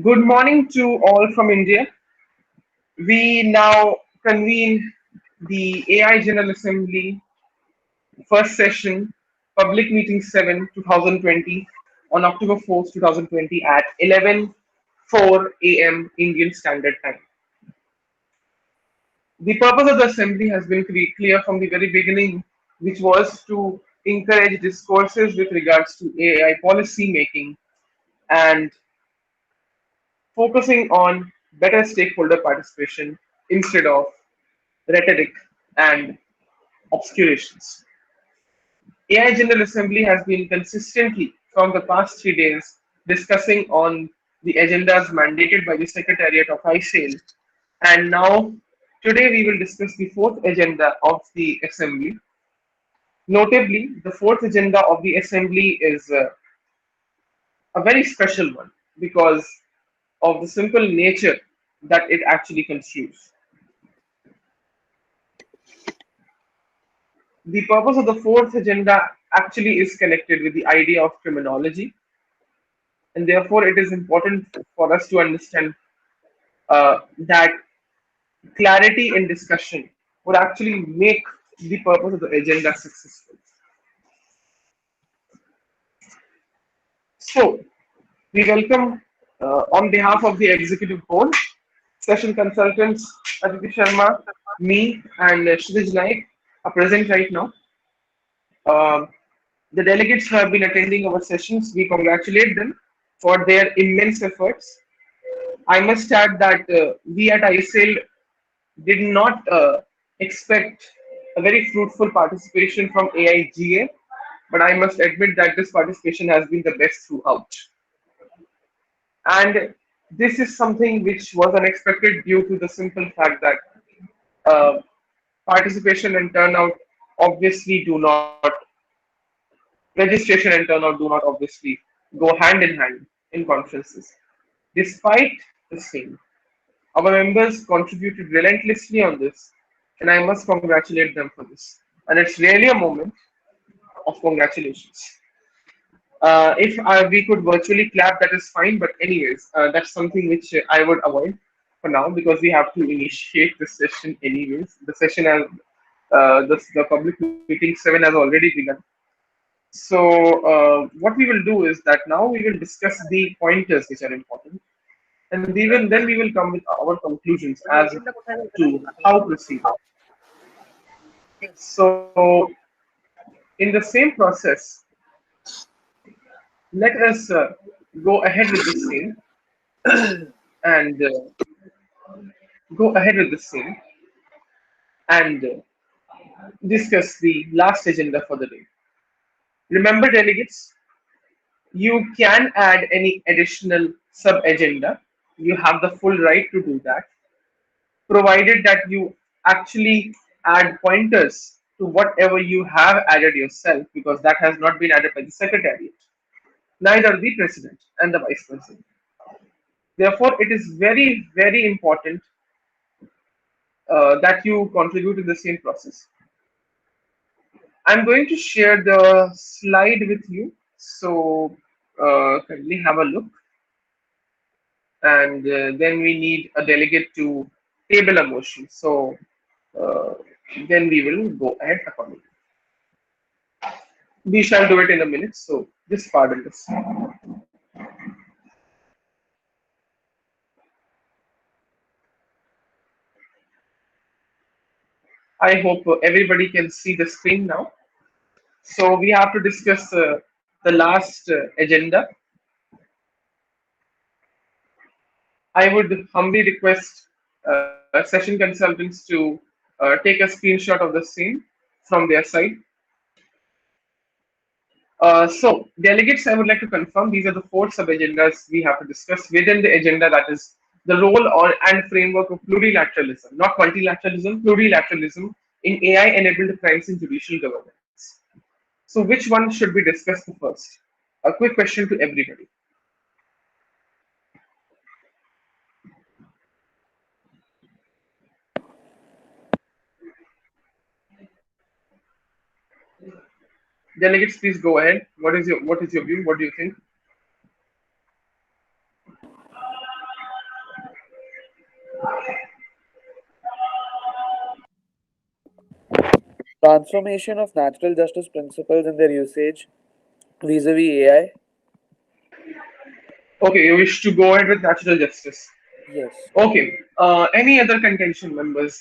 Good morning to all from India. We now convene the AI General Assembly first session, Public Meeting 7 2020 on October 4th, 2020 at 11:04 a.m. Indian Standard Time. The purpose of the assembly has been clear from the very beginning, which was to encourage discourses with regards to AI policy making and focusing on better stakeholder participation instead of rhetoric and obscurations. AI General Assembly has been consistently from the past 3 days discussing on the agendas mandated by the Secretariat of ISAIL, and now today we will discuss the fourth agenda of the Assembly. Notably, the fourth agenda of the Assembly is a very special one because of the simple nature that it actually construes. The purpose of the fourth agenda actually is connected with the idea of criminology, and therefore it is important for us to understand that clarity in discussion would actually make the purpose of the agenda successful. So, we welcome on behalf of the executive board, session consultants Aditi Sharma, me, and Shridhar Naik are present right now. Um, the delegates who have been attending our sessions, we congratulate them for their immense efforts. I must add that we at ISAIL did not expect a very fruitful participation from AIGA, but I must admit that this participation has been the best throughout. And this is something which was unexpected due to the simple fact that uh, participation and turnout obviously do not, registration and turnout do not obviously go hand in hand in conferences. Despite the same, our members contributed relentlessly on this, and I must congratulate them for this. And it's really a moment of congratulations. If we could virtually clap, that is fine. But anyways, that's something which I would avoid for now because we have to initiate the session anyways. The session has the public meeting 7 has already begun. So what we will do is that now we will discuss the pointers which are important, and we will come with our conclusions as to how proceed. So in the same process, let us go ahead with the same and go ahead with the same and discuss the last agenda for the day. Remember, delegates, you can add any additional sub agenda. You have the full right to do that, provided that you actually add pointers to whatever you have added yourself, because that has not been added by the secretariat, neither the president and the vice president. Therefore, it is very, very important that you contribute in the same process. I'm going to share the slide with you. So kindly have a look. And then we need a delegate to table a motion. So uh, then we will go ahead accordingly. We shall do it in a minute. So just pardon this. I hope everybody can see the screen now. So we have to discuss the last agenda. I would humbly request session consultants to take a screenshot of the same from their side. So, delegates, I would like to confirm these are the four sub-agendas we have to discuss within the agenda, that is the role or and framework of plurilateralism, not multilateralism, plurilateralism in AI-enabled crimes in judicial governance. So, which one should be discussed first? A quick question to everybody. Delegates, please go ahead. What is your view? What do you think? Transformation of natural justice principles and their usage vis-a-vis AI. Okay, you wish to go ahead with natural justice. Yes. Okay. Any other contention members?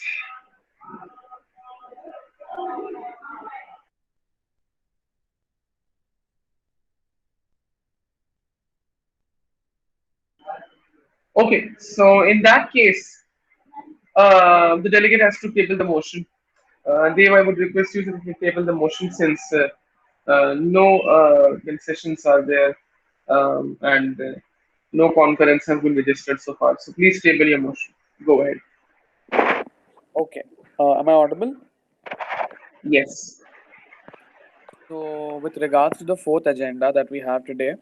Okay. So in that case, the delegate has to table the motion. Dave, I would request you to table the motion since no concessions are there and no concurrence has been registered so far. So please table your motion. Go ahead. Okay. Am I audible? Yes. So, with regards to the fourth agenda that we have today,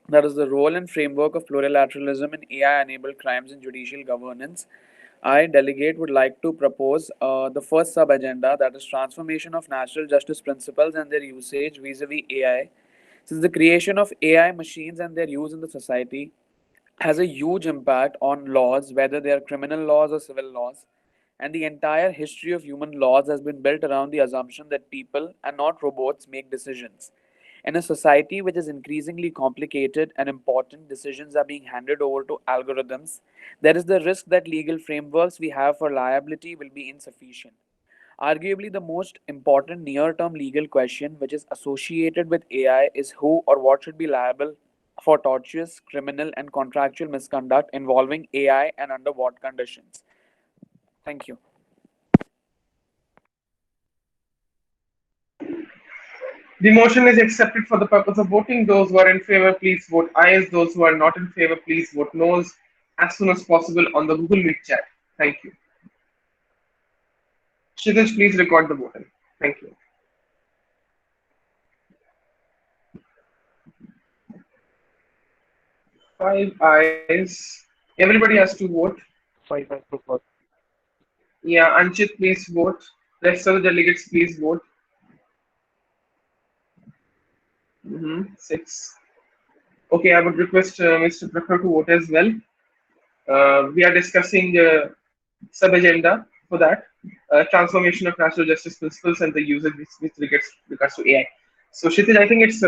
that is the role and framework of plurilateralism in AI-enabled crimes and judicial governance. I, delegate, would like to propose the first sub-agenda, that is transformation of natural justice principles and their usage vis-a-vis AI. Since the creation of AI machines and their use in the society has a huge impact on laws, whether they are criminal laws or civil laws. And the entire history of human laws has been built around the assumption that people and not robots make decisions. In a society which is increasingly complicated and important decisions are being handed over to algorithms, there is the risk that legal frameworks we have for liability will be insufficient. Arguably, the most important near term legal question which is associated with AI is who or what should be liable for tortious, criminal, and contractual misconduct involving AI and under what conditions. Thank you. The motion is accepted for the purpose of voting. Those who are in favor, please vote ayes. Those who are not in favor, please vote noes as soon as possible on the Google Meet chat. Thank you. Kshitij, please record the voting. Thank you. 5 ayes. Everybody has to vote. 5 I prefer. Yeah, Anchit, please vote. Rest of the delegates, please vote. 6. Okay, I would request Mr. Prakhar to vote as well. We are discussing sub-agenda for that, transformation of natural justice principles and the usage with regards to AI. So, Kshitij, I think it's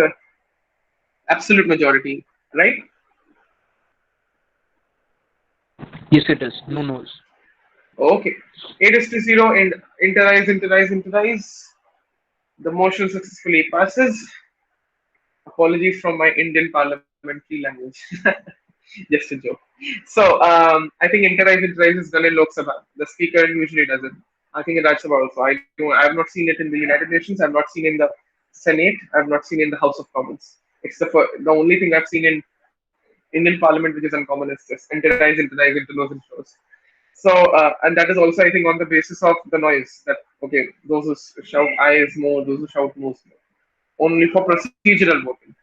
absolute majority, right? Yes, it is. No no's. Okay. 8 is to 0 and interise. The motion successfully passes. Apologies from my Indian parliamentary language. Just a joke. So I think interise is done in Lok Sabha. The speaker usually does it. I think in Rajya Sabha also. I have not seen it in the United Nations. I have not seen in the Senate. I have not seen in the House of Commons. The only thing I've seen in Indian Parliament which is uncommon is this: interise, internos, intros. So and that is also I think on the basis of the noise that okay, those who shout I is more, those who shout no is more. Only for procedural voting.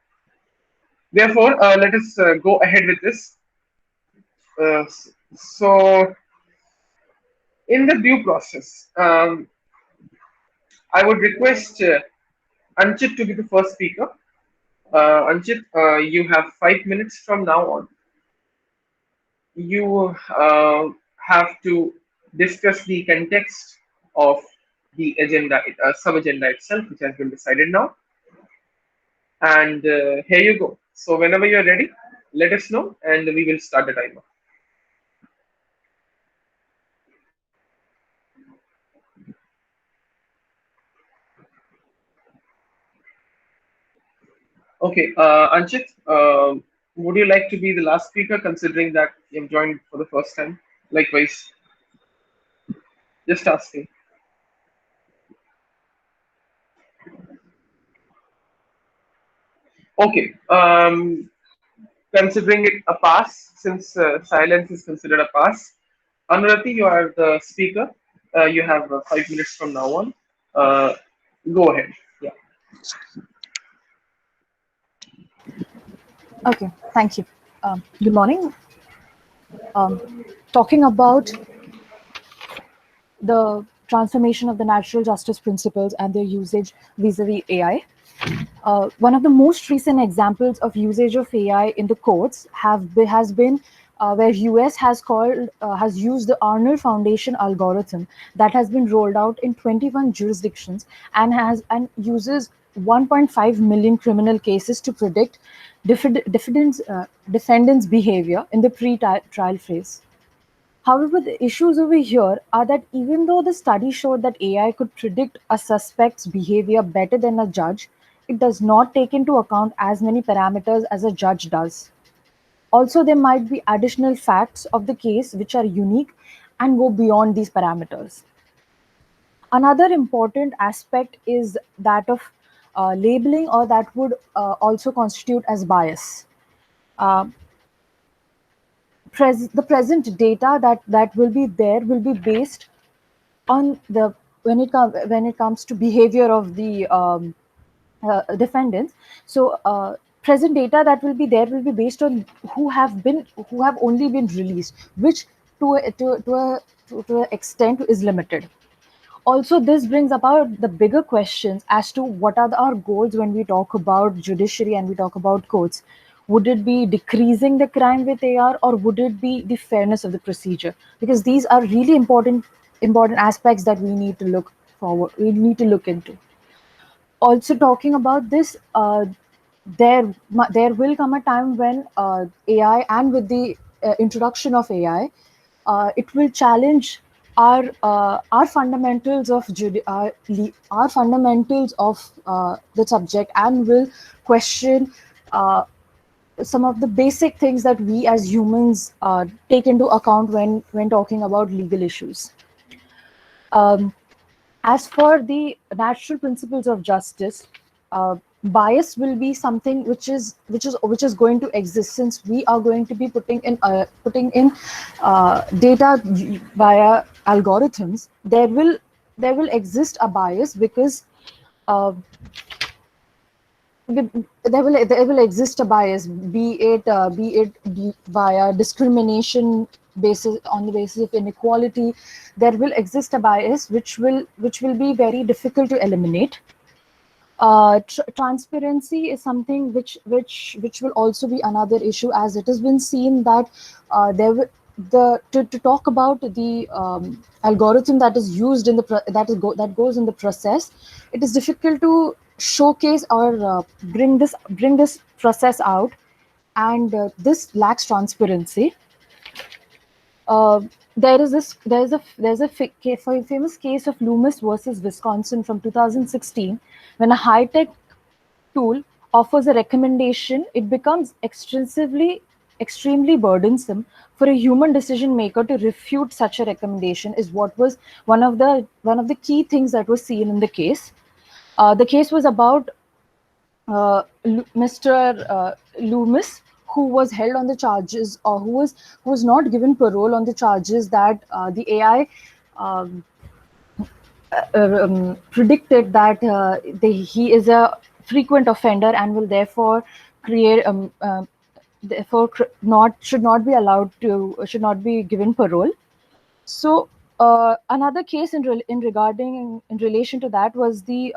Therefore, let us go ahead with this. So, in the due process, I would request Anchit to be the first speaker. Anchit, you have 5 minutes from now on. You have to discuss the context of the agenda, sub-agenda itself, which has been decided now. And here you go. So whenever you're ready, let us know, and we will start the timer. Okay, Anchit, would you like to be the last speaker, considering that you've joined for the first time? Likewise, just asking. Okay, considering it a pass, since silence is considered a pass. Anurati, you are the speaker. You have 5 minutes from now on. Uh, Go ahead. Yeah. Okay, thank you. Good morning. Talking about the transformation of the natural justice principles and their usage vis-a-vis AI. One of the most recent examples of usage of AI in the courts has been where US has used the Arnold Foundation algorithm that has been rolled out in 21 jurisdictions and uses 1.5 million criminal cases to predict defendants' behavior in the pre-trial phase. However, the issues over here are that even though the study showed that AI could predict a suspect's behavior better than a judge, it does not take into account as many parameters as a judge does. Also, there might be additional facts of the case which are unique and go beyond these parameters. Another important aspect is that of labeling, or that would also constitute as bias. Uh, the present data that will be there will be based on the when it comes to behavior of the defendants. So present data that will be there will be based on who have only been released, which to a extent is limited. Also, this brings about the bigger questions as to what are our goals when we talk about judiciary and we talk about courts. Would it be decreasing the crime with AR, or would it be the fairness of the procedure? Because these are really important aspects that we need to look into. Also, talking about this, there will come a time when AI, and with the introduction of AI, it will challenge our fundamentals of our fundamentals of the subject, and will question uh, some of the basic things that we as humans take into account when talking about legal issues. Um, as for the natural principles of justice, bias will be something which is going to exist, since we are going to be putting in data via algorithms. There will exist a bias, because uh, there will exist a bias, be it via discrimination basis, on the basis of inequality. There will exist a bias which will be very difficult to eliminate. Transparency is something which will also be another issue, as it has been seen that there will to talk about the algorithm that is used in the that goes in the process. It is difficult to showcase or bring this process out, and this lacks transparency. uh, there's a famous case of Loomis versus Wisconsin from 2016. When a high-tech tool offers a recommendation, it becomes extremely burdensome for a human decision maker to refute such a recommendation. Is what was one of the key things that was seen in the case. The case was about Mr. Loomis, who was held on the charges, or who was not given parole on the charges that the AI um, predicted that he is a frequent offender and will therefore create therefore not should not be allowed to should not be given parole. So another case in relation to that was the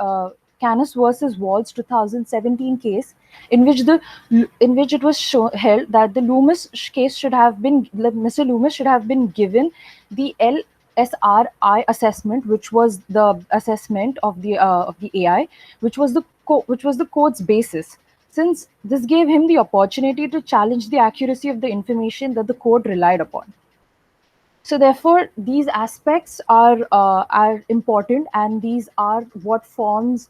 Canis versus Walls 2017 case, in which it was held that the case should have been Mr. Loomis should have been given the LSRI assessment, which was the assessment of the AI, which was the court's basis, since this gave him the opportunity to challenge the accuracy of the information that the court relied upon. So therefore, these aspects are important, and these are what forms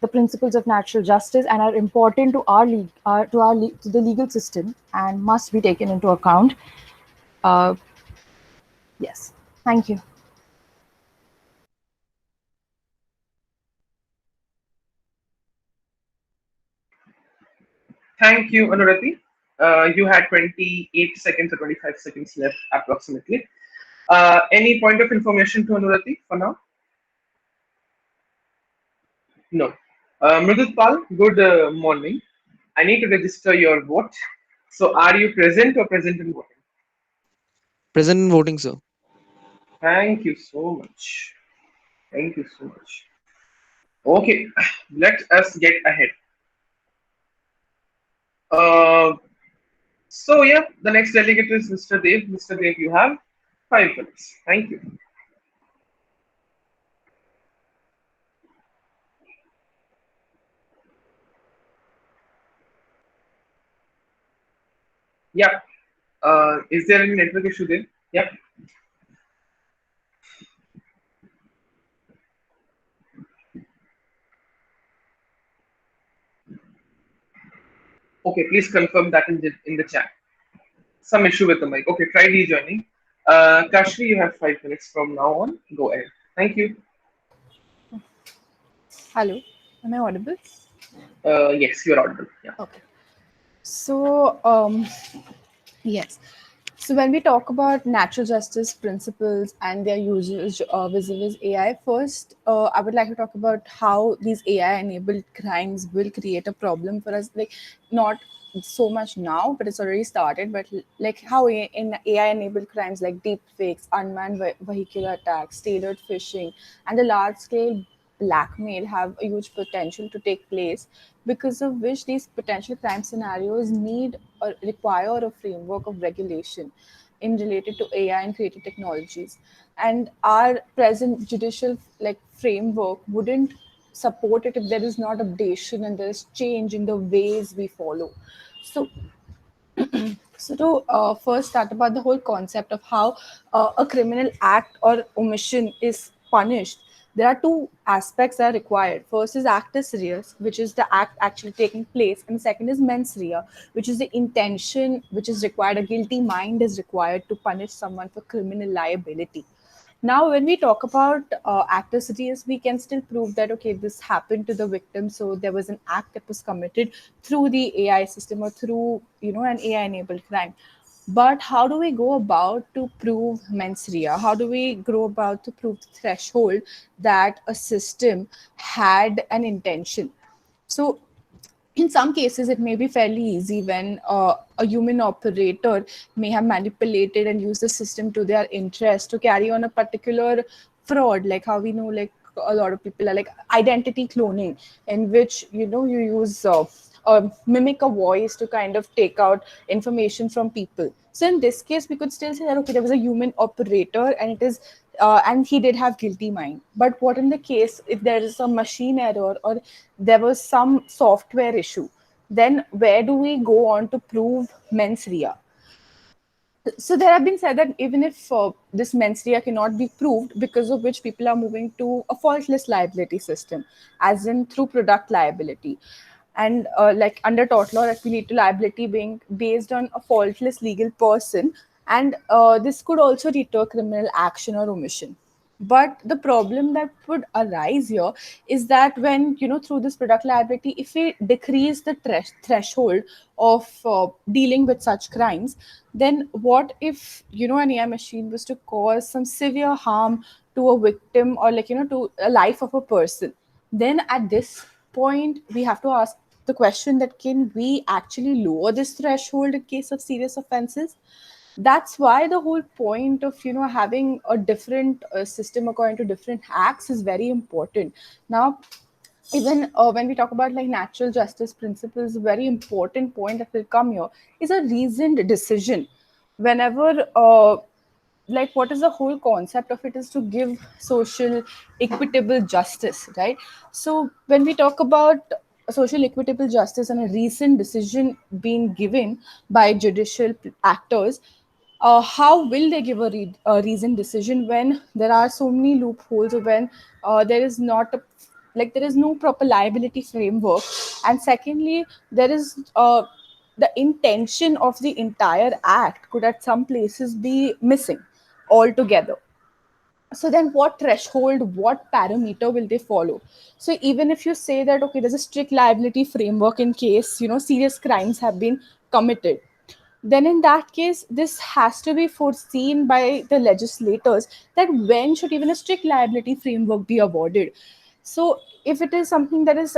the principles of natural justice, and are important to to the legal system, and must be taken into account. Uh, yes, thank you. Thank you, Anurati. You had 28 seconds or 25 seconds left approximately. Any point of information to Anurati for now? No. Mridut Pal, good morning. I need to register your vote. So, are you present or present in voting? Present in voting, sir. Thank you so much. Thank you so much. Okay, let us get ahead. Uh, So yeah, the next delegate is Mr. Dev. Mr. Dev, you have 5 minutes. Thank you. Yeah. Is there any network issue there? Yeah. Okay, please confirm that in the chat. Some issue with the mic. Okay, try rejoining. Kashri, you have 5 minutes from now on. Go ahead. Thank you. Hello, am I audible? Yes, you're audible. Yeah. Okay. So, yes. So when we talk about natural justice principles and their usage vis-a-vis AI, first I would like to talk about how these AI-enabled crimes will create a problem for us. Like not so much now, but it's already started. But like how in AI-enabled crimes like deep fakes, unmanned vehicular attacks, tailored phishing, and the large-scale blackmail have a huge potential to take place, because of which these potential crime scenarios need or require a framework of regulation in related to AI and creative technologies. And our present judicial like framework wouldn't support it if there is not updation and there is change in the ways we follow. So so to first start about the whole concept of how a criminal act or omission is punished, there are two aspects that are required. First is actus reus, which is the act actually taking place, and the second is mens rea, which is the intention which is required. A guilty mind is required to punish someone for criminal liability. Now, when we talk about acticities, we can still prove that okay, this happened to the victim, so there was an act that was committed through the AI system or through an AI-enabled crime. But how do we go about to prove mens rea? How do we go about to prove the threshold that a system had an intention? So in some cases it may be fairly easy when a human operator may have manipulated and used the system to their interest to carry on a particular fraud, like how we know, like a lot of people are like identity cloning, in which you use mimic a voice to kind of take out information from people. So in this case we could still say that okay, there was a human operator and it is and he did have guilty mind. But what in the case if there is a machine error or there was some software issue, then where do we go on to prove mens rea? So there have been said that even if this mens rea cannot be proved, because of which people are moving to a faultless liability system, as in through product liability. And like under tort law, affiliate liability being based on a faultless legal person, and this could also deter criminal action or omission. But the problem that would arise here is that when through this product liability, if we decrease the threshold of dealing with such crimes, then what if an AI machine was to cause some severe harm to a victim, or like to a life of a person? Then at this point we have to ask the question that can we actually lower this threshold in case of serious offenses? That's why the whole point of having a different system according to different acts is very important. Now, even when we talk about like natural justice principles, a very important point that will come here is a reasoned decision. Whenever like what is the whole concept of it is to give social equitable justice, right? So when we talk about social equitable justice and a recent decision being given by judicial actors, how will they give a reasoned decision when there are so many loopholes, or when there is not a, like there is no proper liability framework, and secondly there is the intention of the entire act could at some places be missing altogether. So then what threshold, what parameter will they follow? So even if you say that okay, there's a strict liability framework in case serious crimes have been committed, then in that case this has to be foreseen by the legislators, that when should even a strict liability framework be awarded. So if it is something that is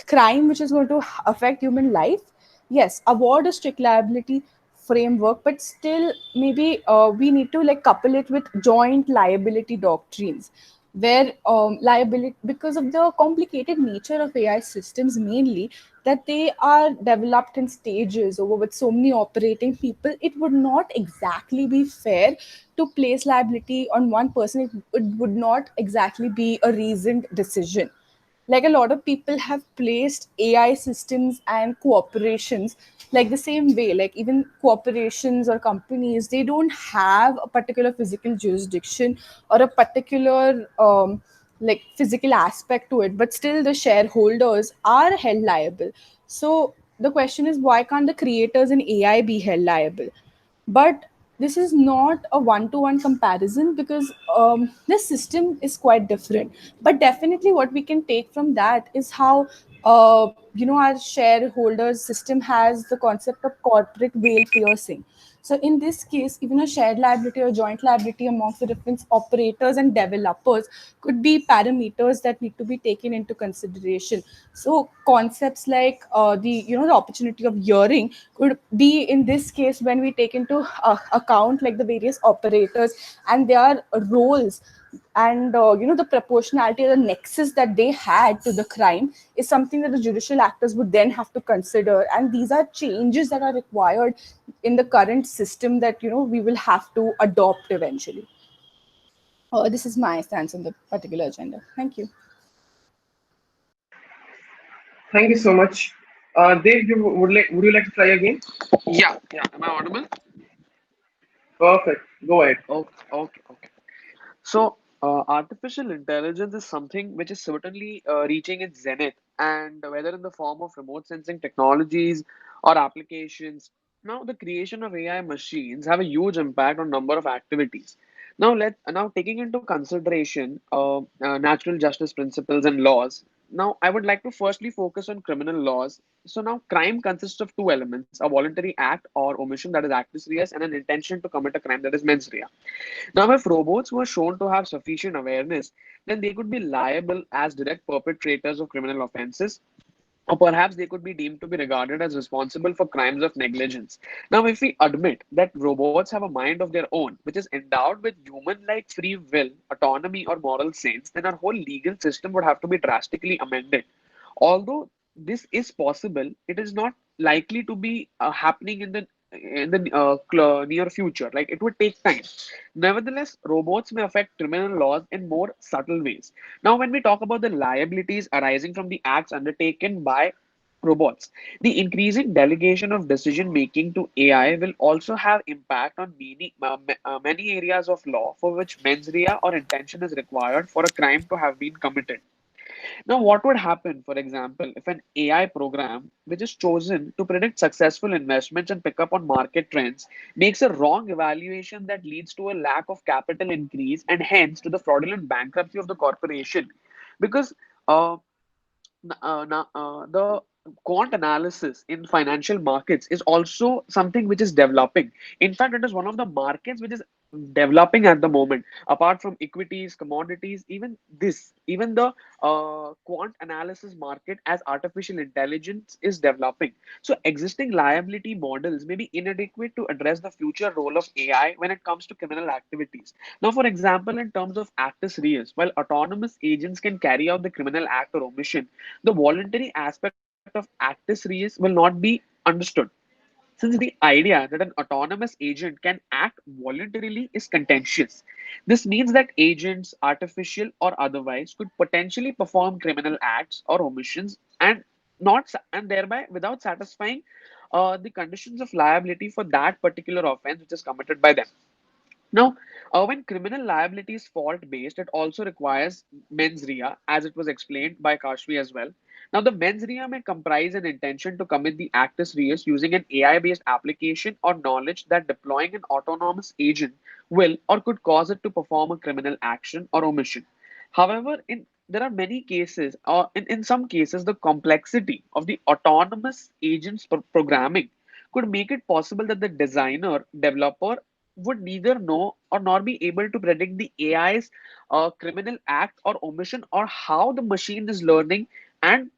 crime which is going to affect human life, yes, award a strict liability framework, but still maybe we need to like couple it with joint liability doctrines. where liability, because of the complicated nature of AI systems, mainly that they are developed in stages over with so many operating people, it would not exactly be fair to place liability on one person. It would not exactly be a reasoned decision. Like, a lot of people have placed AI systems and corporations like the same way. Like, even corporations or companies, they don't have a particular physical jurisdiction or a particular like physical aspect to it, but still the shareholders are held liable. So the question is, why can't the creators in AI be held liable? But this is not a one-to-one comparison, because this system is quite different. But definitely what we can take from that is how our shareholders system has the concept of corporate veil piercing. So in this case, even a shared liability or joint liability amongst the different operators and developers could be parameters that need to be taken into consideration. So concepts like the opportunity of hearing could be in this case, when we take into account like the various operators and their roles, and the proportionality or the nexus that they had to the crime is something that the judicial actors would then have to consider. And these are changes that are required in the current system that we will have to adopt eventually. This is my stance on the particular agenda. Thank you. Thank you so much. Dave, would you like to try again? Yeah, yeah. Am I audible? Perfect. Go ahead. Okay, okay, okay. So, artificial intelligence is something which is certainly reaching its zenith, and whether in the form of remote sensing technologies or applications, now the creation of AI machines have a huge impact on number of activities. Now taking into consideration natural justice principles and laws. Now, I would like to firstly focus on criminal laws. So now, crime consists of two elements: a voluntary act or omission, that is actus reus, and an intention to commit a crime, that is mens rea. Now, if robots were shown to have sufficient awareness, then they could be liable as direct perpetrators of criminal offenses, or perhaps they could be deemed to be regarded as responsible for crimes of negligence. Now, if we admit that robots have a mind of their own, which is endowed with human like free will, autonomy, or moral sense, then our whole legal system would have to be drastically amended. Although this is possible, it is not likely to be happening in the near future. Like, it would take time. Nevertheless, robots may affect criminal laws in more subtle ways. Now, when we talk about the liabilities arising from the acts undertaken by robots, the increasing delegation of decision making to AI will also have impact on many areas of law for which mens rea or intention is required for a crime to have been committed. Now, what would happen, for example, if an AI program, which is chosen to predict successful investments and pick up on market trends, makes a wrong evaluation that leads to a lack of capital increase and hence to the fraudulent bankruptcy of the corporation? Because uh, the quant analysis in financial markets is also something which is developing. In fact, it is one of the markets which is developing at the moment. Apart from equities, commodities, even the quant analysis market as artificial intelligence is developing. So, existing liability models may be inadequate to address the future role of AI when it comes to criminal activities. Now, for example, in terms of actus reus, while autonomous agents can carry out the criminal act or omission, the voluntary aspect of actus reus will not be understood. Since the idea that an autonomous agent can act voluntarily is contentious. This means that agents, artificial or otherwise, could potentially perform criminal acts or omissions and thereby without satisfying the conditions of liability for that particular offense which is committed by them. Now, when criminal liability is fault based, it also requires mens rea, as it was explained by Kashvi as well. Now, the mens rea may comprise an intention to commit the actus reus using an AI based application or knowledge that deploying an autonomous agent will or could cause it to perform a criminal action or omission. However, there are many cases, or in some cases, the complexity of the autonomous agent's programming could make it possible that the designer, developer would neither know or nor be able to predict the AI's criminal act or omission, or how the machine is learning and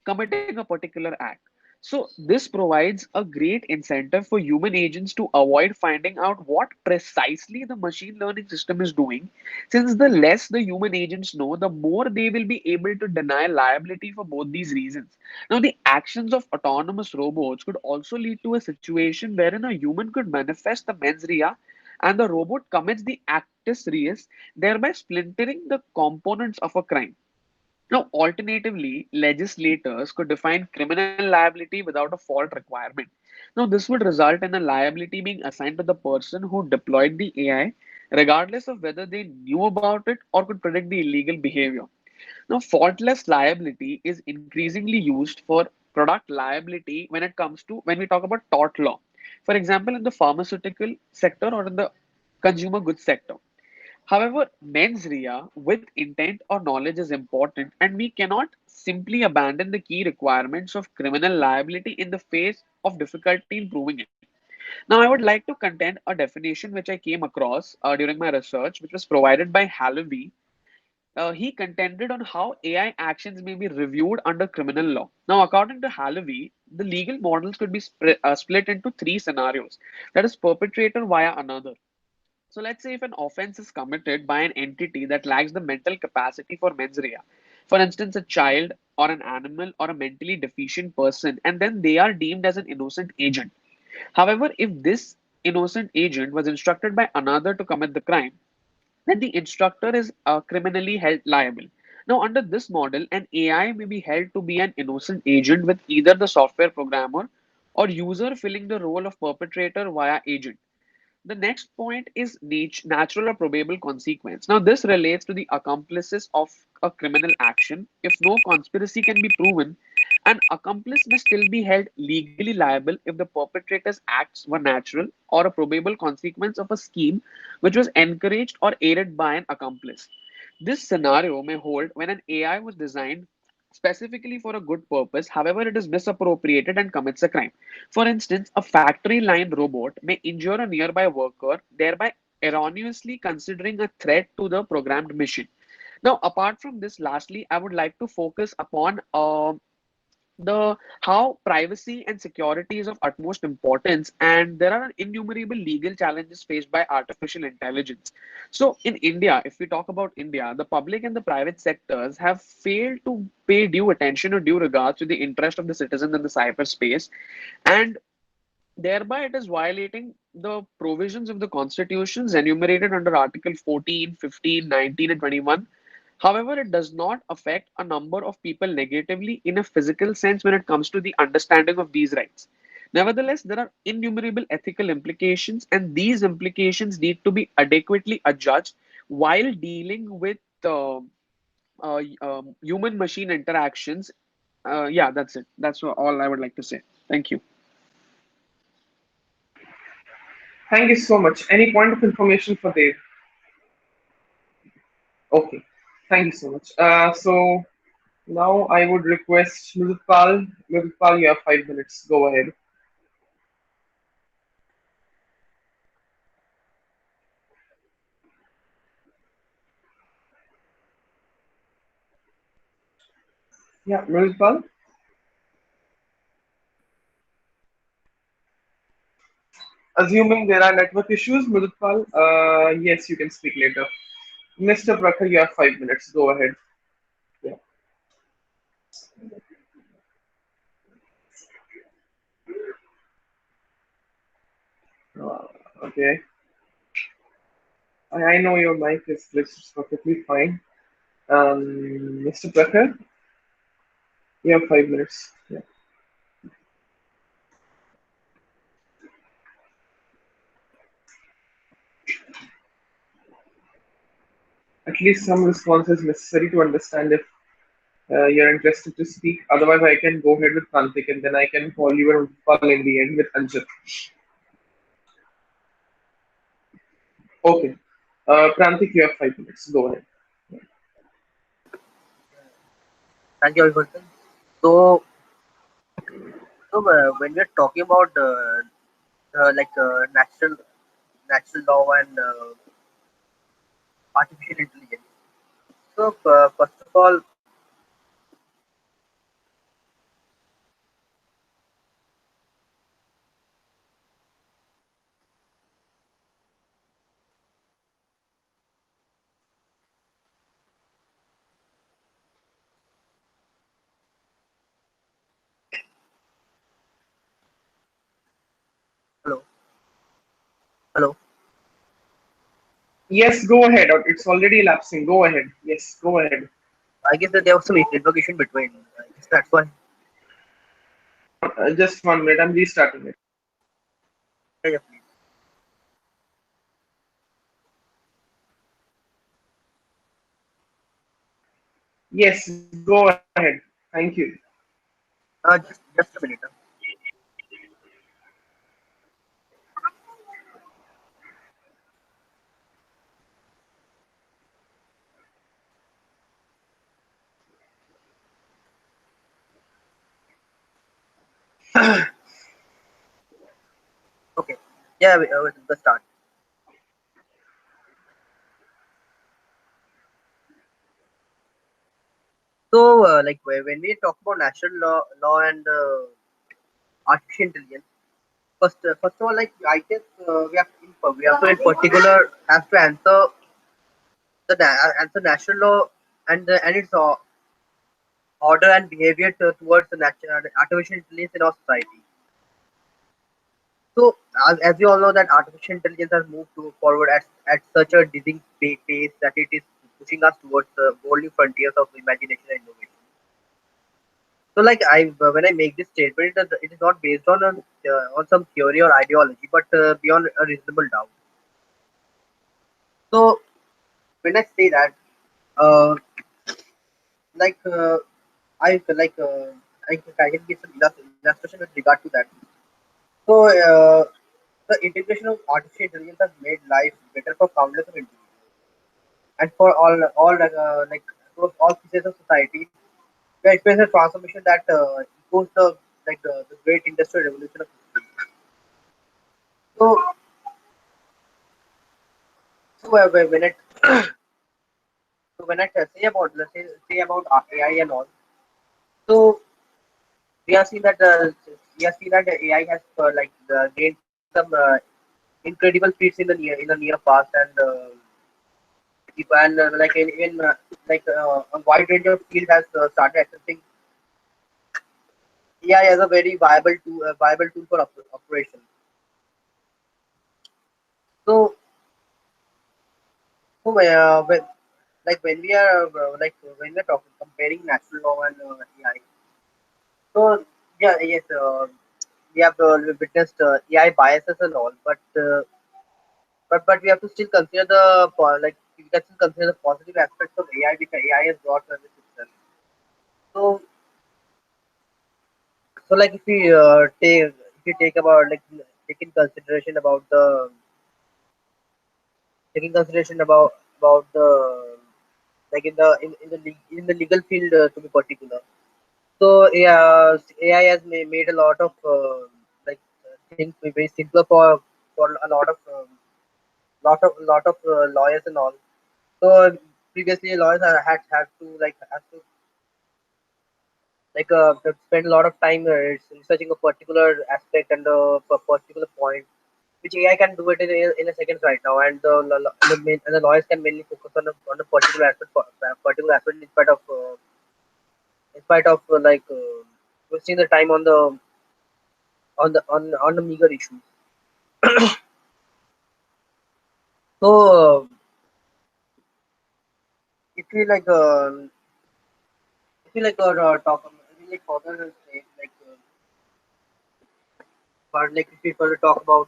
committing a particular act. So this provides a great incentive for human agents to avoid finding out what precisely the machine learning system is doing, since the less the human agents know, the more they will be able to deny liability for both these reasons. Now, the actions of autonomous robots could also lead to a situation wherein a human could manifest the mens rea and the robot commits the actus reus, thereby splintering the components of a crime. Now, alternatively, legislators could define criminal liability without a fault requirement. Now, this would result in a liability being assigned to the person who deployed the AI, regardless of whether they knew about it or could predict the illegal behavior. Now, faultless liability is increasingly used for product liability when we talk about tort law. For example, in the pharmaceutical sector or in the consumer goods sector. However, mens rea with intent or knowledge is important, and we cannot simply abandon the key requirements of criminal liability in the face of difficulty in proving it. Now, I would like to contend a definition which I came across during my research, which was provided by Hallowey. He contended on how AI actions may be reviewed under criminal law. Now, according to Hallowey, the legal models could be split into three scenarios, that is, perpetrator via another. So let's say if an offense is committed by an entity that lacks the mental capacity for mens rea, for instance, a child or an animal or a mentally deficient person, and then they are deemed as an innocent agent. However, if this innocent agent was instructed by another to commit the crime, then the instructor is criminally held liable. Now, under this model, an AI may be held to be an innocent agent with either the software programmer or user filling the role of perpetrator via agent. The next point is natural or probable consequence. Now, this relates to the accomplices of a criminal action. If no conspiracy can be proven, an accomplice may still be held legally liable if the perpetrator's acts were natural or a probable consequence of a scheme which was encouraged or aided by an accomplice. This scenario may hold when an AI was designed specifically for a good purpose, however, it is misappropriated and commits a crime. For instance, a factory line robot may injure a nearby worker, thereby erroneously considering a threat to the programmed mission. Now, apart from this, lastly, I would like to focus upon the how privacy and security is of utmost importance, and there are innumerable legal challenges faced by artificial intelligence. So in India, if we talk about India, the public and the private sectors have failed to pay due attention or due regards to the interest of the citizen in the cyberspace, and thereby it is violating the provisions of the constitutions enumerated under article 14, 15, 19, and 21. However, it does not affect a number of people negatively in a physical sense when it comes to the understanding of these rights. Nevertheless, there are innumerable ethical implications, and these implications need to be adequately adjudged while dealing with human machine interactions. Yeah, that's it. That's all I would like to say. Thank you. Thank you so much. Any point of information for Dave? Okay. Thank you so much. So now I would request Mridutpal. Mridutpal, you have 5 minutes. Go ahead. Yeah, Mridutpal. Assuming there are network issues, Mridutpal, yes, you can speak later. Mr. Prakhar, you have 5 minutes. Go ahead. Yeah. Uh, okay. I know your mic is glitched. It's perfectly fine. Mr. Prakhar, you have 5 minutes. Yeah. At least some response is necessary to understand if you're interested to speak. Otherwise, I can go ahead with Prantik and then I can call you and Pal in the end with Anjit. Okay. Prantik, you have 5 minutes. Go ahead. Thank you, everyone. So, when we're talking about natural law and artificial intelligence, so first of all, Hello. Yes, go ahead. It's already elapsing. Go ahead. Yes, go ahead. I guess that there was some network issue in between. I guess that's why. Just 1 minute. I'm restarting it. Yeah, yeah, please. Yes, go ahead. Thank you. Just a minute. Okay. Yeah, the start. So, like when we talk about national law and artificial intelligence, first of all, like I guess we have to in particular have to answer answer national law and its order and behavior towards the natural artificial intelligence in our society. So, as you all know, that artificial intelligence has moved forward at such a dizzying pace that it is pushing us towards the bold new frontiers of imagination and innovation. So, like when I make this statement, it is not based on some theory or ideology, but beyond a reasonable doubt. So, when I say that, uh, like I like I can give some illustration with regard to that. So, the integration of artificial intelligence has made life better for countless of individuals and for like across all pieces of society. We are experiencing a transformation that echoes the great industrial revolution of history. So, when it so when I say about let's say about AI and all, so we have seen that the AI has gained some incredible feats in the near past and like in a wide range of fields has started accepting AI as a very viable tool for operation. So, when, like when we are talking comparing natural law and AI, so yeah, yes, we have witnessed AI biases and all, but we have to still consider we can still consider the positive aspects of AI which AI has brought with itself. So like if you take about like take in consideration about the taking consideration about the like in in the legal field to be particular. So yeah, AI has made a lot of things very simpler for a lot of lawyers and all. So previously lawyers had to have to spend a lot of time researching a particular aspect and a particular point, which AI can do it in a second right now, and the lawyers can mainly focus on a particular aspect in spite of wasting the time on the meager issues. So if you like if you like if you like further say if we further talk about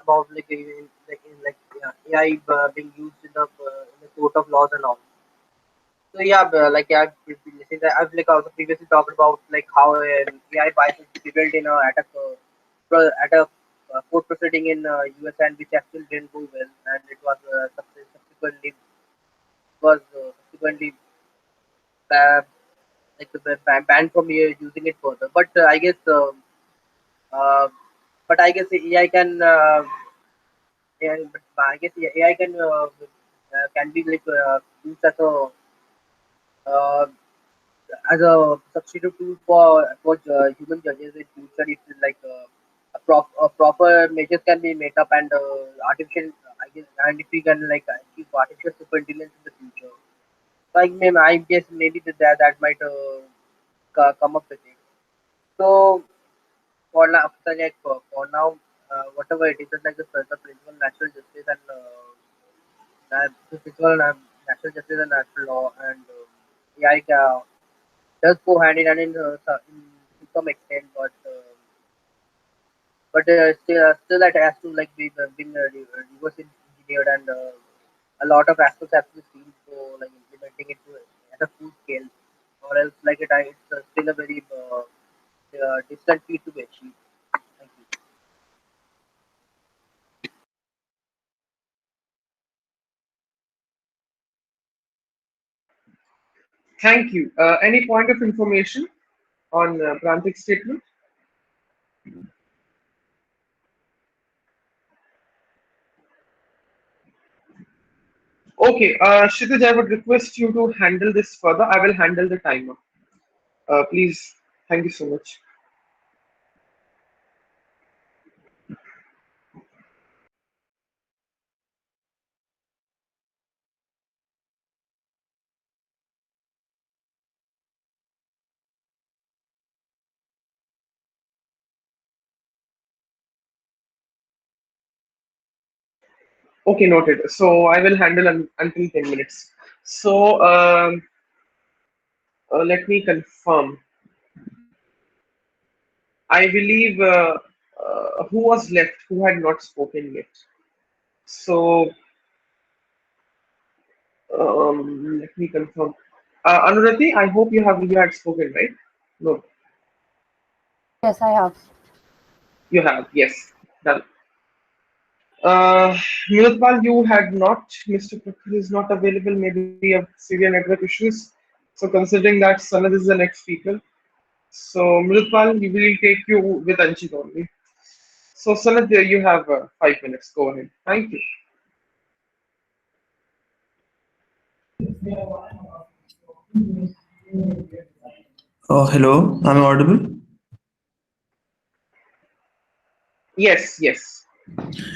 about AI being used in the court of laws and all. So yeah, I've like also previously talked about like how AI bias is prevailed at a court proceeding in US and which actually didn't go well, and it was subsequently uh, banned from using it further. Uh, but I guess AI can but I guess AI can be used uh, as a substitute tool for human judges in future if a proper measures can be made up and artificial I guess and if we can keep artificial super intelligence in the future. I guess maybe that might come up with it. So for now, what whatever it is, like the principle natural justice and the principle natural justice and natural law and AI does go hand in hand to some extent, but still that has to like be been reverse engineered and a lot of aspects have to be seen for like implementing it at a full scale, or else like it's still a very distant feat to be achieved. Thank you. Thank you. Any point of information on Prantik's statement? Okay, Kshitij, I would request you to handle this further. I will handle the timer. Please, thank you so much. Okay, noted. So I will handle until 10 minutes. So let me confirm. I believe who was left who had not spoken yet. So let me confirm. Anuradhi, I hope you had spoken, right? No, Yes, I have. you have. Yes, done. Nilotpal, you had not. Mr. Prakhar is not available. Maybe you have severe network issues. So considering that Sanad is the next speaker, so Mridpal, we will take you with Anchit only. So Sanad, you have 5 minutes. Go ahead. Thank you. Hello, am I audible? Yes, yes.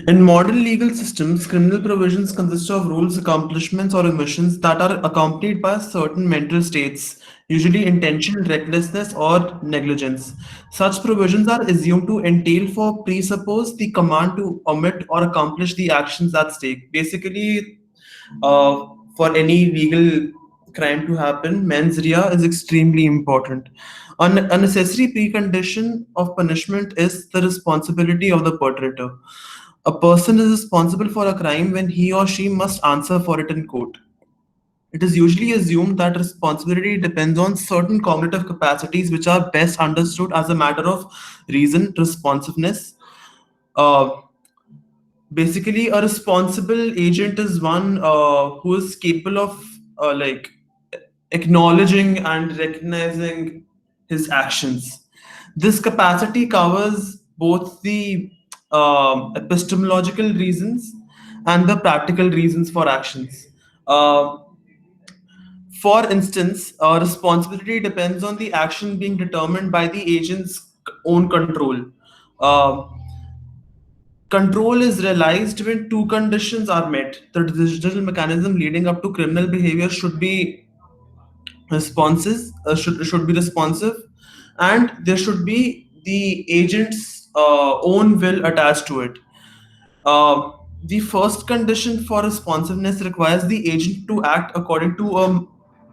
In modern legal systems, criminal provisions consist of rules, accomplishments, or omissions that are accompanied by certain mental states, usually intentional recklessness or negligence. Such provisions are assumed to entail for presuppose the command to omit or accomplish the actions at stake. Basically, for any legal crime to happen, mens rea is extremely important. A necessary precondition of punishment is the responsibility of the perpetrator. A person is responsible for a crime when he or she must answer for it in court. It is usually assumed that responsibility depends on certain cognitive capacities which are best understood as a matter of reason, responsiveness. Uh, Basically, a responsible agent is one who is capable of acknowledging and recognizing his actions. This capacity covers both the epistemological reasons and the practical reasons for actions. Uh, for instance, responsibility depends on the action being determined by the agent's own control. Uh, Control is realized when two conditions are met. The digital mechanism leading up to criminal behavior should be should be responsive, and there should be the agent's own will attached to it. The first condition for responsiveness requires the agent to act according to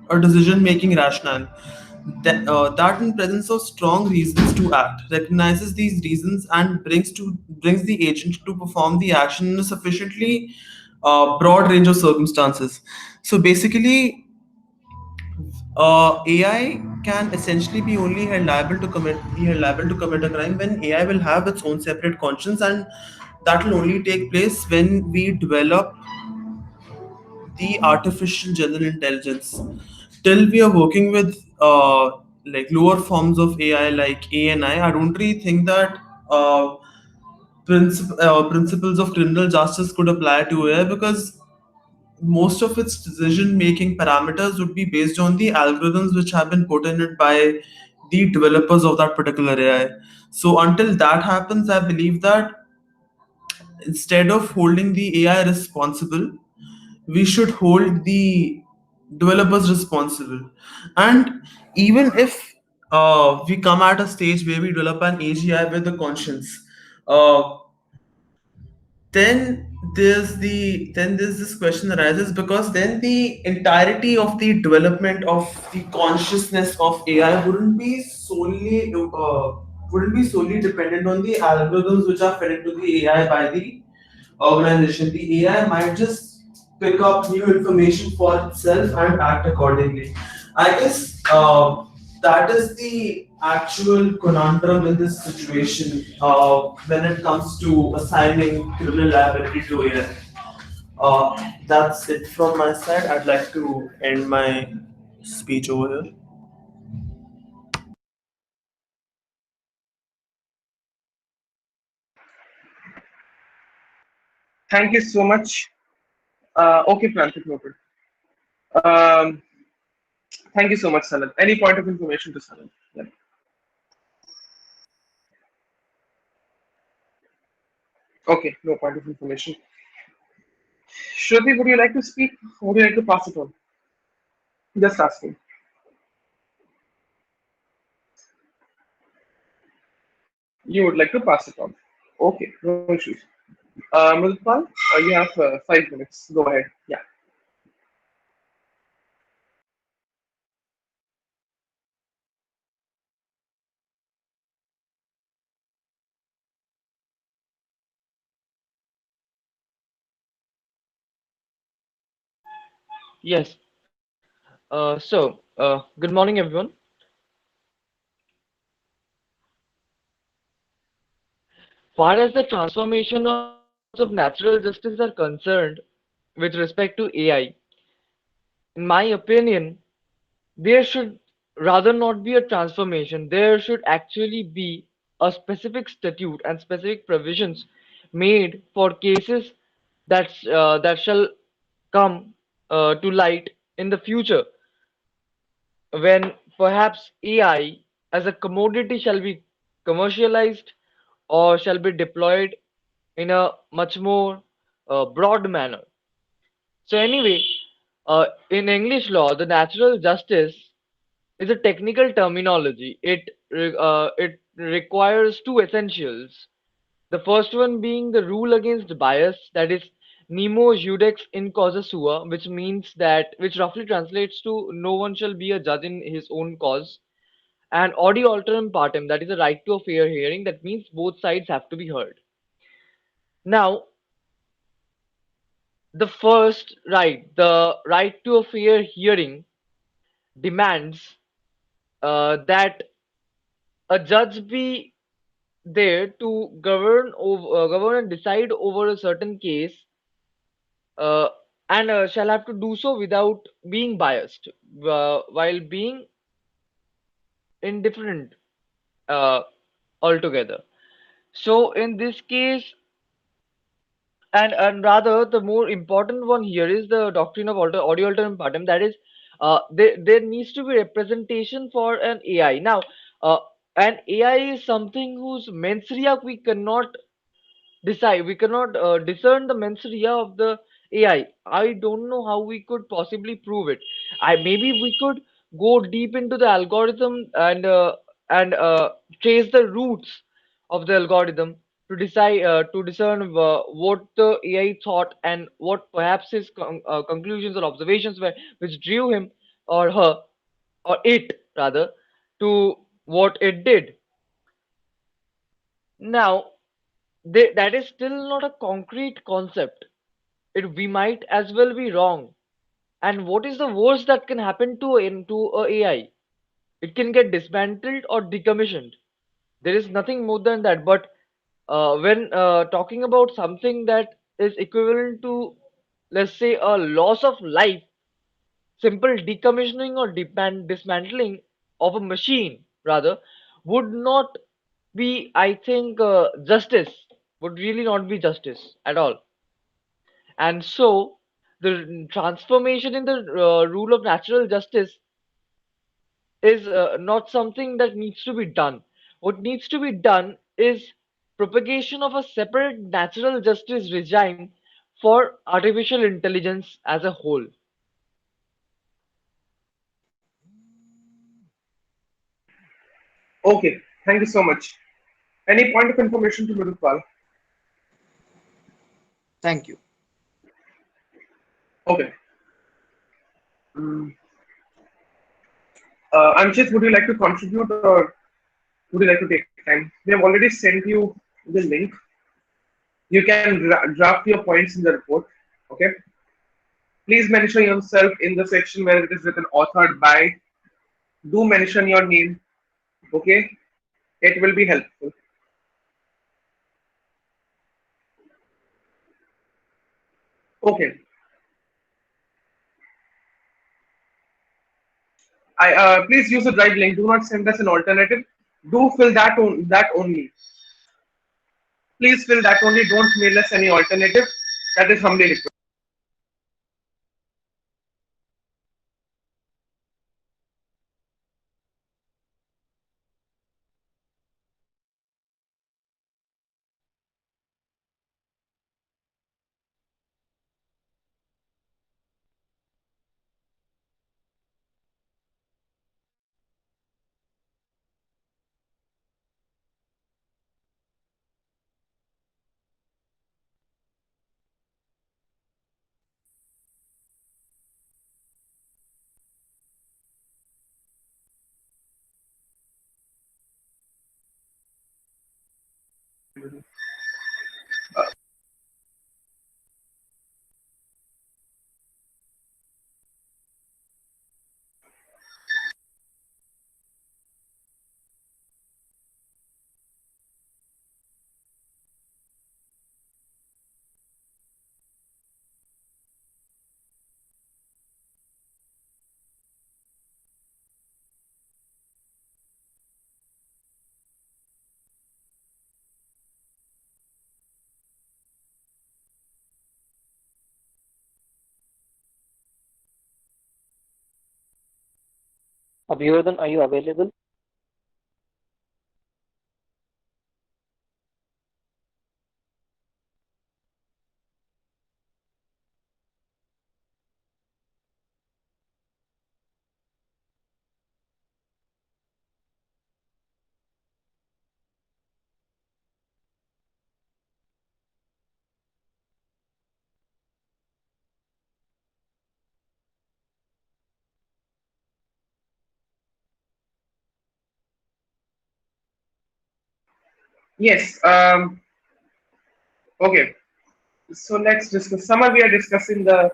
a decision making rationale. That in presence of strong reasons to act recognizes these reasons and brings the agent to perform the action in a sufficiently broad range of circumstances. So basically, AI can essentially be only held liable to commit a crime when AI will have its own separate conscience, and that will only take place when we develop the artificial general intelligence. Till we are working with like lower forms of AI like ANI, I don't really think that principles of criminal justice could apply to AI, because most of its decision making parameters would be based on the algorithms which have been put in it by the developers of that particular AI. So until that happens, I believe that instead of holding the AI responsible, we should hold the developers responsible. And even if we come at a stage where we develop an AGI with a conscience, uh, then there's this question arises, because then the entirety of the development of the consciousness of AI wouldn't be solely dependent on the algorithms which are fed into the AI by the organization. The AI might just pick up new information for itself and act accordingly. I guess that is the actual conundrum in this situation when it comes to assigning criminal liability to AI. That's it from my side. I'd like to end my speech over here. Thank you so much. Okay, Francis, noted. Um, Thank you so much, Sanat. Any point of information to Sanat? Yeah. Okay, no point of information. Shruti, would you like to speak? Would you like to pass it on? Just asking. You would like to pass it on. Okay, no issues. Mudpal, you have 5 minutes. Go ahead. Yeah. Yes. Good morning, everyone. Far as the transformation of laws of natural justice are concerned with respect to AI, in my opinion, there should rather not be a transformation. There should actually be a specific statute and specific provisions made for cases that shall come to light in the future, when perhaps AI as a commodity shall be commercialized or shall be deployed in a much more broad manner. So, anyway, in English law, the natural justice is a technical terminology. It requires two essentials. The first one being the rule against bias, that is nemo judex in causa sua, which roughly translates to no one shall be a judge in his own cause. And audi alteram partem, that is a right to a fair hearing. That means both sides have to be heard. Now, the right to a fair hearing demands that a judge be there to govern and decide over a certain case, uh, and shall have to do so without being biased, while being indifferent uh, altogether. So, in this case, and rather the more important one here is the doctrine of audio alterum partem. That is, there needs to be representation for an AI. Now, an AI is something whose mens rea we cannot decide. We cannot discern the mens rea of the AI. I don't know how we could possibly prove it. I Maybe we could go deep into the algorithm and trace the roots of the algorithm to discern what the AI thought and what perhaps his conclusions or observations were, which drew him or her or it rather to what it did. Now, that is still not a concrete concept. We might as well be wrong. And what is the worst that can happen to a AI? It can get dismantled or decommissioned. There is nothing more than that. But when talking about something that is equivalent to, let's say, a loss of life, simple decommissioning or dismantling of a machine, rather, would not be, I think, justice, would really not be justice at all. And so, the transformation in the rule of natural justice is not something that needs to be done. What needs to be done is propagation of a separate natural justice regime for artificial intelligence as a whole. Okay, thank you so much. Any point of information to Mudpal? Thank you. Okay. Mm. Anshit, would you like to contribute or would you like to take time? We have already sent you the link. You can draft your points in the report. Okay. Please mention yourself in the section where it is written authored by. Do mention your name. Okay. It will be helpful. Okay. Please use the drive link. Do not send us an alternative. Do fill that only. Please fill that only. Don't mail us any alternative. That is humbly requested. Abhivadan, are you available? Yes. Okay. So let's discuss. Summer, we are discussing the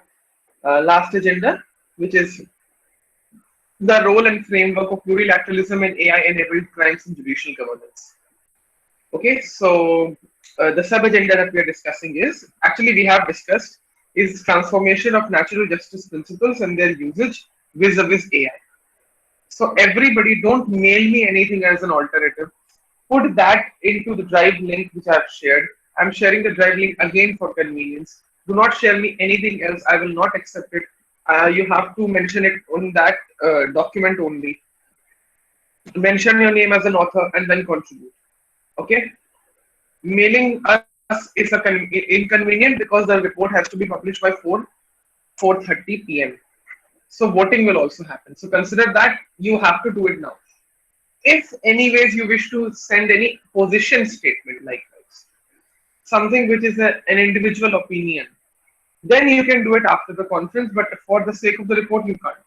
last agenda, which is the role and framework of plurilateralism and AI-enabled crimes in judicial governance. Okay, so the sub-agenda that we are discussing is actually we have discussed is transformation of natural justice principles and their usage vis-a-vis AI. So everybody, don't mail me anything as an alternative. Put that into the drive link which I've shared. I'm sharing the drive link again for convenience. Do not share me anything else. I will not accept it. You have to mention it on that document only. Mention your name as an author and then contribute. Okay. Mailing us is inconvenient because the report has to be published by 4:30 p.m. So voting will also happen. So consider that you have to do it now. If anyways you wish to send any position statement like this, something which is an individual opinion, then you can do it after the conference. But for the sake of the report, you can't.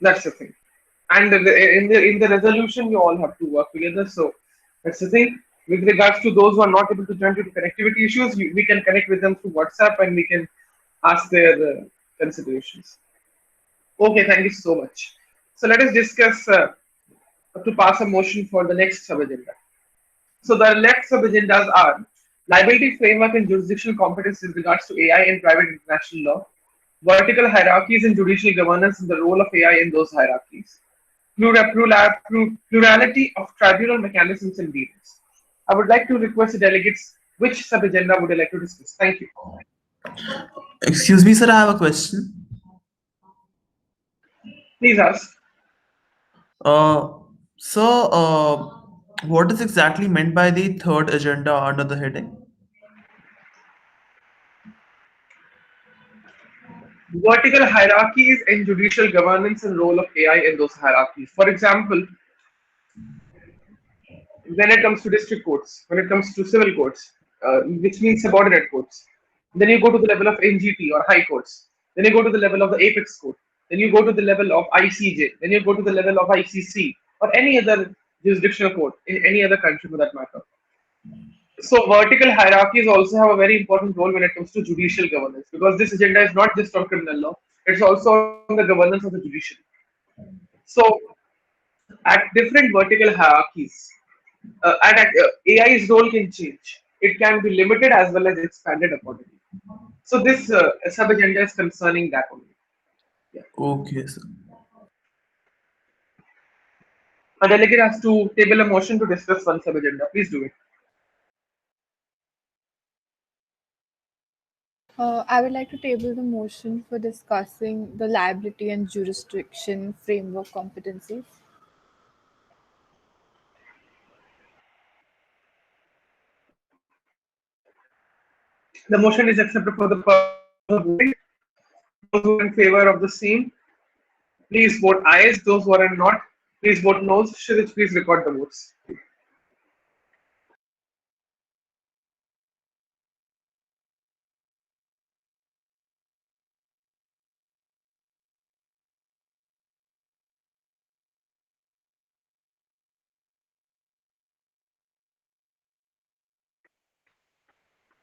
That's the thing. And in the resolution, you all have to work together. So that's the thing. With regards to those who are not able to join due to connectivity issues, we can connect with them through WhatsApp and we can ask their considerations. Okay, thank you so much. So let us discuss to pass a motion for the next sub-agenda. So the left sub-agendas are liability framework and jurisdictional competence in regards to AI and private international law, vertical hierarchies in judicial governance and the role of AI in those hierarchies, plurality of tribunal mechanisms and dealings. I would like to request the delegates which sub-agenda would you like to discuss? Thank you. Excuse me, sir, I have a question. Please ask. Uh, so, what is exactly meant by the third agenda under the heading? Vertical hierarchies in judicial governance and role of AI in those hierarchies. For example, when it comes to district courts, when it comes to civil courts, which means subordinate courts. Then you go to the level of NGT or high courts. Then you go to the level of the apex court. Then you go to the level of ICJ. Then you go to the level of ICC or any other jurisdictional court in any other country for that matter. So vertical hierarchies also have a very important role when it comes to judicial governance, because this agenda is not just on criminal law; it's also on the governance of the judiciary. So at different vertical hierarchies, AI's role can change. It can be limited as well as expanded accordingly. So this sub agenda is concerning that only. Yeah. Okay, sir. A delegate has to table a motion to discuss one sub agenda. Please do it. I would like to table the motion for discussing the liability and jurisdiction framework competencies. The motion is accepted for the purpose of voting. Those who are in favor of the same, please vote ayes. Those who are not, please vote noes. Shirich, please record the votes.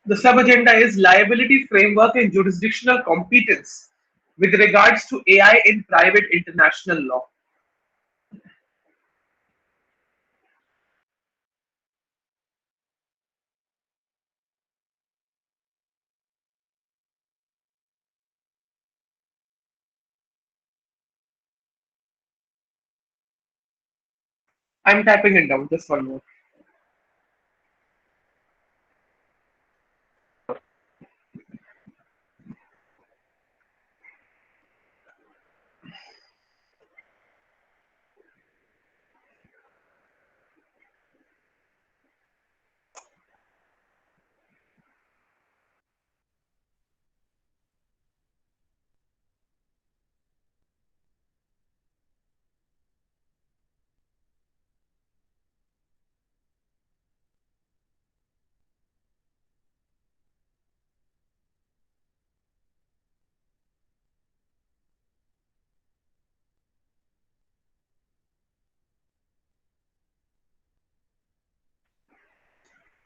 The sub-agenda is liability framework and jurisdictional competence with regards to AI in private international law. I'm typing it down, just one more.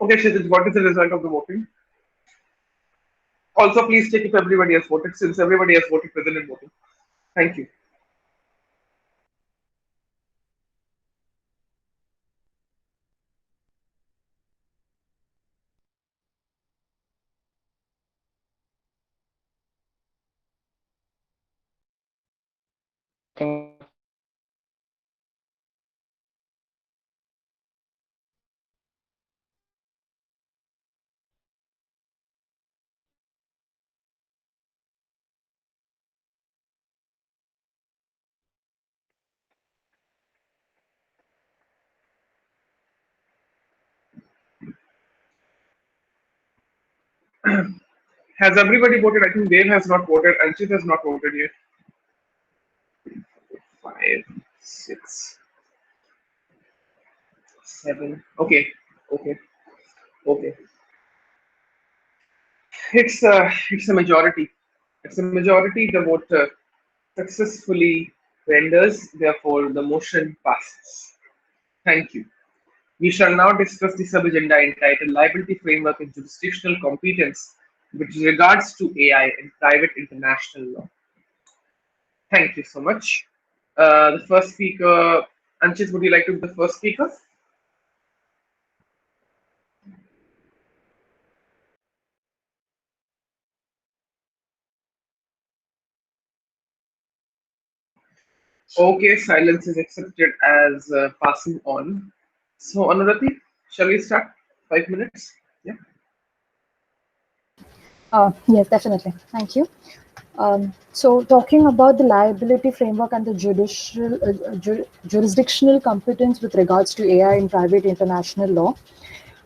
Okay, Kshitij, what is the result of the voting? Also, please check if everybody has voted, since everybody has voted present in voting. Thank you. Think Has everybody voted? I think Dave has not voted. Anshit has not voted yet. 5, 6, 7. Okay, okay. It's a majority. It's a majority. The vote successfully renders. Therefore, the motion passes. Thank you. We shall now discuss the sub-agenda entitled Liability Framework and Jurisdictional Competence with regards to AI in private international law. Thank you so much. The first speaker, Anchit, would you like to be the first speaker? Okay, silence is accepted as passing on. So, Anurati, shall we start? 5 minutes? Yeah. Yes, definitely. Thank you. So, talking about the liability framework and the jurisdictional competence with regards to AI in private international law.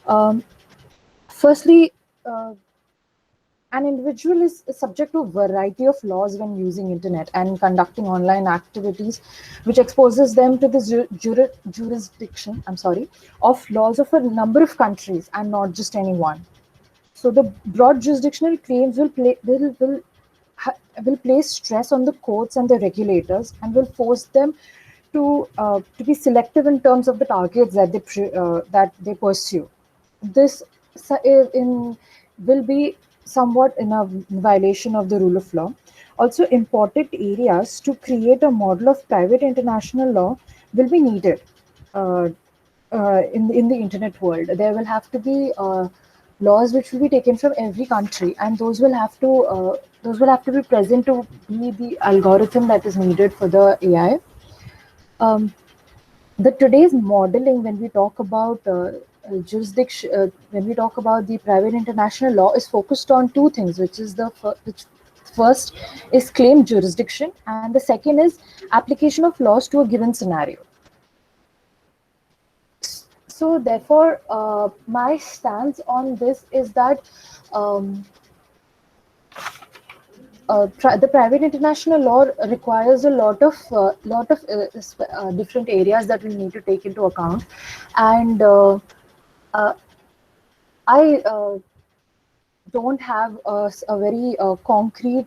Um, Firstly, an individual is subject to a variety of laws when using internet and conducting online activities, which exposes them to the jurisdiction, of laws of a number of countries and not just any one. So the broad jurisdictional claims ha- will place stress on the courts and the regulators and will force them to be selective in terms of the targets that that they pursue. This in will be somewhat in a violation of the rule of law. Also, important areas to create a model of private international law will be needed. Uh, in the internet world, there will have to be laws which will be taken from every country, and those will have to be present to be the algorithm that is needed for the AI. Um, the today's modeling, when we talk about jurisdiction, when we talk about the private international law, is focused on two things, which first is claim jurisdiction, and the second is application of laws to a given scenario. So therefore, my stance on this is that um, the private international law requires a lot of different areas that we need to take into account, and uh, I don't have a very concrete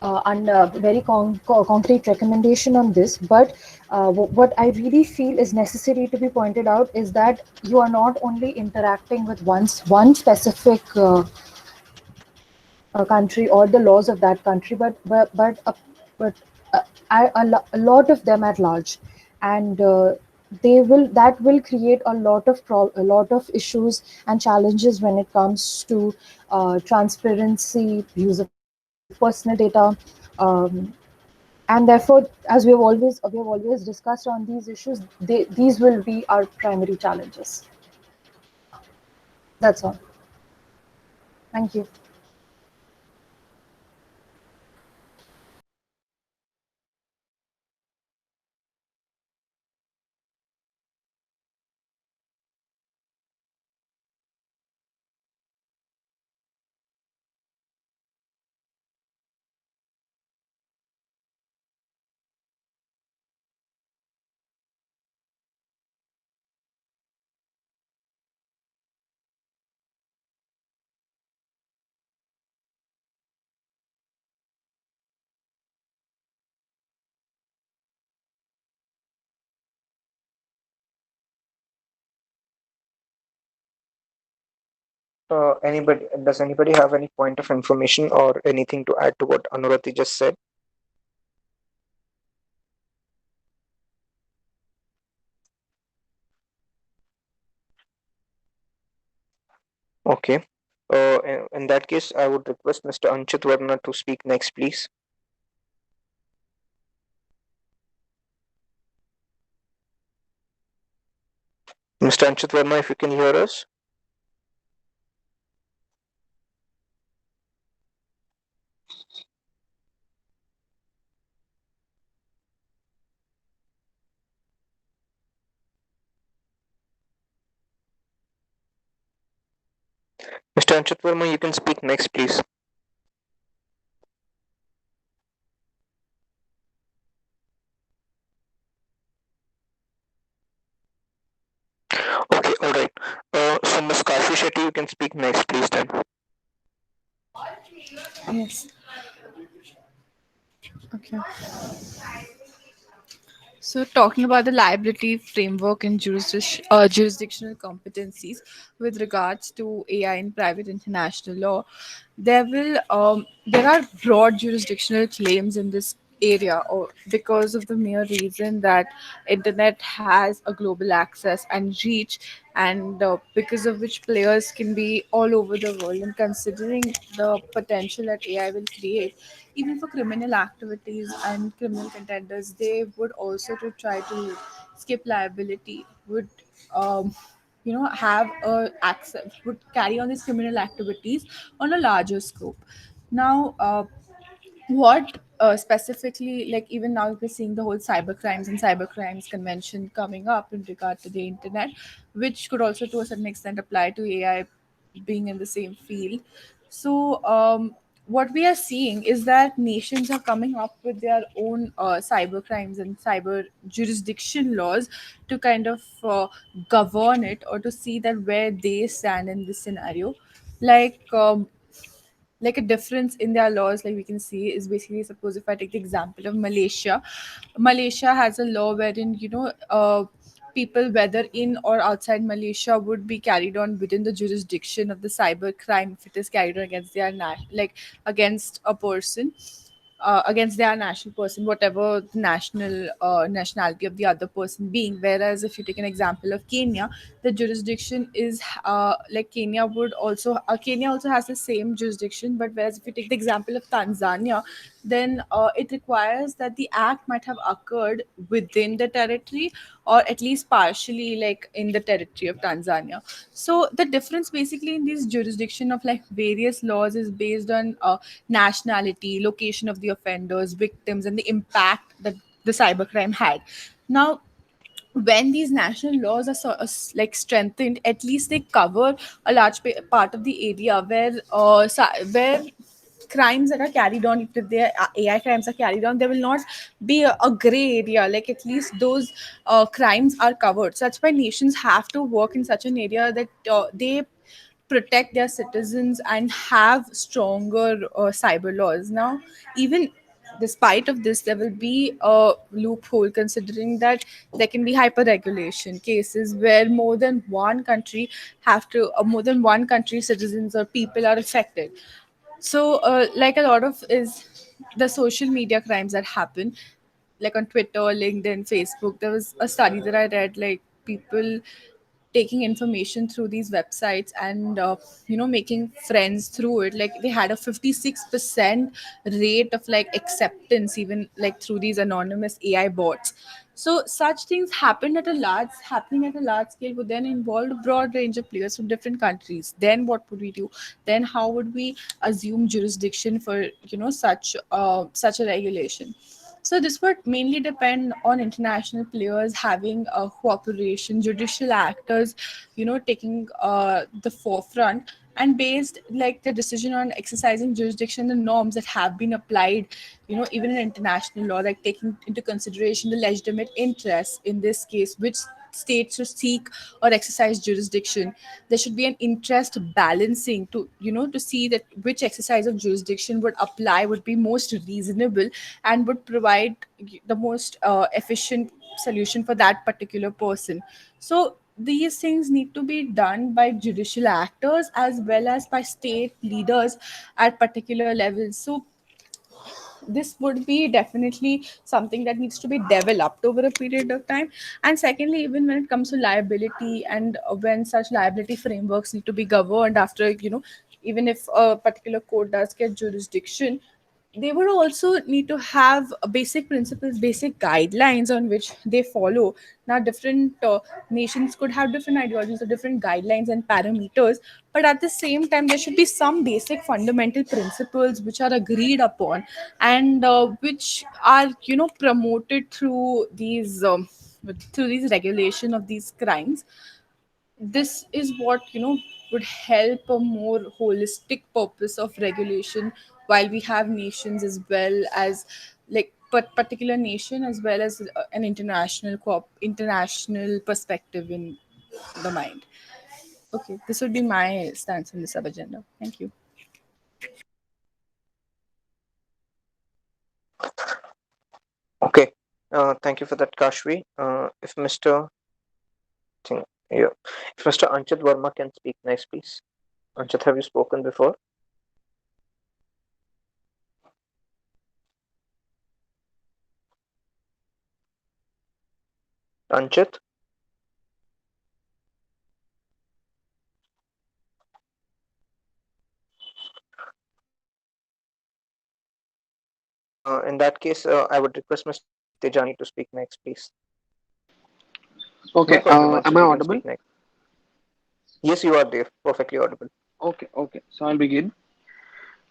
very concrete recommendation on this, but what I really feel is necessary to be pointed out is that you are not only interacting with one specific country or the laws of that country, but a lot of them at large, and they will that will create a lot of issues and challenges when it comes to transparency, use of personal data, um, and therefore, as we have always discussed on these issues, these will be our primary challenges. That's all. Thank you. Anybody, does anybody have any point of information or anything to add to what Anuradhi just said? Okay. In that case, I would request Mr. Anchit Verma to speak next, please. Mr. Anchit Verma, if you can hear us. Mr. Anchit Verma, you can speak next, please. Okay, all right. So Ms. Kashi Shetty, you can speak next, please. Then. Yes. Okay. So, talking about the liability framework and jurisdictional competencies with regards to AI in private international law, there are broad jurisdictional claims in this area, or because of the mere reason that internet has a global access and reach, and because of which players can be all over the world. And considering the potential that AI will create, even for criminal activities and criminal contenders, they would also to try to skip liability, would have a access, would carry on these criminal activities on a larger scope. Now, what specifically, like even now we're seeing the whole cyber crimes and cyber crimes convention coming up in regard to the internet, which could also to a certain extent apply to AI being in the same field. So what we are seeing is that nations are coming up with their own cyber crimes and cyber jurisdiction laws to kind of govern it, or to see that where they stand in this scenario. like um, like a difference in their laws, like we can see, is basically, suppose if I take the example of Malaysia. Malaysia has a law wherein, people, whether in or outside Malaysia, would be carried on within the jurisdiction of the cyber crime if it is carried on against their against a person, against their national person, whatever the nationality of the other person being. Whereas if you take an example of Kenya, the jurisdiction is like Kenya also has the same jurisdiction. But whereas if you take the example of Tanzania, then it requires that the act might have occurred within the territory, or at least partially like in the territory of Tanzania. So the difference basically in this jurisdiction of like various laws is based on nationality, location of the offenders, victims, and the impact that the cybercrime had. Now, when these national laws are like strengthened, at least they cover a large part of the area where where crimes that are carried on, if their AI crimes are carried on, there will not be a gray area. Like at least those crimes are covered. So that's why nations have to work in such an area that they protect their citizens and have stronger cyber laws. Now, even despite of this, there will be a loophole, considering that there can be hyper regulation cases where more than one country citizens or people are affected. So like a lot of is the social media crimes that happen, like on Twitter, LinkedIn, Facebook. There was a study that I read, like people taking information through these websites and making friends through it. Like they had a 56% rate of like acceptance, even like through these anonymous AI bots. So such things happening at a large scale would then involve a broad range of players from different countries. Then what would we do? Then how would we assume jurisdiction for such a regulation? So this would mainly depend on international players having a cooperation, judicial actors, taking the forefront, and based like the decision on exercising jurisdiction, the norms that have been applied, even in international law, like taking into consideration the legitimate interests in this case, which states to seek or exercise jurisdiction. There should be an interest balancing to see that which exercise of jurisdiction would be most reasonable and would provide the most efficient solution for that particular person. So these things need to be done by judicial actors as well as by state leaders at particular levels. So this would be definitely something that needs to be developed over a period of time. And secondly, even when it comes to liability, and when such liability frameworks need to be governed after, even if a particular court does get jurisdiction, they would also need to have basic principles, basic guidelines on which they follow. Now, different nations could have different ideologies or different guidelines and parameters, but at the same time, there should be some basic fundamental principles which are agreed upon, and which are, promoted through these regulation of these crimes. This is what would help a more holistic purpose of regulation, while we have nations as well as like particular nation as well as an international perspective in the mind. Okay, this would be my stance on the sub agenda. Thank you. Okay. Thank you for that, Kashvi. If Mr. Thing, yeah, if Mr. Anchit Verma can speak next, please. Anchit, have you spoken before? Anchit? In that case, I would request Mr. Tejani to speak next, please. No Okay, problem, am I Anchit. You can audible? speak next. Yes, you are there. Perfectly audible. Okay. So I'll begin.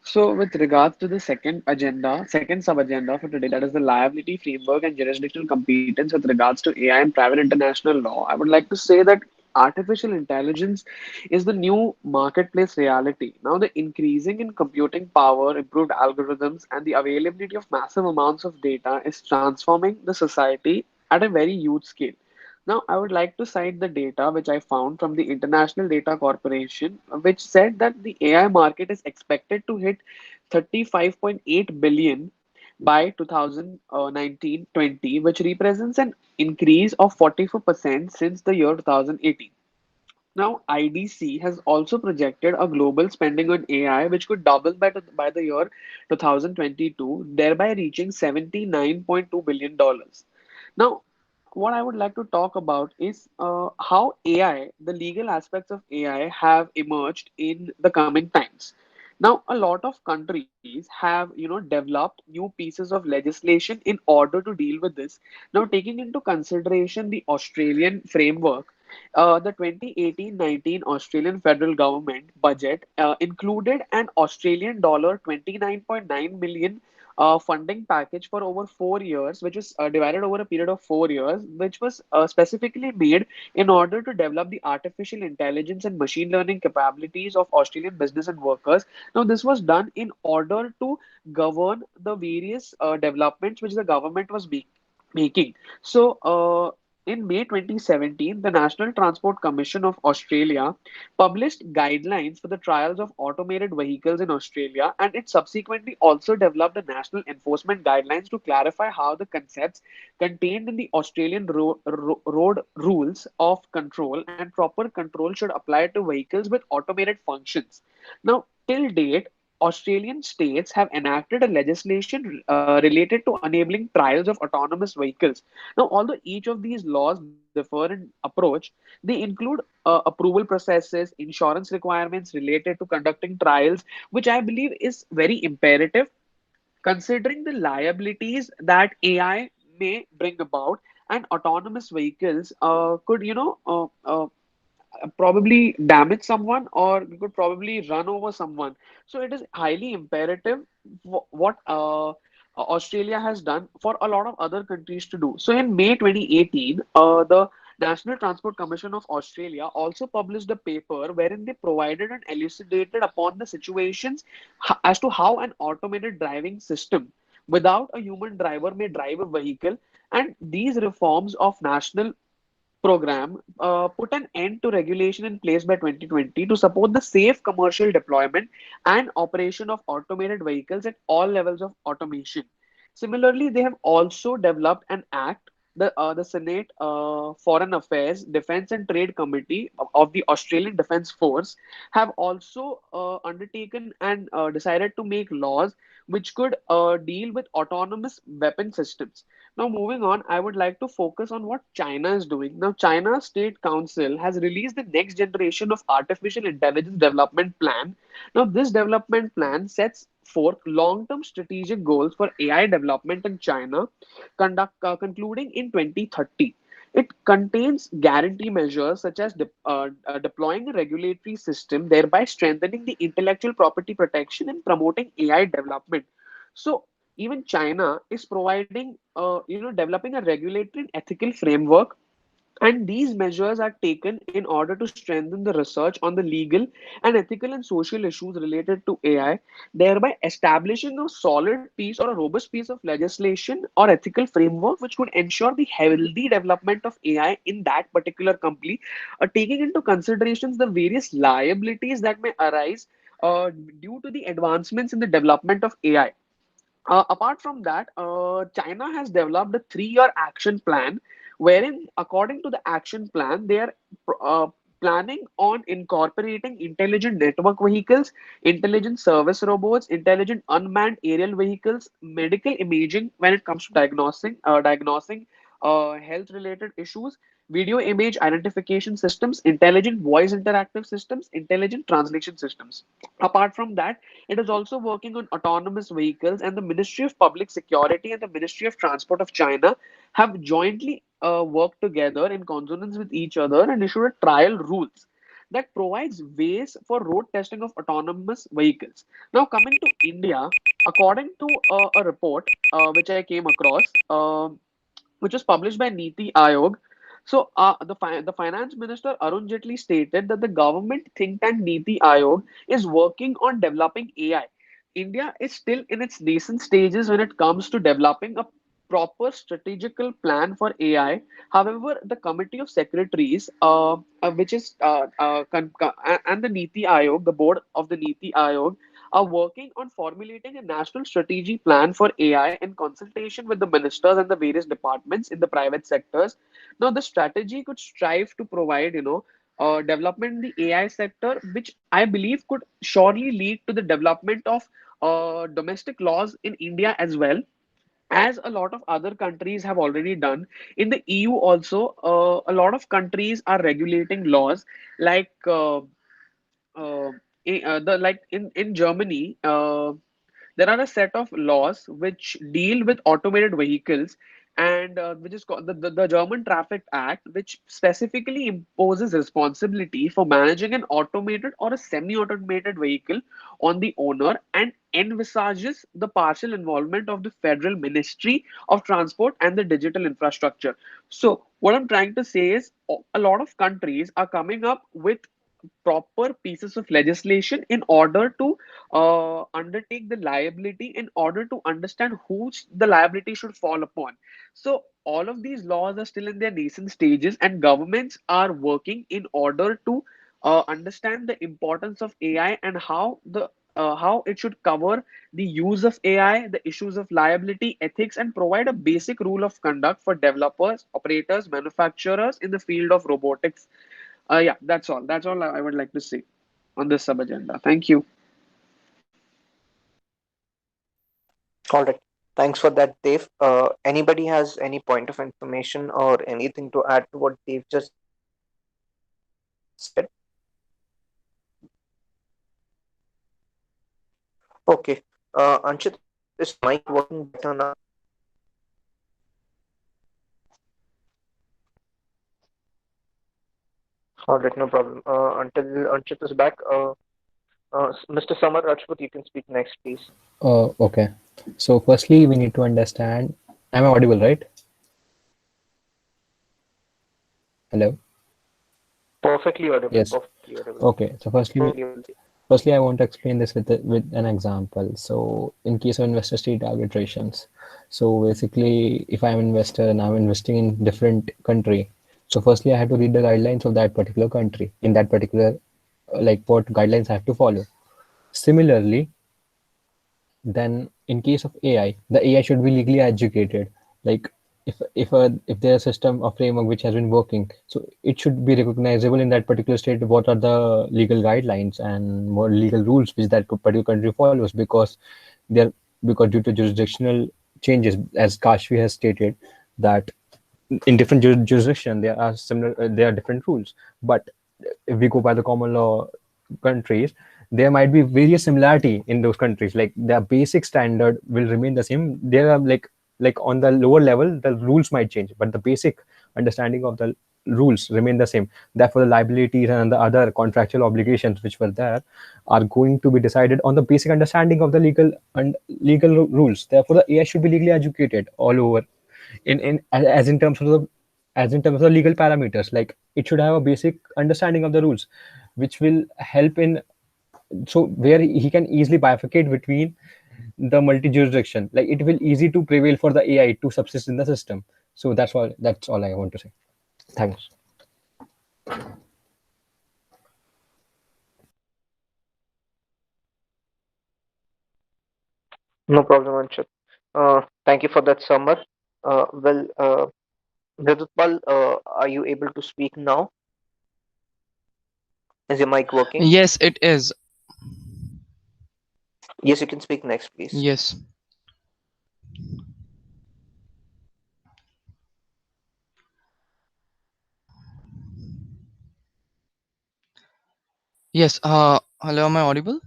So, with regards to the second sub-agenda for today, that is the liability framework and jurisdictional competence with regards to AI and private international law, I would like to say that artificial intelligence is the new marketplace reality. Now, the increasing in computing power, improved algorithms, and the availability of massive amounts of data is transforming the society at a very huge scale. Now, I would like to cite the data which I found from the International Data Corporation, which said that the AI market is expected to hit 35.8 billion by 2019-20, which represents an increase of 44% since the year 2018. Now, IDC has also projected a global spending on AI which could double by the year 2022, thereby reaching $79.2 billion. Now, what I would like to talk about is how AI, the legal aspects of AI, have emerged in the coming times. Now, a lot of countries have, developed new pieces of legislation in order to deal with this. Now, taking into consideration the Australian framework, the 2018-19 Australian federal government budget included an Australian dollar 29.9 million funding package for over 4 years, which was divided over a period of 4 years, which was specifically made in order to develop the artificial intelligence and machine learning capabilities of Australian business and workers. Now, this was done in order to govern the various developments which the government was making. So, in May 2017, the National Transport Commission of Australia published guidelines for the trials of automated vehicles in Australia, and it subsequently also developed a national enforcement guidelines to clarify how the concepts contained in the Australian road rules of control and proper control should apply to vehicles with automated functions. Now, till date, Australian states have enacted a legislation related to enabling trials of autonomous vehicles. Now, although each of these laws differ in approach, they include approval processes, insurance requirements related to conducting trials, which I believe is very imperative considering the liabilities that AI may bring about, and autonomous vehicles could, probably damage someone or you could probably run over someone. So it is highly imperative what Australia has done for a lot of other countries to do. So in May 2018, the National Transport Commission of Australia also published a paper wherein they provided and elucidated upon the situations as to how an automated driving system without a human driver may drive a vehicle, and these reforms of national program put an end to regulation in place by 2020 to support the safe commercial deployment and operation of automated vehicles at all levels of automation. Similarly, they have also developed an act. The Senate Foreign Affairs, Defense and Trade Committee of the Australian Defence Force have also undertaken and decided to make laws which could deal with autonomous weapon systems. Now, moving on, I would like to focus on what China is doing. Now, China's State Council has released the next generation of artificial intelligence development plan. Now, this development plan sets forth long-term strategic goals for AI development in China, concluding in 2030. It contains guarantee measures such as deploying a regulatory system, thereby strengthening the intellectual property protection and promoting AI development. So, even China is providing, developing a regulatory and ethical framework, and these measures are taken in order to strengthen the research on the legal and ethical and social issues related to AI, thereby establishing a solid piece or a robust piece of legislation or ethical framework which would ensure the healthy development of AI in that particular company, taking into considerations the various liabilities that may arise due to the advancements in the development of AI. Apart from that, China has developed a 3-year action plan, wherein, according to the action plan, they are uh, planning on incorporating intelligent network vehicles, intelligent service robots, intelligent unmanned aerial vehicles, medical imaging when it comes to diagnosing health-related issues, video image identification systems, intelligent voice interactive systems, intelligent translation systems. Apart from that, it is also working on autonomous vehicles, and the Ministry of Public Security and the Ministry of Transport of China have jointly worked together in consonance with each other and issued a trial rules that provides ways for road testing of autonomous vehicles. Now, coming to India, according to a report which I came across, which was published by Niti Aayog. So the finance minister Arun Jaitley stated that the government think tank Niti Aayog is working on developing AI. India is still in its nascent stages when it comes to developing a proper strategical plan for AI. However, the committee of secretaries, which is and the Niti Aayog, the board of the Niti Aayog, are working on formulating a national strategy plan for AI in consultation with the ministers and the various departments in the private sectors. Now, the strategy could strive to provide, development in the AI sector, which I believe could surely lead to the development of domestic laws in India as well, as a lot of other countries have already done. In the EU also, a lot of countries are regulating laws like uh, like in Germany. There are a set of laws which deal with automated vehicles, and which is called the German Traffic Act, which specifically imposes responsibility for managing an automated or a semi-automated vehicle on the owner, and envisages the partial involvement of the Federal Ministry of Transport and the digital infrastructure. So what I'm trying to say is a lot of countries are coming up with proper pieces of legislation in order to undertake the liability, in order to understand who the liability should fall upon. So all of these laws are still in their nascent stages, and governments are working in order to understand the importance of AI and how it should cover the use of AI, the issues of liability, ethics, and provide a basic rule of conduct for developers, operators, manufacturers in the field of robotics. Yeah, that's all. That's all I would like to say on this sub agenda. Thank you. All right. Thanks for that, Dave. Anybody has any point of information or anything to add to what Dave just said? Okay. Anshit, is your mic working better now? All right, no problem. Until Anshit is back, Mr. Samar Rajput, you can speak next, please. Okay. So firstly, we need to understand. Am I audible, right? Hello. Perfectly audible. Yes. Perfectly audible. Okay. So firstly, I want to explain this with an example. So in case of investor state arbitrations, so basically, if I'm an investor and I'm investing in different country, so firstly, I have to read the guidelines of that particular country in that particular like what guidelines I have to follow. Similarly, then in case of AI, the AI should be legally educated. Like if there's a system or framework which has been working, so it should be recognizable in that particular state. What are the legal guidelines and more legal rules which that particular country follows? They're because due to jurisdictional changes, as Kashvi has stated, that in different jurisdiction there are there are different rules. But if we go by the common law countries, there might be various similarity in those countries. Like the basic standard will remain the same. There are like on the lower level the rules might change, but the basic understanding of the rules remain the same. Therefore the liabilities and the other contractual obligations which were there are going to be decided on the basic understanding of the legal rules. Therefore the AI should be legally educated all over in as in terms of the as in terms of the legal parameters. Like it should have a basic understanding of the rules which will help in, so where he can easily bifurcate between the multi jurisdiction. Like it will easy to prevail for the AI to subsist in the system. So that's all I want to say. Thanks. No problem, Anshit. Thank you for that, Samar. Ridutpal, are you able to speak now? Is your mic working? Yes, it is. Yes, you can speak next, please. Yes. Yes. Hello, am I audible?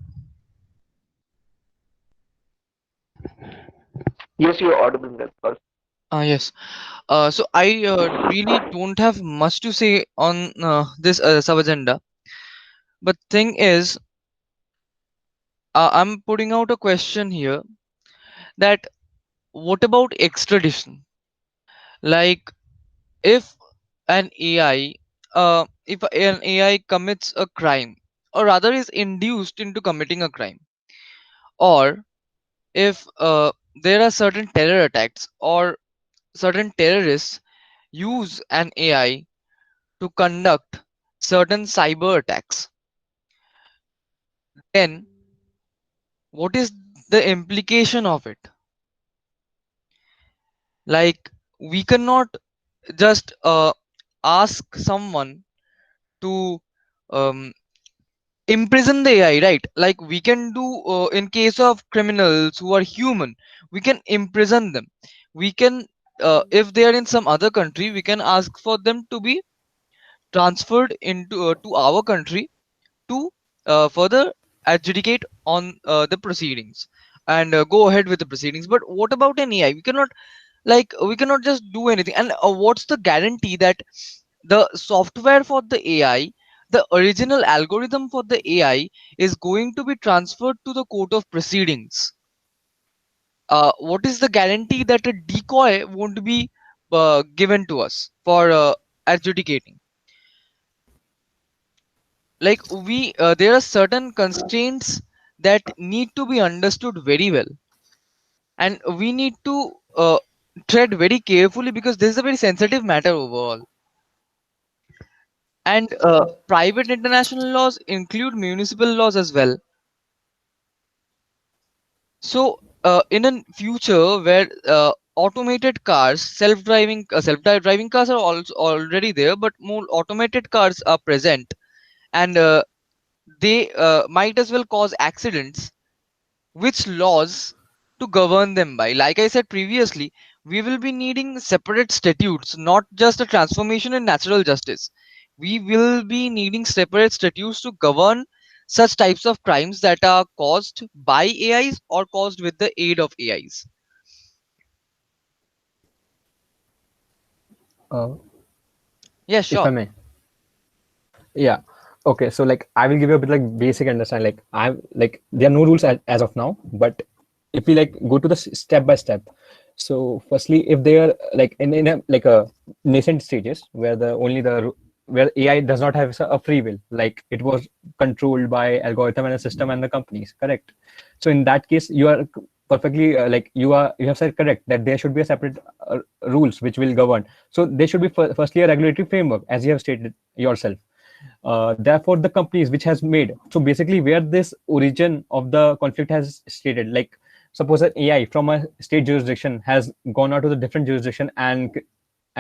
Yes, you're audible, Ridutpal. Yes. So I really don't have much to say on this sub agenda. But thing is, I'm putting out a question here that what about extradition? Like, if an AI, if an AI commits a crime, or rather is induced into committing a crime, or if there are certain terror attacks or certain terrorists use an AI to conduct certain cyber attacks, then what is the implication of it? Like, we cannot just ask someone to um, imprison the AI, right? Like, we can do in case of criminals who are human, we can imprison them. We can, if they are in some other country, we can ask for them to be transferred into to our country to further adjudicate on the proceedings and go ahead with the proceedings. But what about an AI? We cannot, like, we cannot just do anything. And what's the guarantee that the software for the AI, the original algorithm for the AI, is going to be transferred to the court of proceedings? What is the guarantee that a decoy won't be given to us for adjudicating? Like, we there are certain constraints that need to be understood very well, and we need to tread very carefully, because this is a very sensitive matter overall. And private international laws include municipal laws as well. So in a future where automated cars, self-driving cars are also already there, but more automated cars are present, and they might as well cause accidents. Which laws to govern them by? Like I said previously, we will be needing separate statutes, not just a transformation in natural justice. We will be needing separate statutes to govern such types of crimes that are caused by AIs or caused with the aid of AIs. Uh, Yeah, if I sure. may. Yeah. Okay. So like I will give you a bit like basic understanding. Like I'm like there are no rules as of now, but if we like go to the step by step. So firstly, if they are like in a like a nascent stages where the only the where AI does not have a free will, like it was controlled by algorithm and a system and the companies, correct? So in that case, you are perfectly like you have said correct that there should be a separate rules which will govern. So there should be firstly a regulatory framework, as you have stated yourself. Therefore the companies which has made, so basically where this origin of the conflict has stated, like suppose an AI from a state jurisdiction has gone out to the different jurisdiction and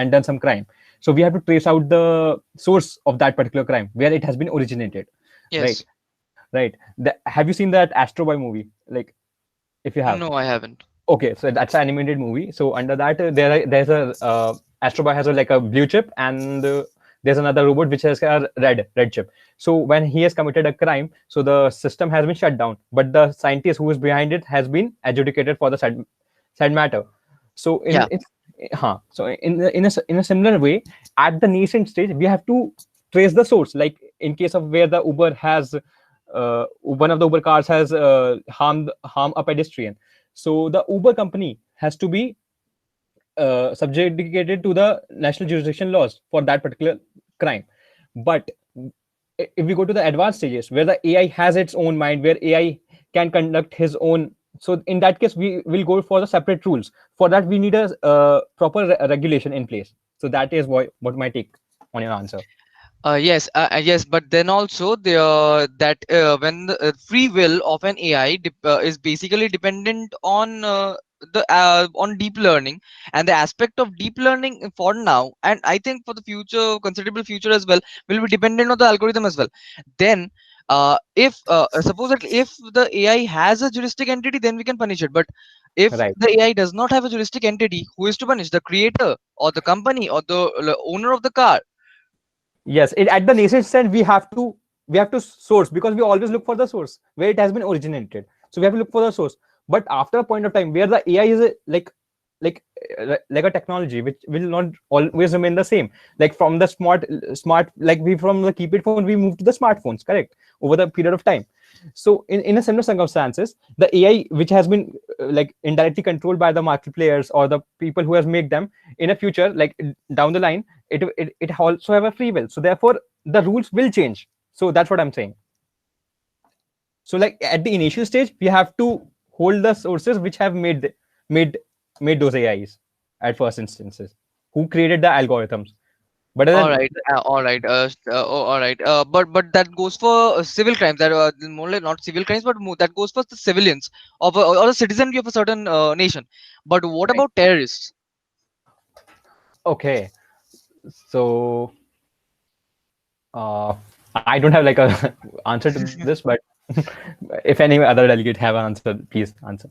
done some crime, so we have to trace out the source of that particular crime where it has been originated, right? Yes. Right. Have you seen that Astro Boy movie? Like, if you have. No, I haven't. Okay, so that's an animated movie. So under that, there's a Astro Boy has a, like a blue chip, and there's another robot which has a red chip. So when he has committed a crime, so the system has been shut down, but the scientist who is behind it has been adjudicated for the said matter. So Yeah. in a similar way, at the nascent stage, we have to trace the source. Like in case of where the Uber has one of the Uber cars has harm a pedestrian, so the Uber company has to be subjugated to the national jurisdiction laws for that particular crime. But if we go to the advanced stages where the AI has its own mind, where AI can conduct his own, so in that case we will go for the separate rules. For that we need a proper regulation in place. So that is what my take on your answer. Yes, yes, but then also that when the free will of an AI is basically dependent on deep learning, and the aspect of deep learning for now, and I think for the future, considerable future as well, will be dependent on the algorithm as well. Then, if suppose that if the AI has a juristic entity, then we can punish it. But if Right. the AI does not have a juristic entity, who is to punish? The creator or the company or the owner of the car? Yes, at the nascent stage we have to source, because we always look for the source where it has been originated. So we have to look for the source. But after a point of time where the AI is like like a technology which will not always remain the same. Like from the smart like we from the keypad phone we move to the smartphones, correct? Over the period of time. So in a similar circumstances, the AI which has been like indirectly controlled by the market players or the people who has made them, in a future, like down the line, it also have a free will. So therefore the rules will change. So that's what I'm saying. So like at the initial stage, we have to hold the sources which have made made those AIs at first instances, who created the algorithms. But All then, right, all right, oh, all right. But that goes for civil crimes. That more like not civil crimes, but that goes for the civilians of or a citizen of a certain nation. But what right, about terrorists? okay, so uh, I don't have like a answer to this, but if any other delegate have an answer, please answer.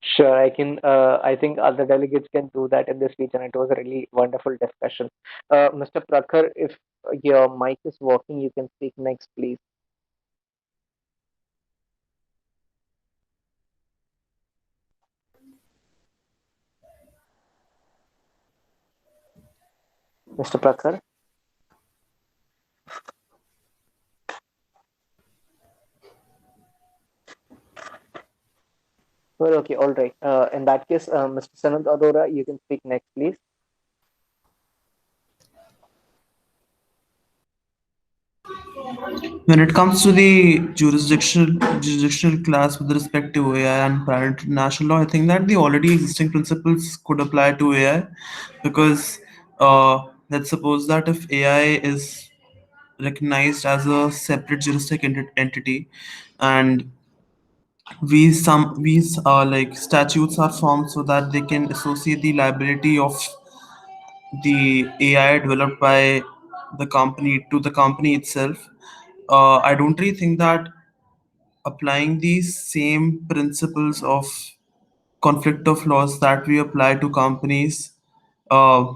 Sure, I can. I think other delegates can do that in this speech, and it was a really wonderful discussion. Mr. Prakhar, if your mic is working, you can speak next, please. Mr. Prakhar. Well, okay, all right. In that case, Mr. Sanand Arora, you can speak next, please. When it comes to the jurisdictional class with respect to AI and prior international law, I think that the already existing principles could apply to AI because let's suppose that if AI is recognized as a separate juristic entity, and like statutes are formed so that they can associate the liability of the AI developed by the company to the company itself. I don't really think that applying these same principles of conflict of laws that we apply to companies, uh,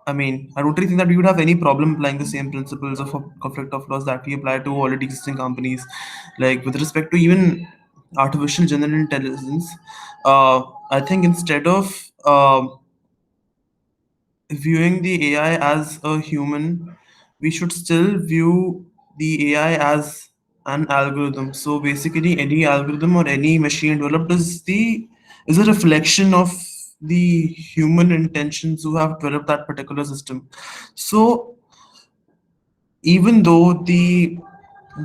I mean, I don't really think that we would have any problem applying the same principles of a conflict of laws that we apply to already existing companies. Like with respect to even artificial general intelligence, I think instead of viewing the AI as a human, we should still view the AI as an algorithm. So basically, any algorithm or any machine developed is a reflection of the human intentions who have developed that particular system. So even though the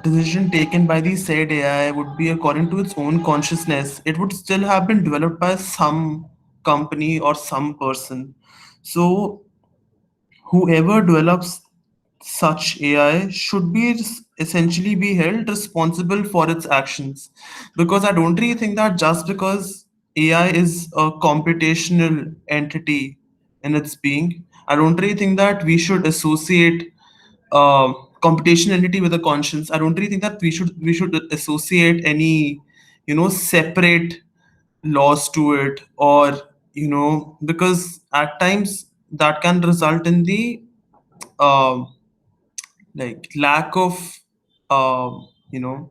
decision taken by the said AI would be according to its own consciousness, it would still have been developed by some company or some person. So whoever develops such AI should be essentially be held responsible for its actions, because I don't really think that just because AI is a computational entity in its being, I don't really think that we should associate computation entity with a conscience. I don't really think that we should associate any separate laws to it, or because at times that can result in the um like lack of you know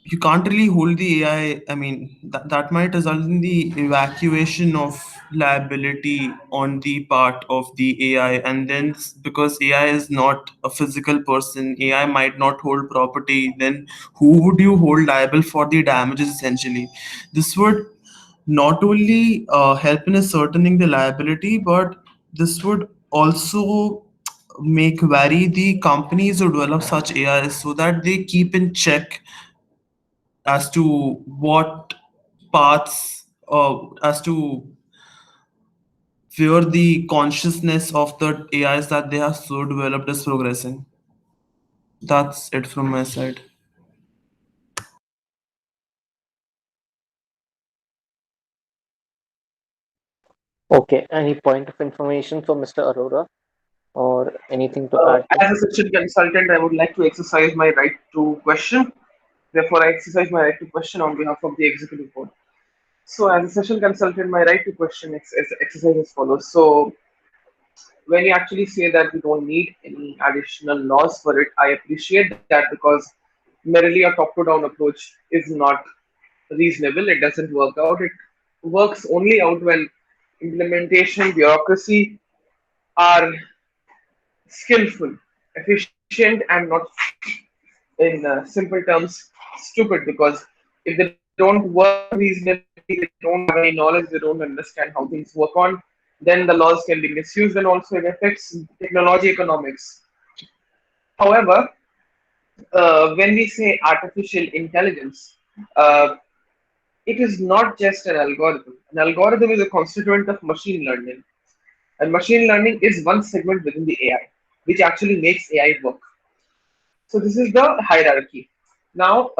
you can't really hold the AI. I mean, that might result in the evacuation of liability on the part of the AI. And then because AI is not a physical person, AI might not hold property, then who would you hold liable for the damages essentially? This would not only help in ascertaining the liability, but this would also make vary the companies who develop such AI so that they keep in check as to what paths, as to where the consciousness of the AIs that they have so developed is progressing. That's it from my side. Okay, any point of information for Mr. Arora or anything to add to? As a section consultant, I would like to exercise my right to question. Therefore, I exercise my right to question on behalf of the executive board. So, as a session consultant, my right to question is exercise as follows. So, when you actually say that we don't need any additional laws for it, I appreciate that because merely a top-to-down approach is not reasonable. It doesn't work out. It works only out when implementation, bureaucracy are skillful. efficient and not, in simple terms, stupid, because if they don't work reasonably, they don't have any knowledge, they don't understand how things work on, then the laws can be misused, and also it affects technology economics. However, when we say artificial intelligence, uh, it is not just an algorithm. An algorithm is a constituent of machine learning, and machine learning is one segment within the AI, which actually makes AI work. So this is the hierarchy. Now,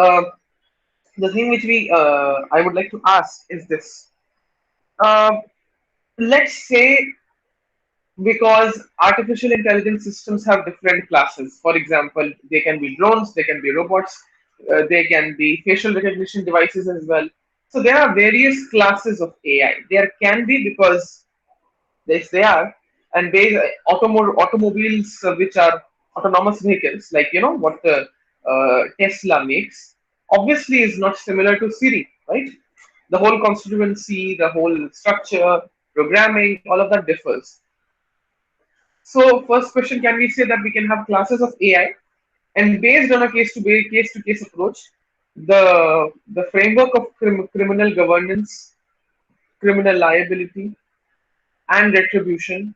the thing which we I would like to ask is this. Uh, let's say, because artificial intelligence systems have different classes. For example, they can be drones, they can be robots, they can be facial recognition devices as well. So there are various classes of AI. There can be, because yes, they are, and automobiles which are autonomous vehicles, like what the Tesla makes, obviously is not similar to Siri, right? The whole constituency, the whole structure, programming, all of that differs. So first question, can we say that we can have classes of AI, and based on a case to case approach, the framework of criminal governance, criminal liability, and retribution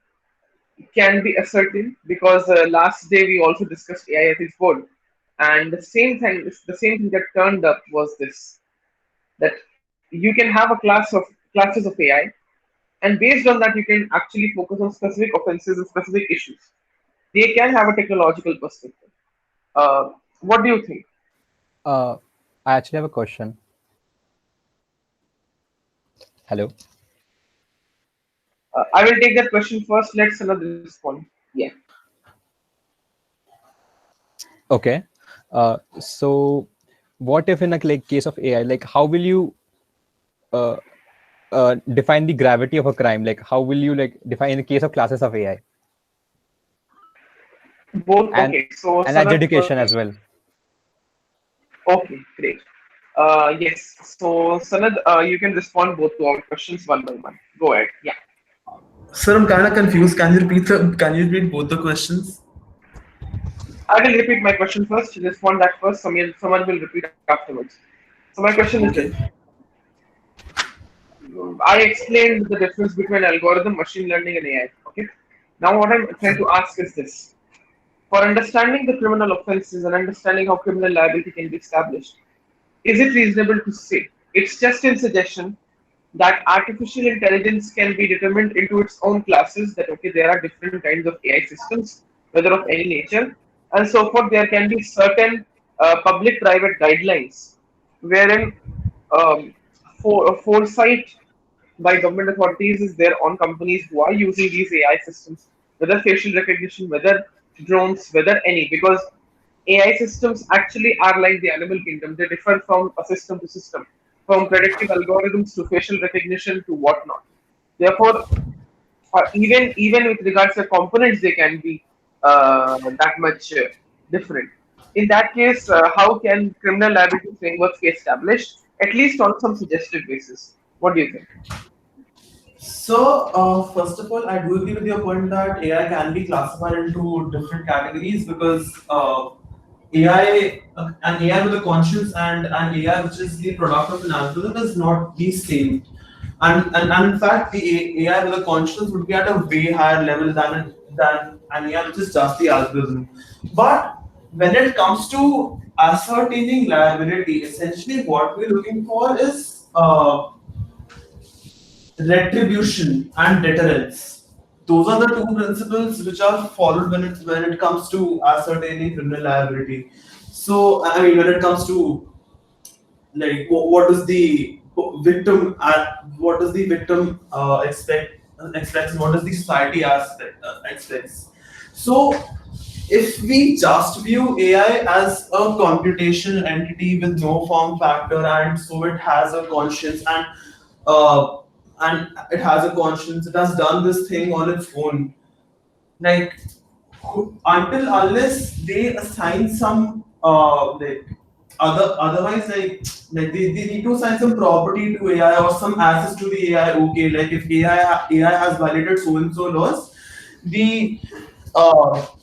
can be ascertained, because last day we also discussed AI ethics board, and the same thing that turned up was this, that you can have a classes of AI, and based on that you can actually focus on specific offenses and specific issues. They can have a technological perspective. What do you think? Uh, I actually have a question. Hello. I will take that question first. Let's another respond. Yeah. Okay. So what if in a like case of AI, like how will you uh, define the gravity of a crime? Like how will you like define in the case of classes of AI Both. and Okay. So Sanat adjudication first. as well? Okay. Great. Yes. So Sanad, you can respond both to our questions one by one. Go ahead. Yeah. Sir, I'm kind of confused. Can you repeat both the questions? I will repeat my question first. Respond that first. Someone will repeat afterwards. So my question is this. Okay. I explained the difference between algorithm, machine learning, and AI. Okay. Now what I'm trying to ask is this. For understanding the criminal offenses and understanding how criminal liability can be established, is it reasonable to say, it's just in suggestion, that artificial intelligence can be determined into its own classes, that okay, there are different kinds of AI systems, whether of any nature, and so forth. There can be certain public-private guidelines wherein foresight by government authorities is there on companies who are using these AI systems, whether facial recognition, whether drones, whether any, because AI systems actually are like the animal kingdom. They differ from a system to system, from predictive algorithms to facial recognition to whatnot. Therefore, even with regards to components, they can be that much different. In that case, how can criminal liability frameworks be established, at least on some suggested basis? What do you think? So, first of all, I do agree with your point that AI can be classified into different categories because an AI with a conscience and an AI which is the product of an algorithm is not the same. And in fact, the AI with a conscience would be at a way higher level than an AI which is just the algorithm. But when it comes to ascertaining liability, essentially what we're looking for is retribution and deterrence. Those are the two principles which are followed when it comes to ascertaining criminal liability. So I mean, when it comes to like what does the victim what does the victim expects, and what does the society expects. So if we just view AI as a computation entity with no form factor, and so it has a conscience, uh, and it has a conscience, it has done this thing on its own, like until unless they assign some like otherwise they need to assign some property to AI or some access to the AI. Okay, like if AI has violated so and so laws, the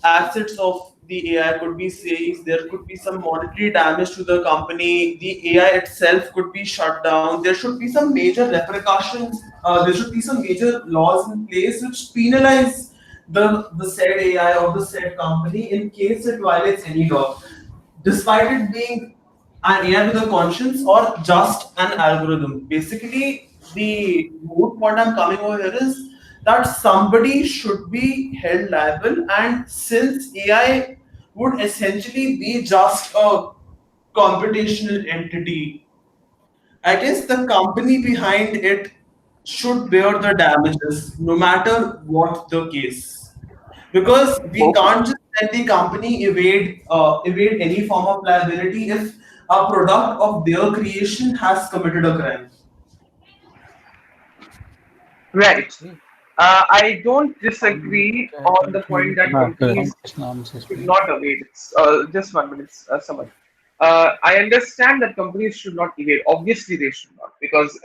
assets of the AI could be seized. There could be some monetary damage to the company. The AI itself could be shut down. There should be some major repercussions. There should be some major laws in place which penalize the said AI or the said company in case it violates any law, despite it being an AI with a conscience or just an algorithm. Basically, the moot point I'm coming over here is that somebody should be held liable, and since AI would essentially be just a computational entity, I guess the company behind it should bear the damages, no matter what the case, because we Okay. can't just let the company evade any form of liability if a product of their creation has committed a crime. Right. Okay. I don't disagree on the point that companies Computational analysis, should please. not evade it. Just 1 minute, Samad. I understand that companies should not evade. Obviously, they should not, because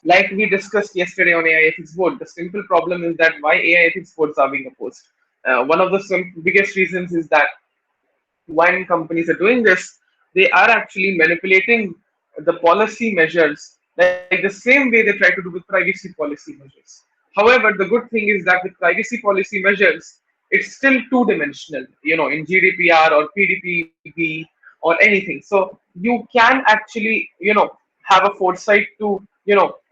like we discussed yesterday on AI ethics board, the simple problem is that why AI ethics boards are being opposed. One of the biggest reasons is that when companies are doing this, they are actually manipulating the policy measures like the same way they try to do with privacy policy measures. However, the good thing is that with privacy policy measures, it's still two-dimensional, in GDPR or PDPB or anything. So you can actually, have a foresight to,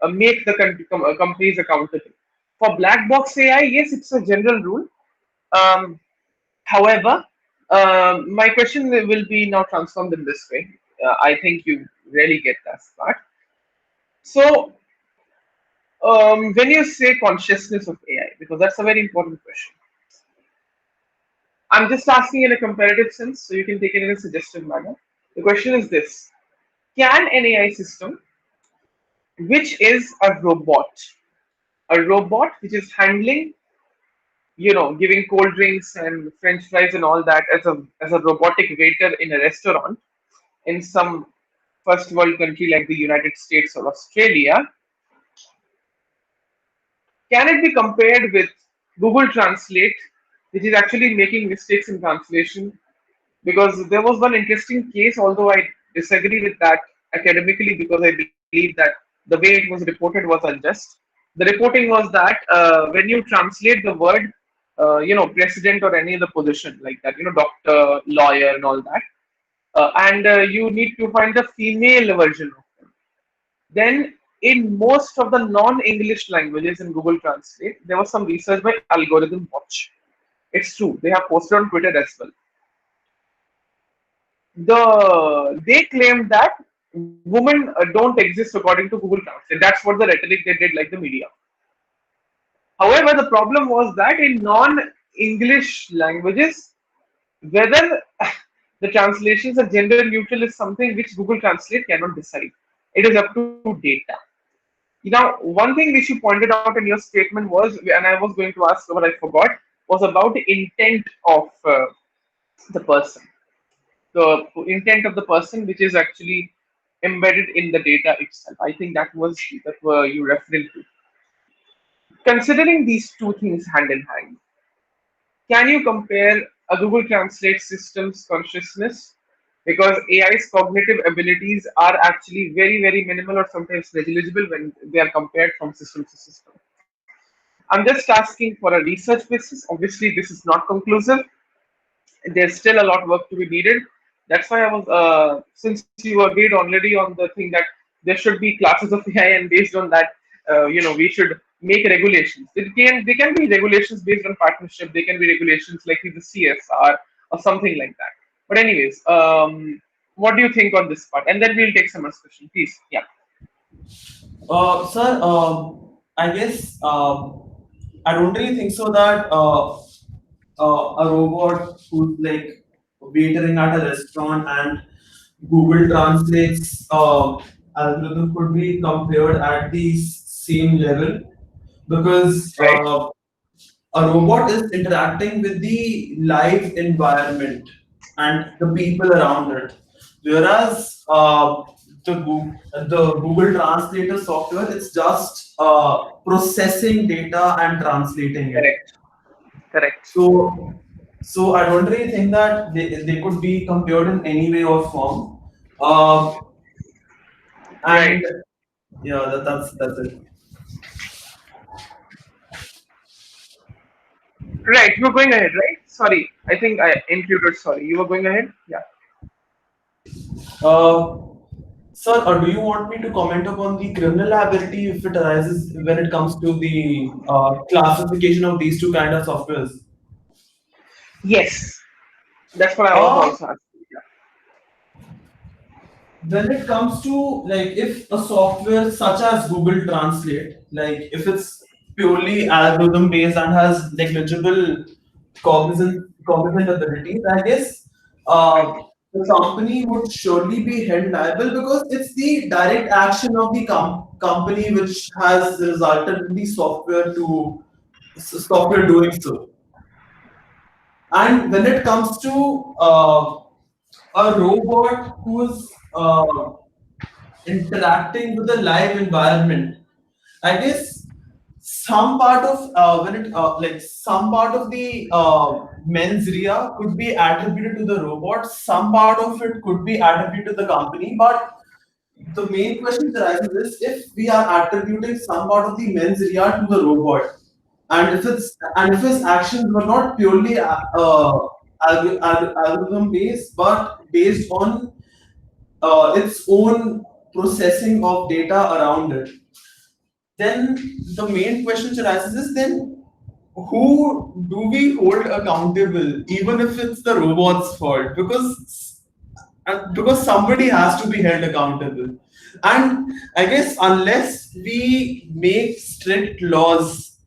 make the companies accountable. For black box AI, yes, it's a general rule. Um, However, my question will be now transformed in this way. I think you really get that part. So, when you say consciousness of AI, because that's a very important question, I'm just asking in a comparative sense, so you can take it in a suggestive manner. The question is this: can an AI system, which is a robot which is handling, giving cold drinks and French fries and all that as a robotic waiter in a restaurant in some first world country like the United States or Australia, can it be compared with Google Translate, which is actually making mistakes in translation? Because there was one interesting case, although I disagree with that academically, because I believe that the way it was reported was unjust. The reporting was that when you translate the word, president or any other position like that, doctor, lawyer, and all that, and you need to find the female version of them. Then, in most of the non-English languages in Google Translate, there was some research by Algorithm Watch. It's true; they have posted on Twitter as well. They claimed that women don't exist according to Google Translate. That's what the rhetoric they did, like the media. However, the problem was that in non-English languages, whether the translations are gender neutral is something which Google Translate cannot decide. It is up to data. Now, one thing which you pointed out in your statement was, and I was going to ask, but I forgot, was about the intent of the person. The intent of the person, which is actually embedded in the data itself. I think that were you referring to. Considering these two things hand in hand, can you compare a Google Translate system's consciousness? Because AI's cognitive abilities are actually very, very minimal or sometimes negligible when they are compared from system to system. I'm just asking for a research basis. Obviously, this is not conclusive. There's still a lot of work to be needed. That's why I was, since you agreed already on the thing that there should be classes of AI, and based on that, we should make regulations. They can be regulations based on partnership. They can be regulations like the CSR or something like that. But anyways, what do you think on this part? And then we'll take some discussion, please. Yeah. Sir, I guess I don't really think so that a robot who's like waitering at a restaurant and Google Translate's algorithm could be compared at the same level, because Right. a robot is interacting with the live environment and the people around it, whereas the Google Translator software, it's just processing data and translating it. Correct. Correct. So I don't really think that they could be compared in any way or form. Uh, Right. and yeah, that's it. Right. You were going ahead, right? Sorry. I think I included. Sorry. You were going ahead? Yeah. Uh, Sir, do you want me to comment upon the criminal liability if it arises when it comes to the classification of these two kind of softwares? Yes. That's what I was Uh, also asking. Yeah. when it comes to like if a software such as Google Translate, like if it's purely algorithm based and has negligible cognizant abilities, I guess the company would surely be held liable because it's the direct action of the company which has resulted in the software doing so. And when it comes to a robot who is interacting with the live environment. I guess some part of when it like some part of the mens rea could be attributed to the robot. Some part of it could be attributed to the company. But the main question that arises is if we are attributing some part of the mens rea to the robot, and if his actions were not purely algorithm based, but based on its own processing of data around it, then the main question that arises is then who do we hold accountable, even if it's the robot's fault? Because somebody has to be held accountable. And I guess unless we make strict laws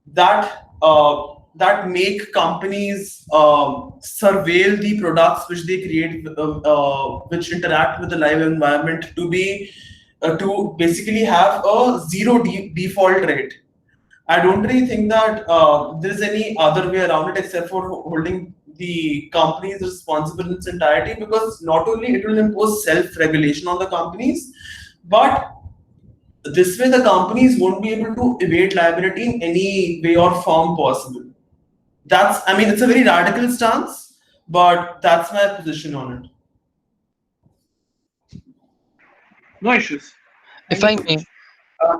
that make companies surveil the products which they create, which interact with the live environment to basically have a zero default rate. I don't really think that there is any other way around it except for holding the companies responsible in its entirety, because not only it will impose self-regulation on the companies, but this way the companies won't be able to evade liability in any way or form possible. I mean, it's a very radical stance, but that's my position on it. No issues. If Thank you I so may, much. Uh,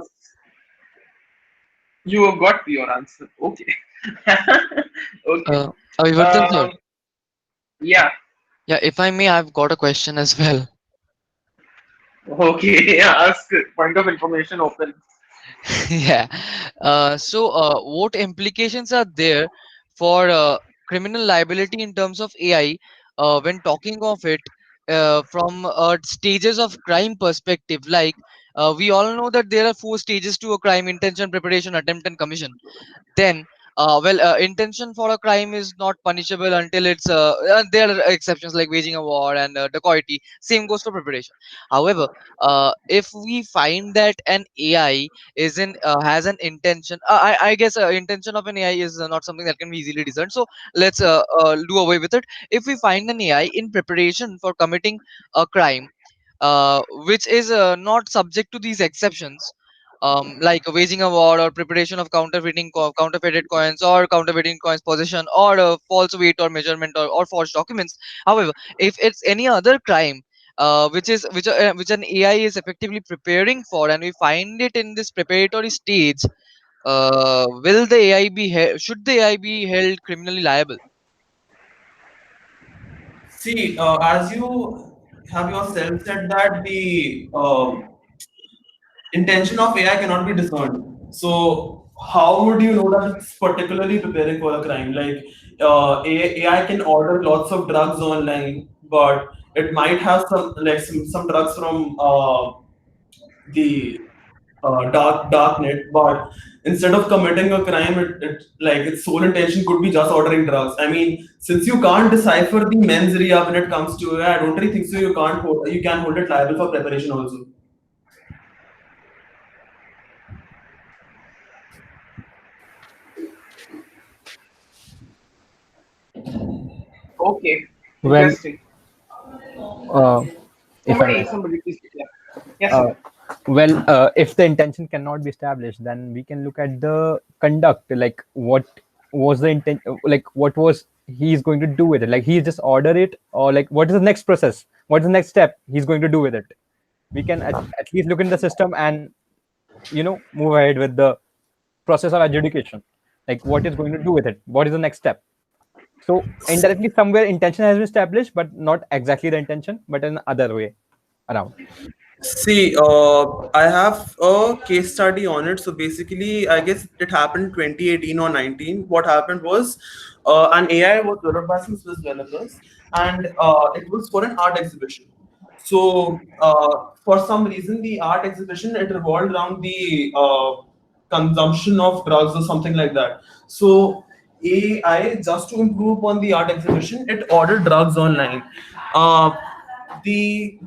you have got your answer. Okay. Okay. uh, Avivardhan sir, Um, yeah. yeah, if I may, I've got a question as well. Okay. Yeah. Ask. Point of information open. Yeah. What implications are there for criminal liability in terms of AI when talking of it from stages of crime perspective? Like, we all know that there are four stages to a crime: intention, preparation, attempt, and commission. Then intention for a crime is not punishable until there are exceptions like waging a war and dacoity. Same goes for preparation. However, if we find that an AI has an intention, I guess intention of an AI is not something that can be easily discerned, so let's do away with it. If we find an AI in preparation for committing a crime, which is not subject to these exceptions, like waging a war or preparation of counterfeited coins or counterfeiting coins possession or false weight or measurement or forged documents. However, if it's any other crime which an AI is effectively preparing for, and we find it in this preparatory stage, will the AI should the AI be held criminally liable? See, as you have yourself said that the intention of AI cannot be discerned. So how would you know that it's particularly preparing for a crime? Like AI can order lots of drugs online, but it might have some drugs from the dark net, but instead of committing a crime, its sole intention could be just ordering drugs. I mean, since you can't decipher the mens rea when it comes to AI, I don't really think so. You can hold it liable for preparation also. Okay. Well, Interesting. uh, if I Somebody. may. Somebody. Please. Yeah. Yes, Uh, sir. if the intention cannot be established, then we can look at the conduct, like was the intent, like what was he's going to do with it, like he just order it, or like what is the next process, what is the next step he's going to do with it. We can at least look in the system and move ahead with the process of adjudication, like what is going to do with it, what is the next step. So indirectly somewhere intention has been established, but not exactly the intention, but in other way around. See, I have a case study on it. So basically, I guess it happened 2018 or 19. What happened was an AI was developed by some Swiss developers, and it was for an art exhibition. So for some reason, the art exhibition it revolved around the consumption of drugs or something like that. So AI, just to improve upon the art exhibition, it ordered drugs online. Uh, the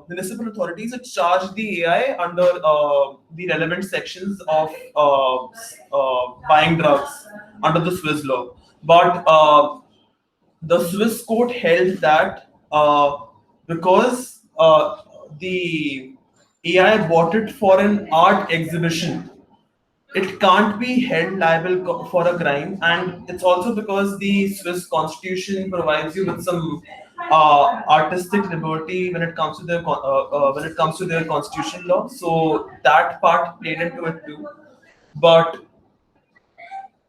municipal authorities had charged the AI under the relevant sections of buying drugs under the Swiss law. But the Swiss court held that because the AI bought it for an art exhibition, it can't be held liable for a crime, and it's also because the Swiss constitution provides you with some artistic liberty when it comes to their constitution law. So that part played into it too. But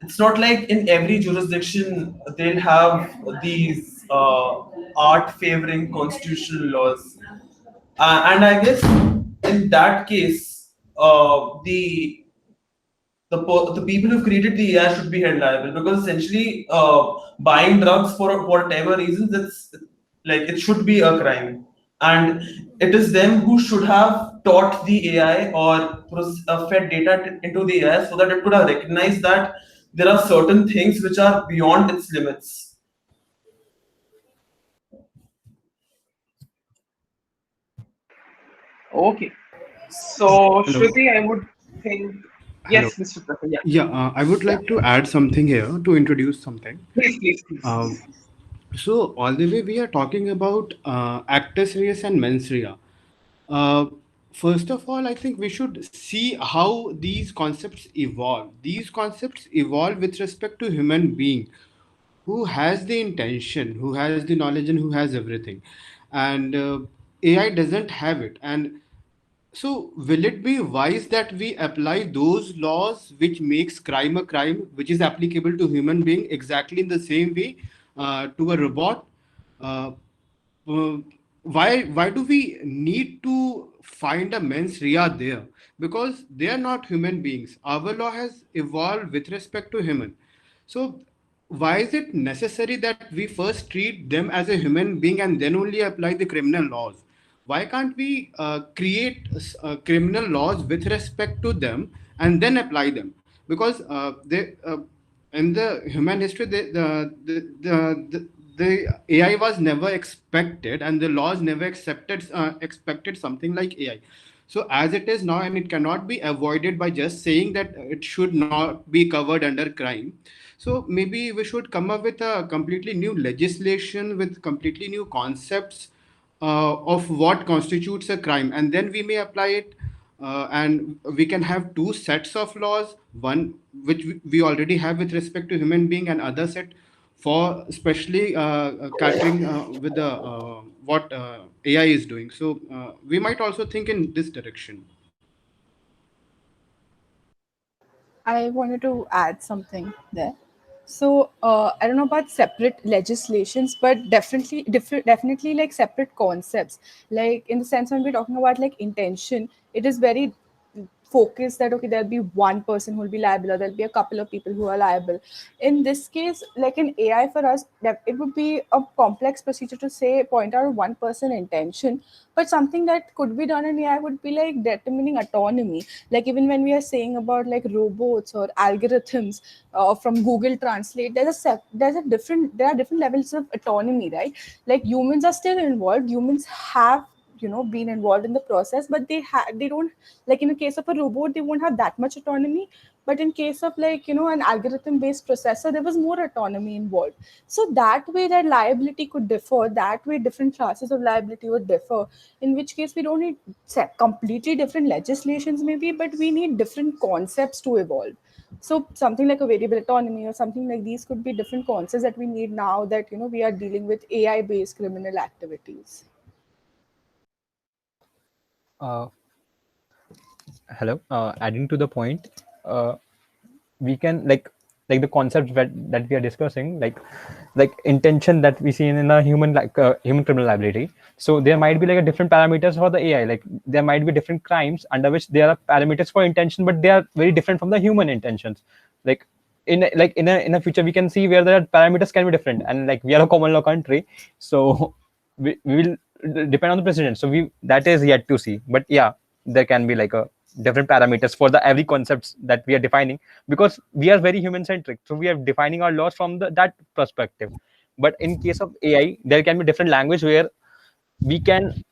it's not like in every jurisdiction they'll have these art favoring constitutional laws. And I guess in that case, the people who created the AI should be held liable, because essentially buying drugs for whatever reasons, it's like it should be a crime, and it is them who should have taught the AI or fed data into the AI so that it could have recognized that there are certain things which are beyond its limits. Okay. So, Hello. Shruti, I would think. Hello. Yes, Mr. Prakash. Yeah. Yeah, I would Yeah. like to add something here to introduce something. Please, please, please. Uh, so, all the way we are talking about actus reus and mens rea. Uh, First of all, I think we should see how these concepts evolve. These concepts evolve with respect to human being who has the intention, who has the knowledge, and who has everything. And AI doesn't have it. And so, will it be wise that we apply those laws which makes crime a crime, which is applicable to human being exactly in the same way to a robot? Uh, uh, why do we need to find a mens rea there? Because they are not human beings. Our law has evolved with respect to human. So why is it necessary that we first treat them as a human being and then only apply the criminal laws? Why can't we create criminal laws with respect to them and then apply them? Because in the human history, the AI was never expected, and the laws never expected something like AI. So as it is now, and it cannot be avoided by just saying that it should not be covered under crime. So maybe we should come up with a completely new legislation with completely new concepts of what constitutes a crime, and then we may apply it. And we can have two sets of laws, one which we already have with respect to human being, and other set for especially catering with the what AI is doing. So we might also think in this direction. I wanted to add something there. So I don't know about separate legislations, but definitely like separate concepts. Like in the sense when we're talking about like intention, it is very focused that okay, there'll be one person who will be liable, or there'll be a couple of people who are liable. In this case, like in AI for us, that it would be a complex procedure to say point out one person intention, but something that could be done in AI would be like determining autonomy. Like even when we are saying about like robots or algorithms from Google Translate, there are different levels of autonomy, right? Like humans are still involved. Humans have been involved in the process, but they don't, like in the case of a robot they won't have that much autonomy. But in case of like an algorithm based processor, there was more autonomy involved. So that way that liability could differ, that way different classes of liability would differ, in which case we don't need completely different legislations maybe, but we need different concepts to evolve. So something like a variable autonomy or something like these could be different concepts that we need now that we are dealing with AI based criminal activities. Uh, Hello. Adding to the point, uh, we can like the concepts that we are discussing, like intention that we see in a human, like human criminal liability. So there might be like a different parameters for the AI. Like there might be different crimes under which there are parameters for intention, but they are very different from the human intentions. Like in a future we can see where the parameters can be different, and like we are a common law country, so we will depend on the president. So we that is yet to see. But yeah, there can be like a different parameters for the every concepts that we are defining, because we are very human centric, so we are defining our laws from that perspective. But in case of AI, there can be different language where we can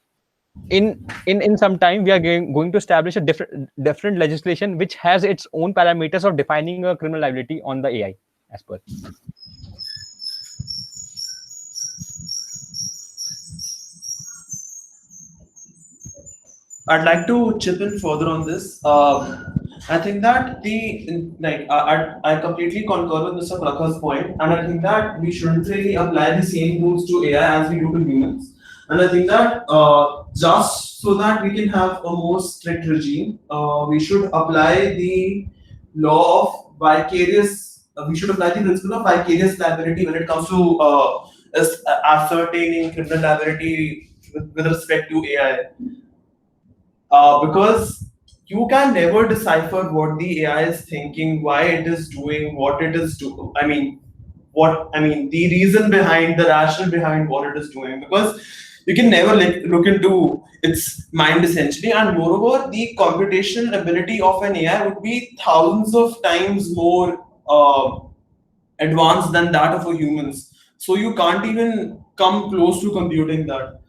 in some time we are going to establish a different legislation which has its own parameters of defining a criminal liability on the AI as per. I'd like to chip in further on this. I think that I completely concur with Mr. Prakhar's point, and I think that we shouldn't really apply the same rules to AI as we do to humans. And I think that just so that we can have a more strict regime, we should apply the law of vicarious. We should apply the principle of vicarious liability when it comes to ascertaining criminal liability with respect to AI, because you can never decipher what the AI is thinking, why it is doing what it is doing. The reason behind, the rationale behind what it is doing, because you can never look into its mind essentially. And moreover, the computational ability of an AI would be thousands of times more advanced than that of a humans. So you can't even come close to computing that.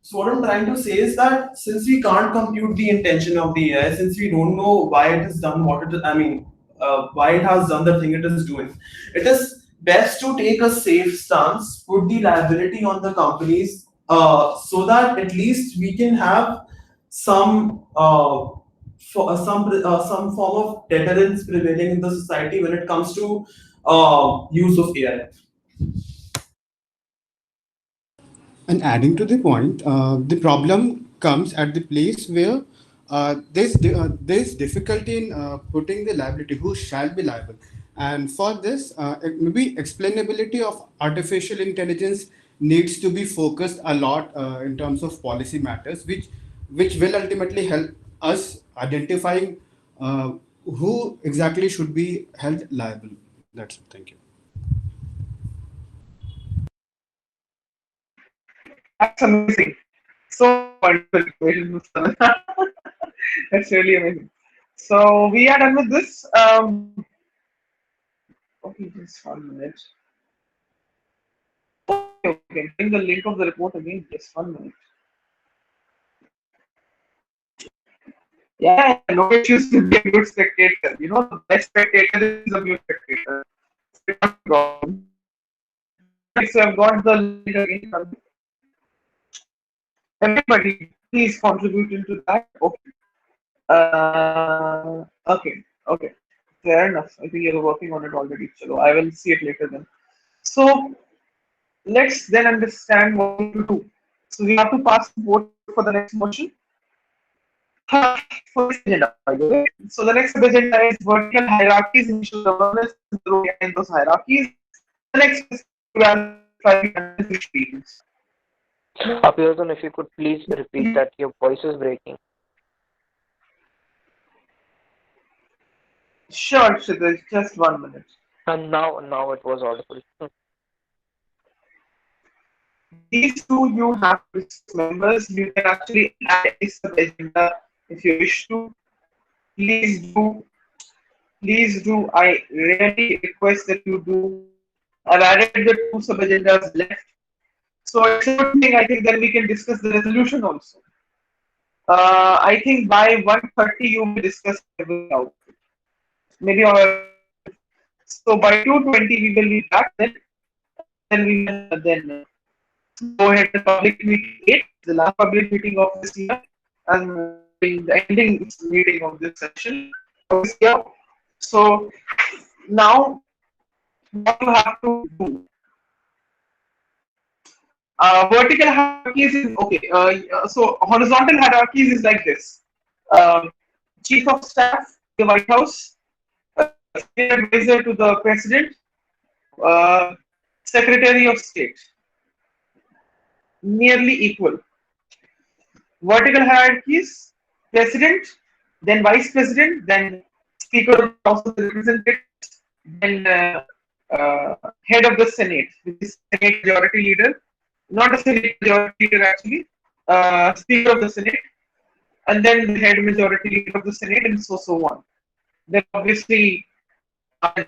So what I'm trying to say is that since we can't compute the intention of the AI, since we don't know why it has done what it is, why it has done the thing it is doing, it is best to take a safe stance, put the liability on the companies, so that at least we can have some some form of deterrence prevailing in the society when it comes to use of AI. And adding to the point, the problem comes at the place where there's difficulty in putting the liability, who shall be liable. And for this, maybe explainability of artificial intelligence needs to be focused a lot in terms of policy matters, which will ultimately help us identifying who exactly should be held liable. That's it. Thank you. That's amazing. So wonderful equations. That's really amazing. So we are done with this. Okay, just 1 minute. Okay, bring the link of the report again. Just 1 minute. Yeah, no issues to be a good spectator. You know, the best spectator is a good spectator. So not a problem. So I've got the link again. Everybody, please contribute into that. Okay. Okay. Fair enough. I think you're working on it already. So I will see it later then. So let's then understand what we need to do. So we have to pass the vote for the next motion. For this agenda, by the way. So the next agenda is vertical hierarchies, initial governance, and those hierarchies. The next is experience. Abhiratan, if you could please repeat that, your voice is breaking. Sure, Shiddesh, just 1 minute. And now it was audible. These two you have to discuss, members. You can actually add a sub agenda if you wish to. Please do. Please do. I really request that you do. I've added the two sub agendas left. So it's a good thing. I think then we can discuss the resolution also. I think by 1:30 you will discuss everything out. Maybe so by 2:20 we will be back then we will then go ahead to public meeting 8, the last public meeting of this year, and the ending meeting of this session of this year. So now what you have to do, vertical hierarchies is okay. So horizontal hierarchies is like this: um, Chief of Staff, the White House, Senior Advisor to the President, uh, Secretary of State, nearly equal. Vertical hierarchies: President, then Vice President, then Speaker of the House of Representatives, then Head of the Senate, which is Senate Majority Leader, not a Senate Majority Leader actually, Speaker of the Senate, and then the Head Majority Leader of the Senate, and so on. Then obviously uh,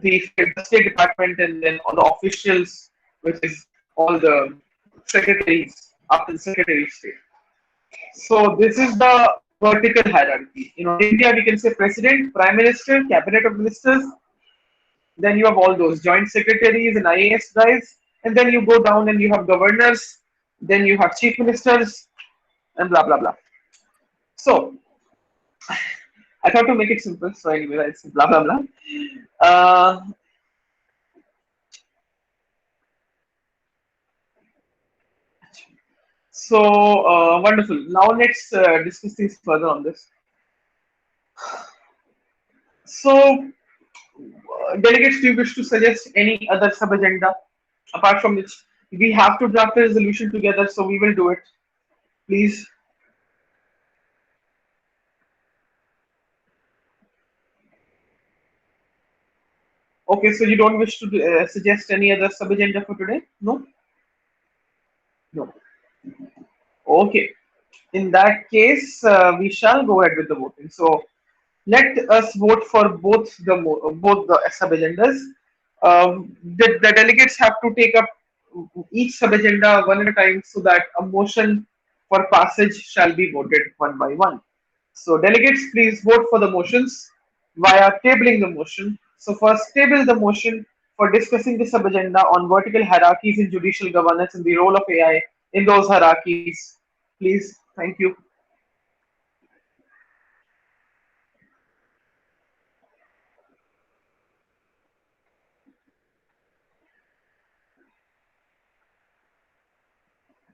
the State Department, and then all the officials, which is all the secretaries after the Secretary of State. So this is the vertical hierarchy. In India, we can say President, Prime Minister, Cabinet of Ministers. Then you have all those joint secretaries and IAS guys, and then you go down and you have governors. Then you have chief ministers, and blah blah blah. So I thought to make it simple. So anyway, it's blah blah blah. Uh, Wonderful. Now let's discuss things further on this. So, delegates, do you wish to suggest any other sub agenda apart from which we have to draft a resolution together? So we will do it. Please. Okay, so you don't wish to suggest any other sub agenda for today? No. No. Okay. In that case, we shall go ahead with the voting. So let us vote for both the sub agendas. The delegates have to take up each sub agenda one at a time so that a motion for passage shall be voted one by one. So delegates, please vote for the motions via tabling the motion. So first, table the motion for discussing the sub agenda on vertical hierarchies in judicial governance and the role of AI in those hierarchies. Please, thank you.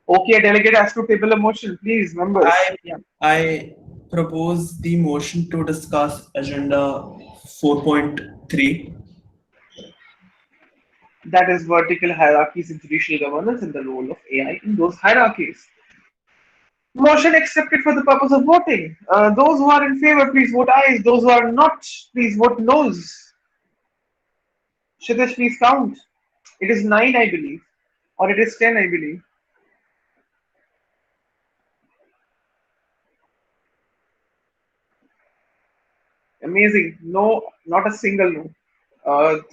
Okay, a delegate has to table a motion, please, members. I Yeah. I propose the motion to discuss agenda 4.3. That is vertical hierarchies in judicial governance and the role of AI in those hierarchies. Motion accepted for the purpose of voting. Those who are in favor, please vote ayes. Those who are not, please vote noes. Shitesh, please count. It is 9, I believe, or it is 10, I believe. Amazing. No, not a single no.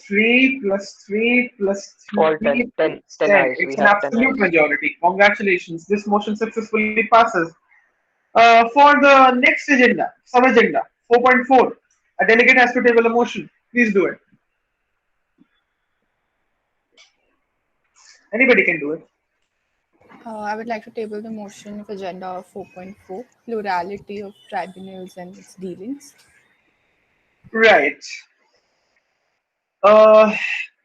3 plus 3 plus All 3 10, plus 10 10. eyes. We It's an have 10 absolute eyes. majority. Congratulations. This motion successfully passes. For the next agenda, sub agenda 4.4, a delegate has to table a motion. Please do it. Anybody can do it. I would like to table the motion of agenda 4.4, plurality of tribunals and its dealings. Right. Uh,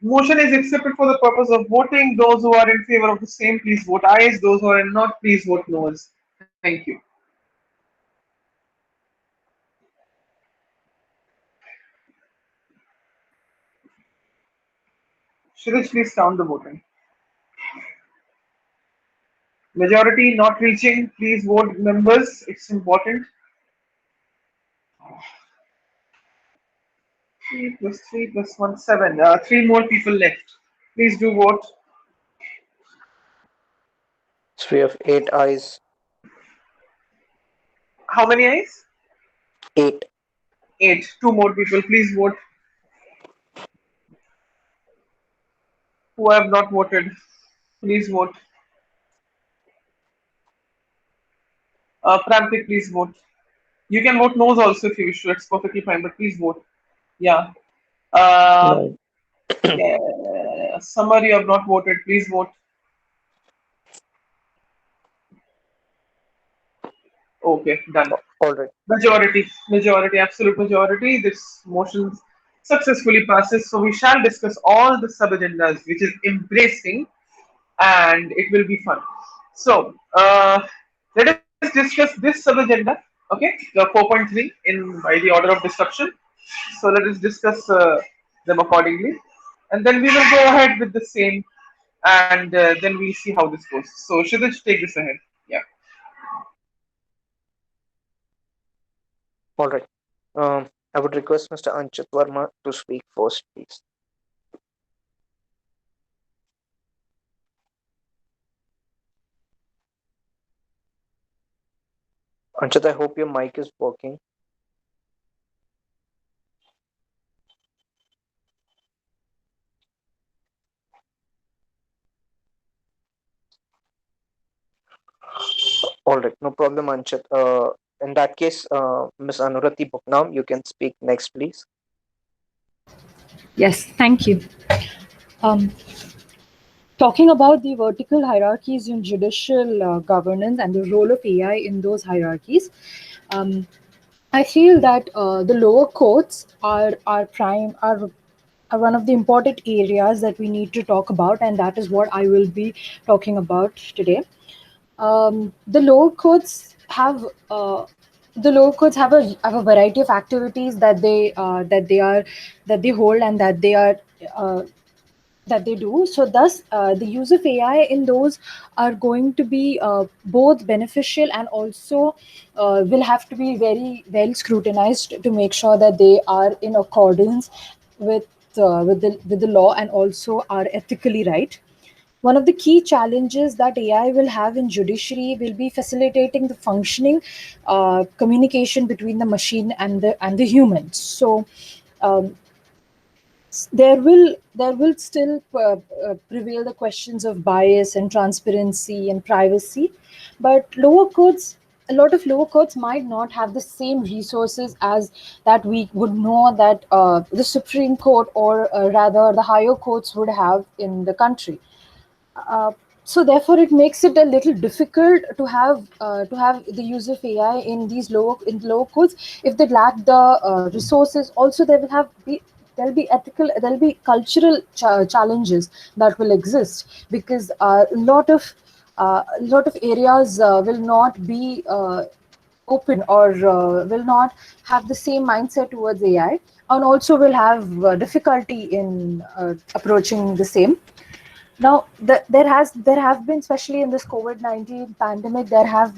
Motion is accepted for the purpose of voting. Those who are in favor of the same, please vote ayes. Those who are not, please vote noes. Thank you. Shirish, please count the voting. Majority not reaching, please vote members. It's important. 3 plus 3 plus 1, 7. Three more people left. Please do vote. 3 of 8 eyes. How many ayes? 8. 8. Two more people. Please vote. Who have not voted, please vote. Prantik, please vote. You can vote no's also if you wish to. It's perfectly fine, but please vote. Yeah. Uh, 9. yeah. Somebody you have not voted. Please vote. Okay, done. All right. Majority, absolute majority. This motion successfully passes. So we shall discuss all the sub agendas, which is embracing, and it will be fun. So let us discuss this sub agenda. Okay, the 4.3 in by the order of discussion. So let us discuss them accordingly, and then we will go ahead with the same, and then we'll see how this goes. So Shidaj, take this ahead. Yeah. All right. I would request Mr. Anchit Verma to speak first, please. Anchit, I hope your mic is working. All right, no problem, Anchit. In that case, Ms. Anurati Bhupnam, you can speak next, please. Yes, thank you. Um, Talking about the vertical hierarchies in judicial governance and the role of AI in those hierarchies, um, I feel that the lower courts are one of the important areas that we need to talk about, and that is what I will be talking about today. The lower courts have have a variety of activities that they hold and uh, that they do. So, thus, the use of AI in those are going to be both beneficial and also will have to be very well scrutinized to make sure that they are in accordance with with the law and also are ethically right. One of the key challenges that AI will have in judiciary will be facilitating the functioning communication between the machine and the humans. So. Um, there will still prevail the questions of bias and transparency and privacy, but lower courts a lot of lower courts might not have the same resources as that we would know that the Supreme Court or rather the higher courts would have in the country. uh, so therefore, it makes it a little difficult to have the use of AI in these lower codes if they lack the resources. Also, there'll be cultural challenges that will exist because a lot of areas will not be open or will not have the same mindset towards AI, and also will have difficulty in approaching the same. Now, there have been, especially in this COVID-19 pandemic, there has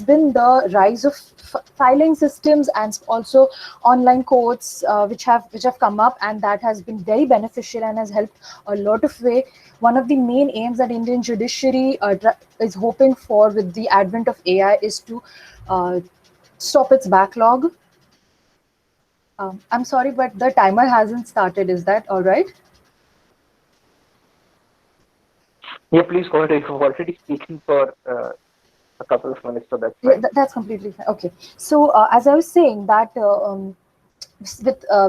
been the rise of filing systems and also online courts which have come up, and that has been very beneficial and has helped a lot of way. One of the main aims that Indian judiciary is hoping for with the advent of AI is to uh, stop its backlog. I'm sorry, but the timer hasn't started. Is that all right? Yeah, please go ahead. You've already speaking for a couple of minutes, so that's Yeah, fine. that's completely fine. Okay. So, as I was saying, that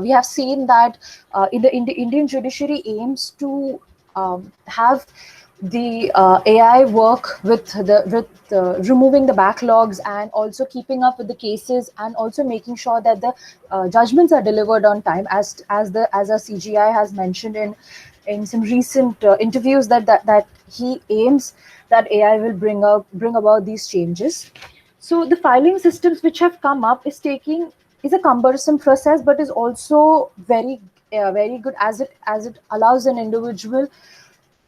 we have seen that in the Indian judiciary aims to have the AI work with removing the backlogs and also keeping up with the cases and also making sure that the judgments are delivered on time, as our CGI has mentioned in some recent interviews that he aims that AI will bring about these changes. So the filing systems which have come up is a cumbersome process, but is also very good as it allows an individual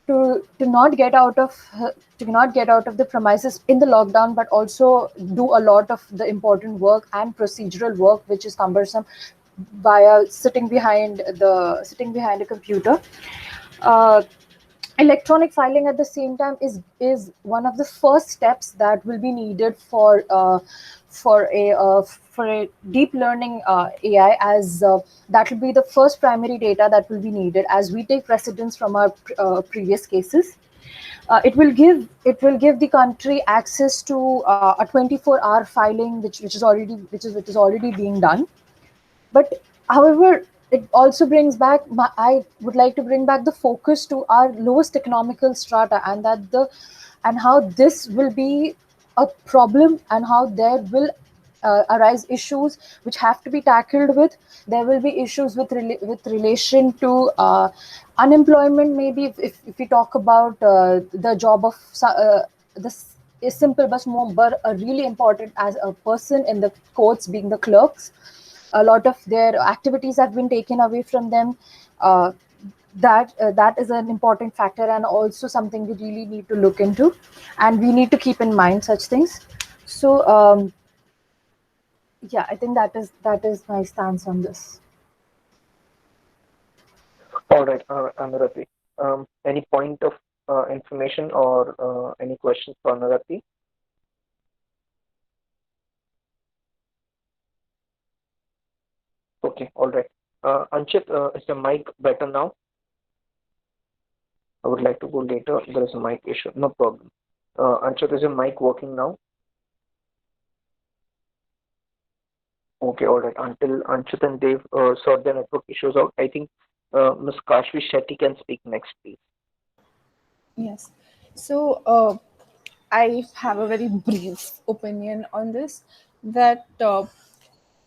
to not get out of the premises in the lockdown, but also do a lot of the important work and procedural work which is cumbersome via sitting behind a computer. Uh, Electronic filing at the same time is one of the first steps that will be needed for a deep learning AI, as that will be the first primary data that will be needed as we take precedence from our previous cases. It will give the country access to a 24-hour filing, which is already being done. But however, it also brings back. I would like to bring back the focus to our lowest economical strata, and how this will be a problem, and how there will arise issues which have to be tackled with. There will be issues with with relation to unemployment, maybe if we talk about the job of this is simple but more, but really important as a person in the courts, being the clerks. A lot of their activities have been taken away from them. uh, that is an important factor, and also something we really need to look into, and we need to keep in mind such things. So yeah, I think that is my stance on this. All right, Anuradhi. Any point of information or any questions for Anuradhi? Okay, all right. Anchit, is the mic better now? I would like to go later. There is a mic issue. No problem. Anchit, is your mic working now? Okay, all right. Until Anchit and Dave sort their network issues out, I think Ms. Kashvi Shetty can speak next, please. Yes. So I have a very brief opinion on this, that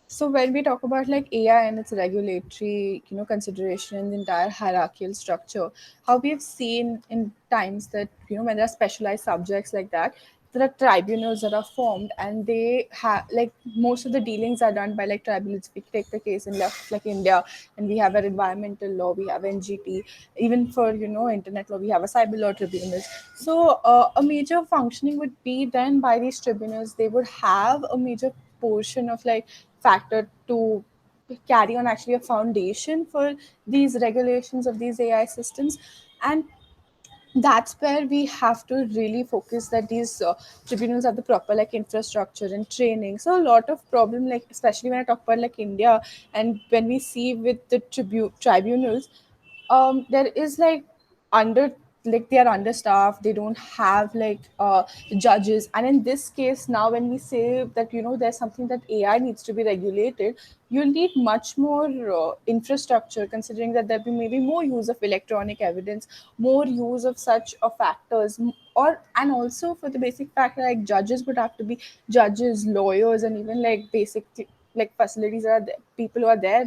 so when we talk about like AI and its regulatory, consideration in the entire hierarchical structure, how we have seen in times that, when there are specialized subjects like that, there are tribunals that are formed, and they have like most of the dealings are done by like tribunals. If we take the case in left like India, and we have an environmental law, we have NGT, even for internet law, we have a cyber law tribunals. So a major functioning would be then by these tribunals. They would have a major portion of like factor to carry on actually a foundation for these regulations of these AI systems. And that's where we have to really focus that these tribunals have the proper like infrastructure and training. So a lot of problem, like especially when I talk about like India, and when we see with the tribunals, there is like under, like they are understaffed, they don't have like judges. And in this case now, when we say that there's something that AI needs to be regulated, you'll need much more infrastructure, considering that there will be maybe more use of electronic evidence, more use of such factors, or and also for the basic factor, like judges would have to be judges, lawyers, and even like basic like facilities are there, people who are there,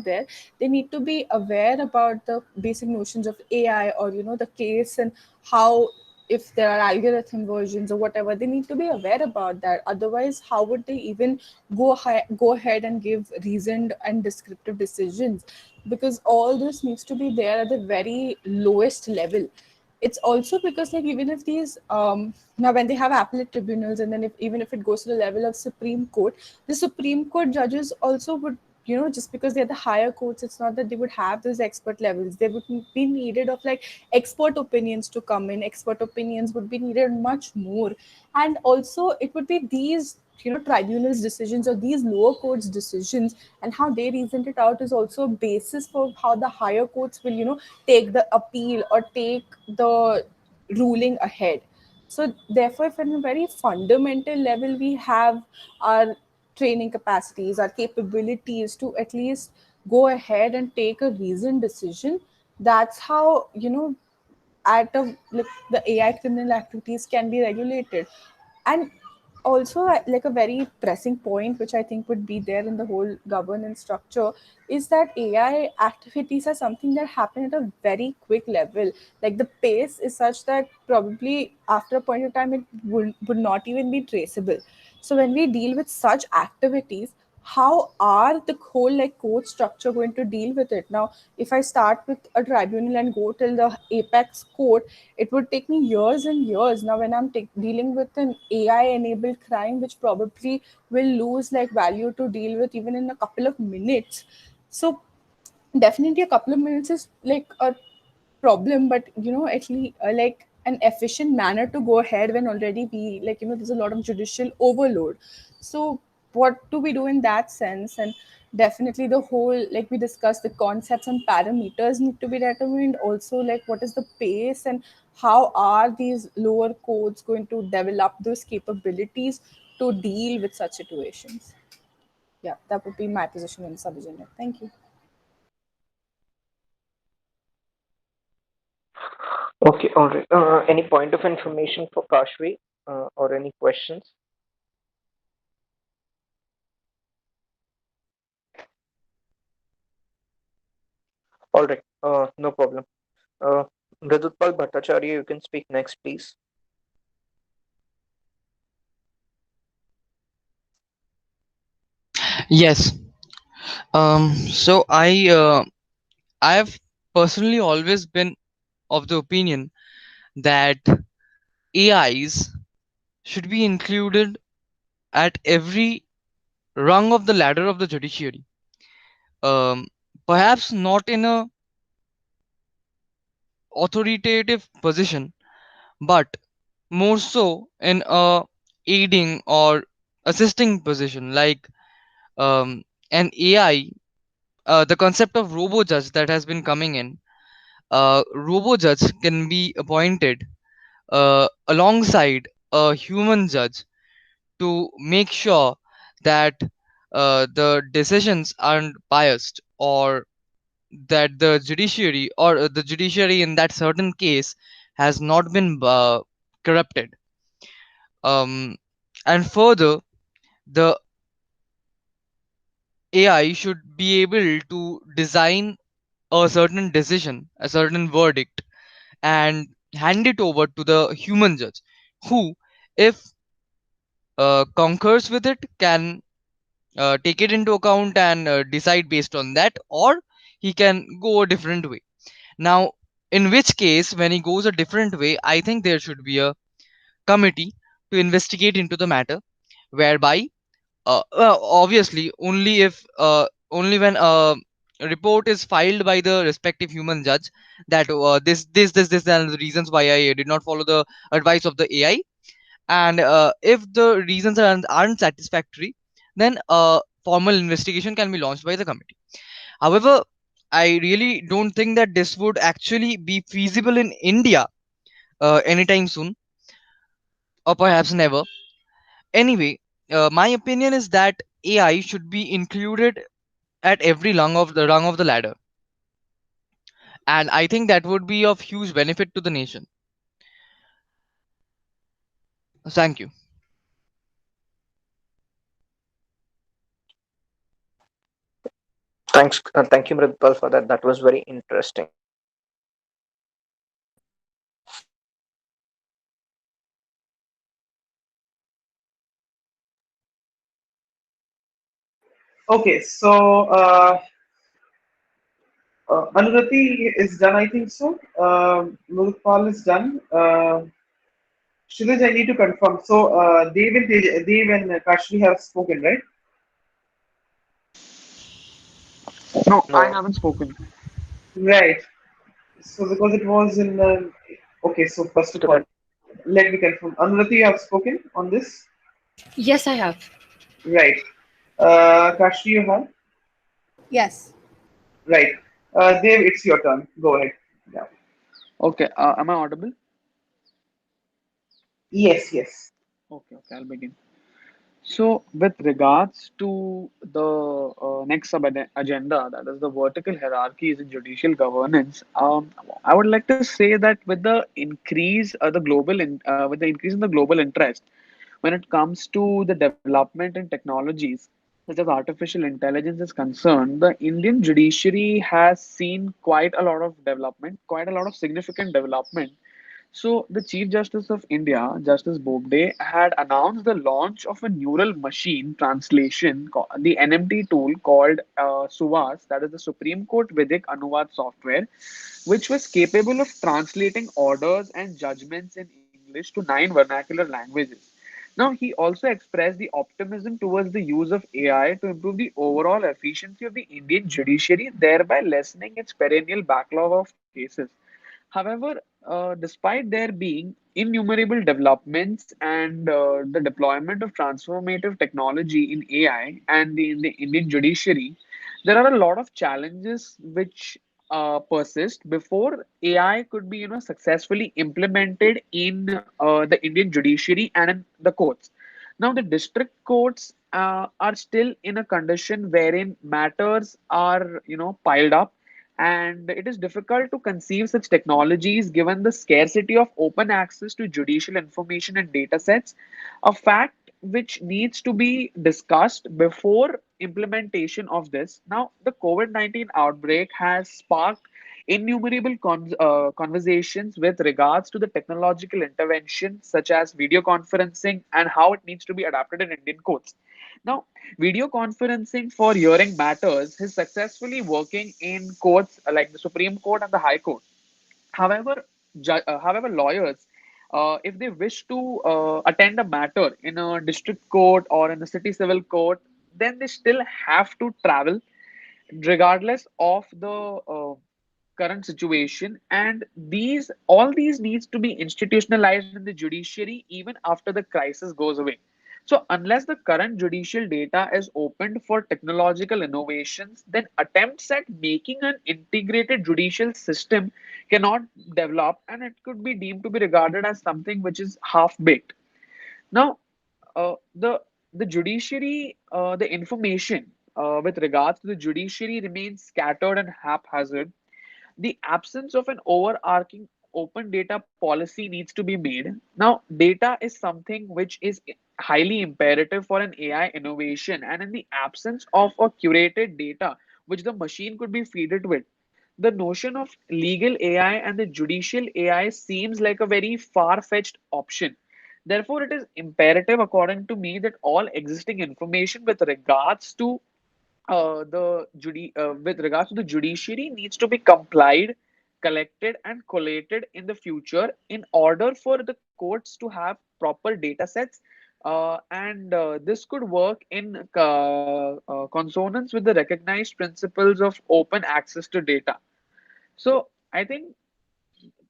they need to be aware about the basic notions of AI, or the case, and how, if there are algorithm versions or whatever, they need to be aware about that. Otherwise, how would they even go ahead and give reasoned and descriptive decisions? Because all this needs to be there at the very lowest level. It's also because like even if these now when they have appellate tribunals, and then if even if it goes to the level of Supreme Court, the Supreme Court judges also would, just because they're the higher courts, it's not that they would have those expert levels. They would be needed of like expert opinions to come in. Expert opinions would be needed much more. And also it would be these tribunals decisions, or these lower courts decisions, and how they reasoned it out is also a basis for how the higher courts will take the appeal or take the ruling ahead. So therefore, if at a very fundamental level we have our training capacities, our capabilities to at least go ahead and take a reasoned decision, that's how at a like the AI criminal activities can be regulated. And also like a very pressing point which I think would be there in the whole governance structure is that AI activities are something that happen at a very quick level. Like the pace is such that probably after a point of time it would not even be traceable. So when we deal with such activities, how are the whole like court structure going to deal with it? Now if I start with a tribunal and go till the apex court, it would take me years and years. Now when I'm dealing with an AI enabled crime, which probably will lose like value to deal with even in a couple of minutes. So definitely a couple of minutes is like a problem, but at least like an efficient manner to go ahead when already we like there's a lot of judicial overload. So what do we do in that sense? And definitely the whole, like we discussed, the concepts and parameters need to be determined. Also, like what is the pace, and how are these lower codes going to develop those capabilities to deal with such situations? Yeah, that would be my position in subject. Thank you. Okay, all right. Any point of information for Kashvi or any questions? All right, no problem. Uh, Mridutpal Bhattacharya, you can speak next, please. Yes. So I have personally always been of the opinion that AIs should be included at every rung of the ladder of the judiciary. Um, Perhaps not in a authoritative position, but more so in a aiding or assisting position, like an AI. The concept of robo judge that has been coming in. Robo judge can be appointed alongside a human judge to make sure that the decisions aren't biased, or that the judiciary in that certain case has not been corrupted. Um, and further, the AI should be able to design a certain decision, a certain verdict, and hand it over to the human judge, who, if concurs with it, can take it into account and decide based on that, or he can go a different way. Now, in which case, when he goes a different way, I think there should be a committee to investigate into the matter, whereby obviously only when a report is filed by the respective human judge that this and the reasons why I did not follow the advice of the AI, and if the reasons aren't satisfactory, then formal investigation can be launched by the committee. However, I really don't think that this would actually be feasible in India anytime soon, or perhaps never. Anyway, my opinion is that AI should be included at every rung of the ladder, and I think that would be of huge benefit to the nation. Thank you. Thank you, Mridutpal, for that. That was very interesting. Okay, so Anurati is done, I think so. Mulpal is done. Shilaj, I need to confirm. So Dev and Kashmi have spoken, right? No, I No, haven't spoken. Right. So because it was in okay, so first of so all, that let me confirm. Anurati, you have spoken on this, Yes, I have. right? Kashmi, you have, Yes. right? Dev, it's your turn. Go ahead. Yeah. Okay, am I audible? Yes, yes. Okay, I'll begin. So, with regards to the next sub agenda, that is the vertical hierarchies in judicial governance, I would like to say that with the increase in the global interest, when it comes to the development in technologies such as artificial intelligence is concerned, the Indian judiciary has seen quite a lot of development, quite a lot of significant development. So, the Chief Justice of India, Justice Bobde, had announced the launch of a neural machine translation, the NMT tool called SUVAS, that is the Supreme Court Vidik Anuvad software, which was capable of translating orders and judgments in English to 9 vernacular languages. Now, he also expressed the optimism towards the use of AI to improve the overall efficiency of the Indian judiciary, thereby lessening its perennial backlog of cases. However, despite there being innumerable developments and the deployment of transformative technology in AI and in the Indian judiciary, there are a lot of challenges which persist before AI could be, successfully implemented in the Indian judiciary and in the courts. Now, the district courts are still in a condition wherein matters are, piled up, and it is difficult to conceive such technologies given the scarcity of open access to judicial information and data sets, a fact which needs to be discussed before implementation of this. Now, the COVID-19 outbreak has sparked innumerable conversations with regards to the technological intervention, such as video conferencing and how it needs to be adapted in Indian courts. Now, video conferencing for hearing matters is successfully working in courts like the Supreme Court and the High Court. However, lawyers, if they wish to attend a matter in a district court or in a city civil court, then they still have to travel, regardless of the current situation. And all these needs to be institutionalized in the judiciary even after the crisis goes away. So unless the current judicial data is opened for technological innovations, then attempts at making an integrated judicial system cannot develop, and it could be deemed to be regarded as something which is half baked. Now, the judiciary, the information with regards to the judiciary remains scattered and haphazard. The absence of an overarching open data policy needs to be made. Now, data is something which is highly imperative for an AI innovation, and in the absence of a curated data which the machine could be fed it with, the notion of legal AI and the judicial AI seems like a very far fetched option. Therefore, it is imperative, according to me, that all existing information with regards to the judiciary needs to be complied, collected, and collated in the future in order for the courts to have proper data sets. And this could work in consonance with the recognized principles of open access to data. So I think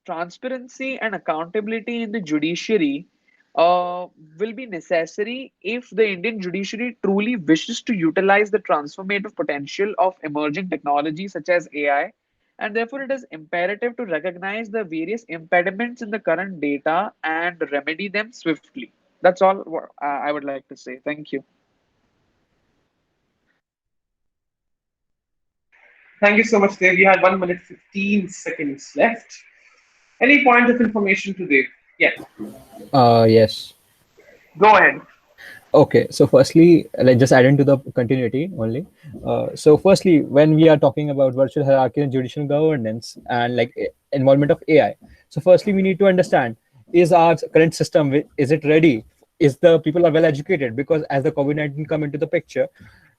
transparency and accountability in the judiciary will be necessary if the Indian judiciary truly wishes to utilize the transformative potential of emerging technologies such as AI. And therefore, it is imperative to recognize the various impediments in the current data and remedy them swiftly. That's all I would like to say. Thank you. Thank you so much, Dev. You had 1 minute 15 seconds left. Any point of information to Dev? Yeah, Yes. go ahead. Okay, so firstly, like just adding to the continuity only. So firstly, when we are talking about virtual hierarchy and judicial governance and like involvement of AI, so firstly we need to understand, is our current system, is it ready? Is the people are well educated? Because as the COVID-19 come into the picture,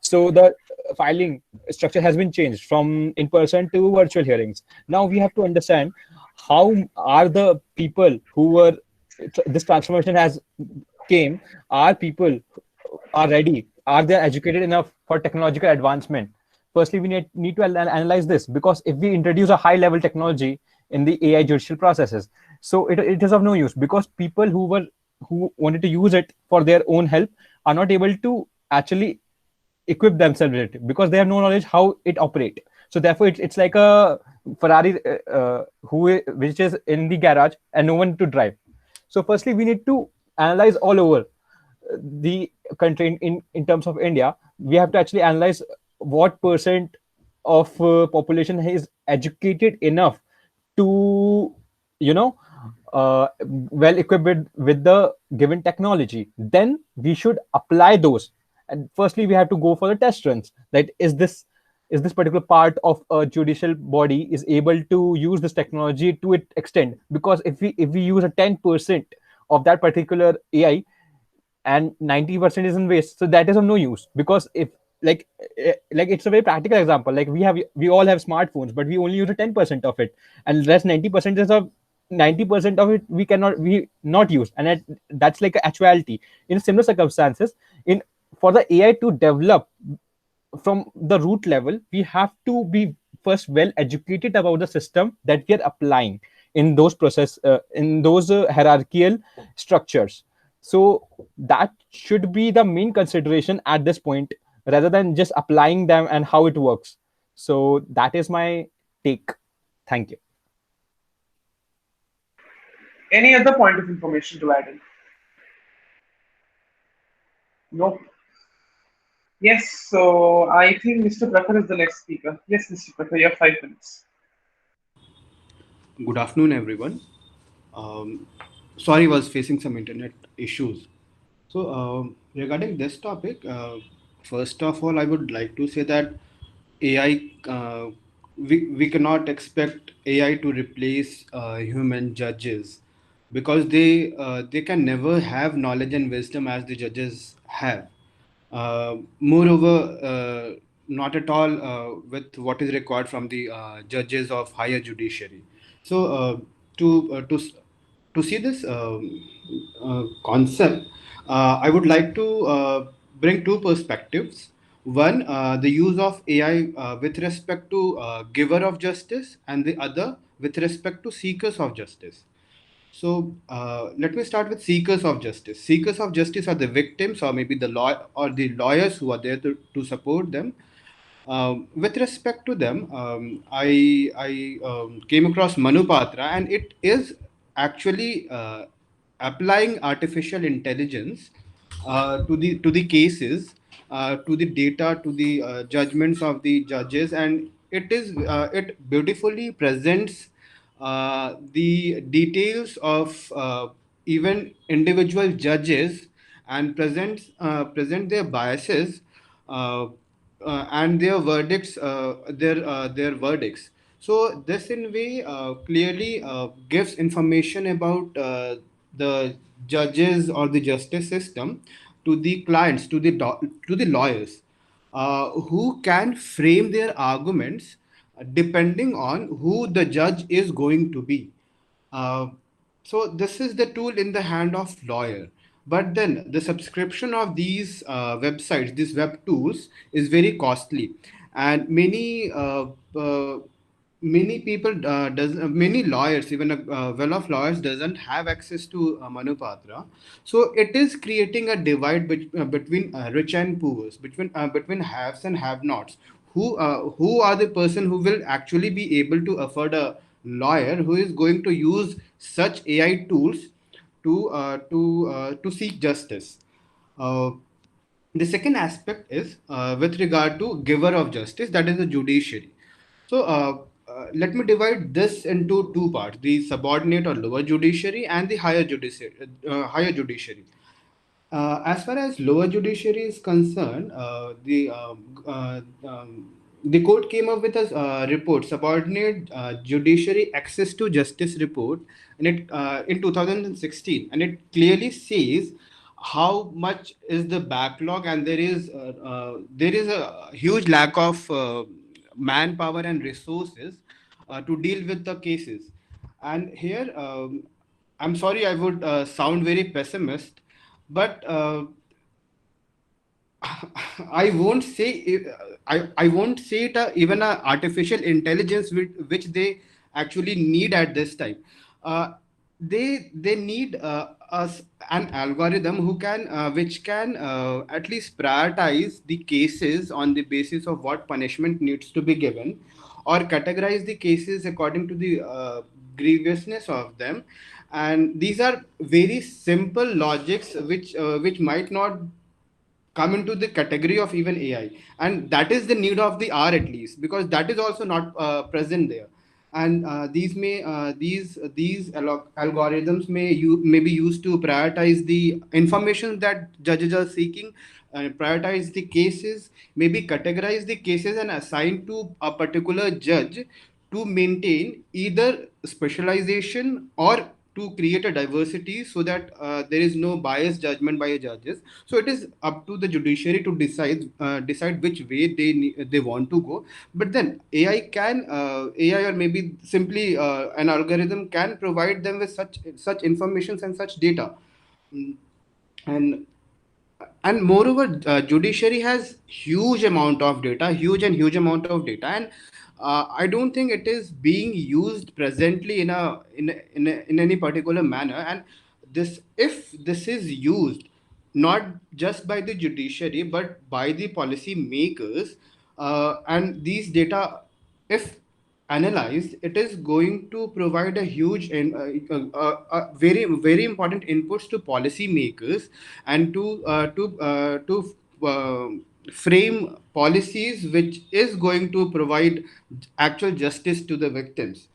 so the filing structure has been changed from in person to virtual hearings. Now we have to understand how are the people who were this transformation has came, are people are ready, are they educated enough for technological advancement? Firstly we need to analyze this, because if we introduce a high level technology in the AI judicial processes, so it is of no use, because people who wanted to use it for their own help are not able to actually equip themselves with it, because they have no knowledge how it operate. So therefore it's like a Ferrari which is in the garage and no one to drive. So firstly we need to analyze all over the country. In terms of India, we have to actually analyze what percent of population is educated enough to, you know, well equipped with the given technology. Then we should apply those, and firstly we have to go for the test runs, that is this particular part of a judicial body is able to use this technology to its extent. Because if we use a 10% of that particular AI and 90% is in waste, so that is of no use. Because if like it's a very practical example, like we all have smartphones, but we only use a 10% of it, and rest 90% is of 90% of it we not use, and that's like actuality. In similar circumstances, in for the AI to develop from the root level, we have to be first well educated about the system that we are applying in those hierarchical structures. So that should be the main consideration at this point, rather than just applying them and how it works. So that is my take. Thank you. Any other point of information to add in? No. Yes, so I think Mr. Prakhar is the next speaker. Yes, Mr. Prakhar, you have 5 minutes. Good afternoon, everyone. Sorry, was facing some internet issues. So, regarding this topic, First of all, I would like to say that AI, we cannot expect AI to replace human judges, because they can never have knowledge and wisdom as the judges have. Moreover, not at all with what is required from the judges of higher judiciary. So, to uh, to s- to see this concept, I would like to bring two perspectives. One, the use of AI with respect to giver of justice, and the other with respect to seekers of justice. So let me start with seekers of justice. Seekers of justice are the victims, or maybe the law or the lawyers who are there to support them. With respect to them, I came across Manupatra, and it is actually applying artificial intelligence to the cases, to the data, to the judgments of the judges, and it beautifully presents the details of even individual judges, and present their biases, uh, and their verdicts, their verdicts. So this in way clearly gives information about the judges or the justice system to the clients, to the lawyers, who can frame their arguments depending on who the judge is going to be. Uh, so this is the tool in the hand of lawyer. But then the subscription of these websites, these web tools, is very costly, and many people does many lawyers, even a well-off lawyers, doesn't have access to Manupatra. So it is creating a divide between rich and poor, between haves and have-nots. Who are the person who will actually be able to afford a lawyer who is going to use such AI tools to seek justice. Uh, the second aspect is with regard to giver of justice, that is the judiciary. So let me divide this into two parts: the subordinate or lower judiciary, and the higher judiciary. As far as lower judiciary is concerned, the court came up with a report, subordinate judiciary access to justice report, and it in 2016, and it clearly says how much is the backlog, and there is a huge lack of manpower and resources to deal with the cases. And here, I'm sorry, I would sound very pessimist, but I won't say it even a artificial intelligence which they actually need at this time. They need an algorithm who can which can at least prioritize the cases on the basis of what punishment needs to be given, or categorize the cases according to the grievousness of them. And these are very simple logics which might not come into the category of even AI, and that is the need of the hour, at least, because that is also not present there. And these algorithms may be used to prioritize the information that judges are seeking, prioritize the cases, maybe categorize the cases and assign to a particular judge to maintain either specialization or to create a diversity, so that there is no biased judgment by judges. So it is up to the judiciary to decide which way they want to go. But then AI, or maybe simply an algorithm, can provide them with such informations and such data. Mm, and and moreover, judiciary has huge amount of data, and I don't think it is being used presently in any particular manner. And this if this is used not just by the judiciary but by the policy makers, and these data, if analyzed, it is going to provide a huge and very very important inputs to policymakers, and to frame policies which is going to provide actual justice to the victims.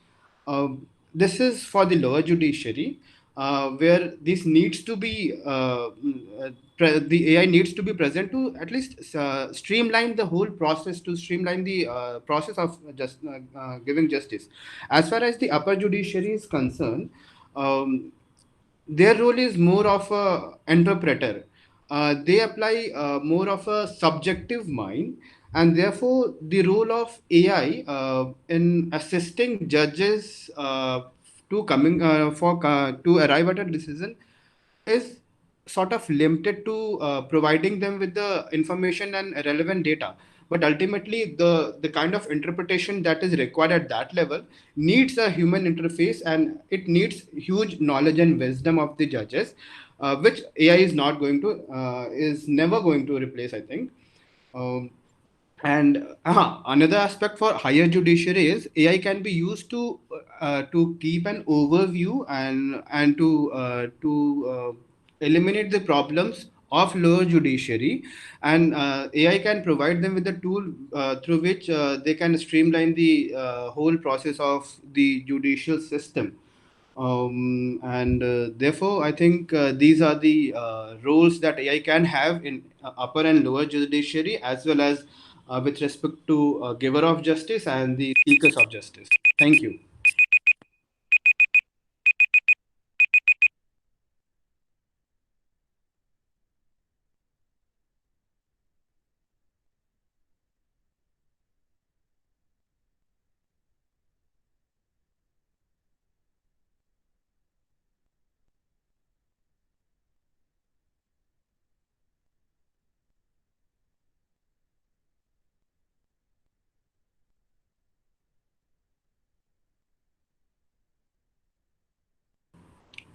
This is for the lower judiciary. where this needs to be the AI needs to be present to at least streamline the whole process, to streamline the process of just giving justice. As far as the upper judiciary is concerned, um, their role is more of a interpreter. They apply more of a subjective mind, and therefore the role of AI in assisting judges to coming to arrive at a decision is sort of limited to providing them with the information and relevant data. But ultimately, the kind of interpretation that is required at that level needs a human interface, and it needs huge knowledge and wisdom of the judges, which AI is not going to is never going to replace, I think. um, and another aspect for higher judiciary is AI can be used to keep an overview and to eliminate the problems of lower judiciary, and AI can provide them with a tool through which they can streamline the whole process of the judicial system. And therefore, I think these are the roles that AI can have in upper and lower judiciary, as well as with respect to giver of justice and the seekers of justice. Thank you.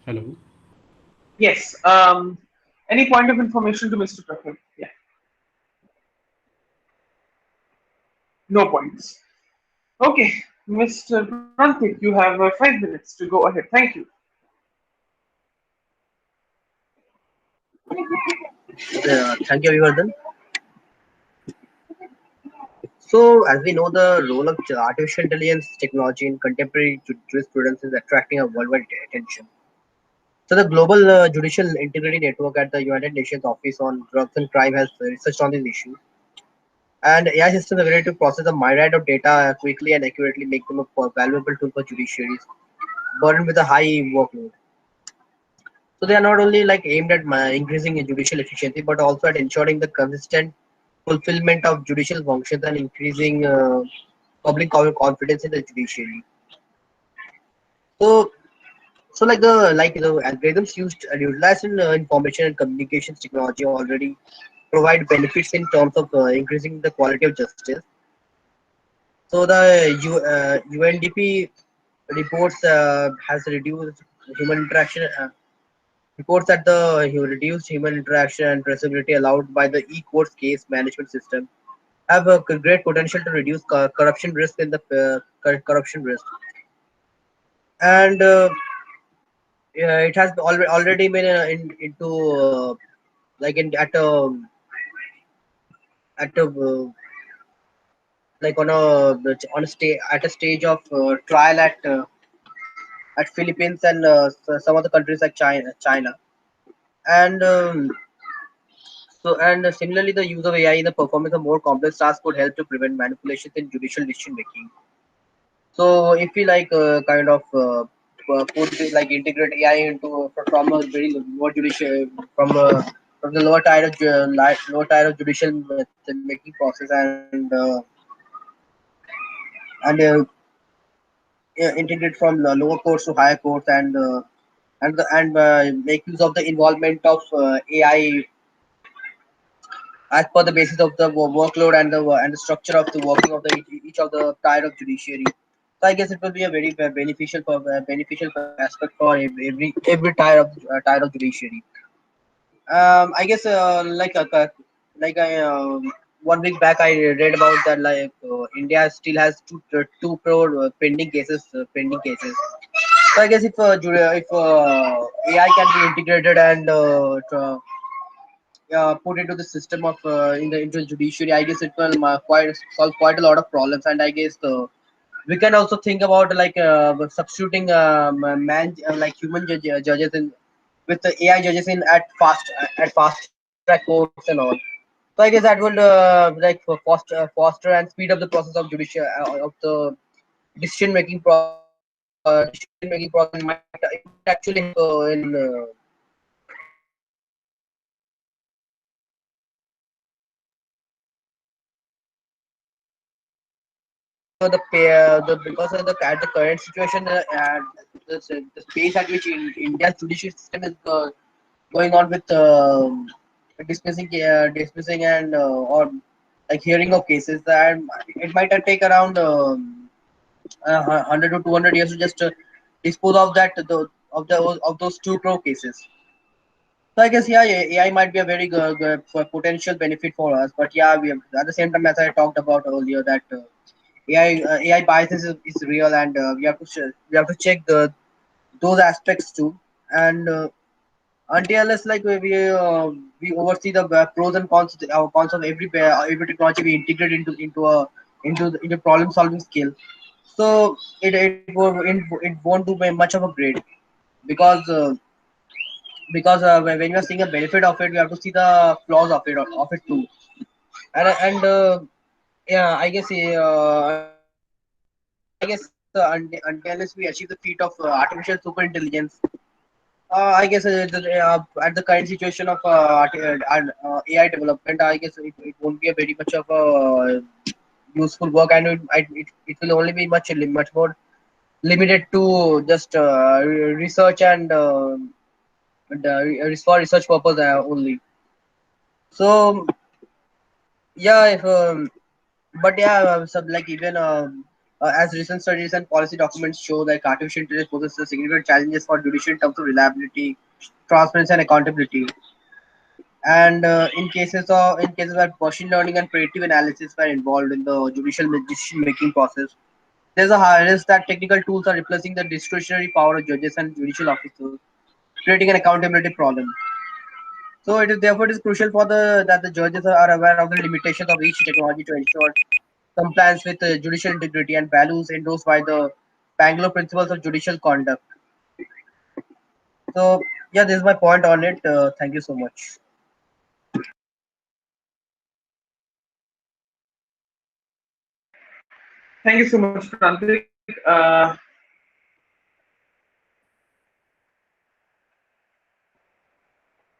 Hello. Yes. Any point of information to Mr. Prakhar? Yeah. No points. Okay, Mr. Prantik, you have 5 minutes to go ahead. Thank you. Thank you, Vivardhan. So, as we know, the role of artificial intelligence technology in contemporary jurisprudence is attracting a worldwide attention. So, the Global Judicial Integrity Network at the United Nations Office on Drugs and Crime has researched on this issue. And AI systems are able to process a myriad of data quickly and accurately, make them a valuable tool for judiciaries burdened with a high workload. So they are not only like aimed at increasing judicial efficiency, but also at ensuring the consistent fulfillment of judicial functions and increasing public confidence in the judiciary. So, so the algorithms used utilized in information and communications technology already provide benefits in terms of increasing the quality of justice. So the UNDP reports has reduced human interaction. Reports that the reduced human interaction and traceability allowed by the e-courts case management system have a great potential to reduce corruption risk in the corruption risk. And yeah, it has already been into like in at a like on a stage at a stage of trial at Philippines and some other countries like China. And similarly, the use of AI in the performance of more complex tasks could help to prevent manipulations in judicial decision making. So if we like kind of like integrate AI into from a very lower judicial from the lower tier of lower tier of judicial making process, and integrate from the lower courts to higher courts, and make use of the involvement of AI as per the basis of the workload and the structure of the working of the each of the tier of judiciary. So I guess it will be a very beneficial aspect for every tier of judiciary. I guess like I 1 week back I read about that like India still has two crore pending cases. So I guess if AI can be integrated and put into the system of into the judiciary, I guess it will quite solve quite a lot of problems. And I guess We can also think about like substituting like human judges in with the AI judges in at fast track courts and all. So I guess that would foster and speed up the process of judicial of the decision making process, and it might actually help in because of the at the current situation, the pace at which India's judicial system is going on with dismissing and or like hearing of cases, that it might take around 100 to 200 years to just dispose of of those 2 crore cases. So I guess yeah, AI might be a very good potential benefit for us, but yeah, we have, at the same time, as I talked about earlier, that AI biases is real, and we have to check those aspects too. And until unless like we oversee the pros and cons of every technology we integrate into problem solving skill, so it won't do much of a grade, because when you are seeing a benefit of it, we have to see the flaws of it too. And yeah, I guess until unless we achieve the feat of artificial super intelligence, I guess at the current situation of AI development, I guess it won't be a very much of a useful work, and it will only be much more limited to just research and for research purpose only. So yeah, if but yeah, like even as recent studies and policy documents show, that artificial intelligence poses significant challenges for judicial in terms of reliability, transparency, and accountability. And in cases where machine learning and predictive analysis were involved in the judicial decision making process, there's a high risk that technical tools are replacing the discretionary power of judges and judicial officers, creating an accountability problem. So it is crucial for the that the judges are aware of the limitations of each technology to ensure compliance with judicial integrity and values endorsed by the Bangalore principles of judicial conduct. So yeah, this is my point on it. Thank you so much. Thank you so much, Prantik.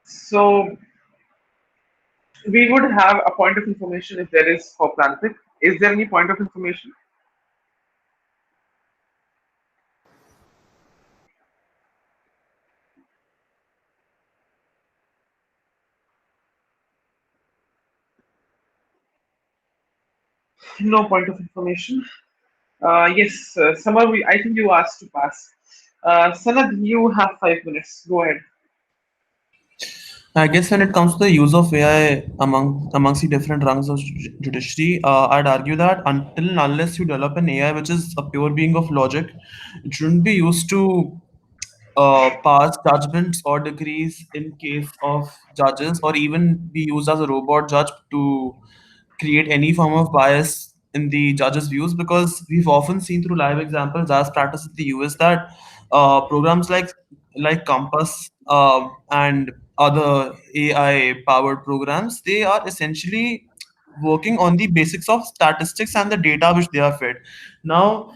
So we would have a point of information if there is for Prantik. Is there any point of information? No point of information. Yes, Samar, I think you asked to pass. Sanad, you have 5 minutes. Go ahead. I guess when it comes to the use of AI amongst the different rungs of judiciary, I'd argue that until and unless you develop an AI which is a pure being of logic, it shouldn't be used to pass judgments or decrees in case of judges, or even be used as a robot judge to create any form of bias in the judge's views, because we've often seen through live examples as practiced in the US that programs like Compass and other AI powered programs, they are essentially working on the basics of statistics and the data which they are fed. Now,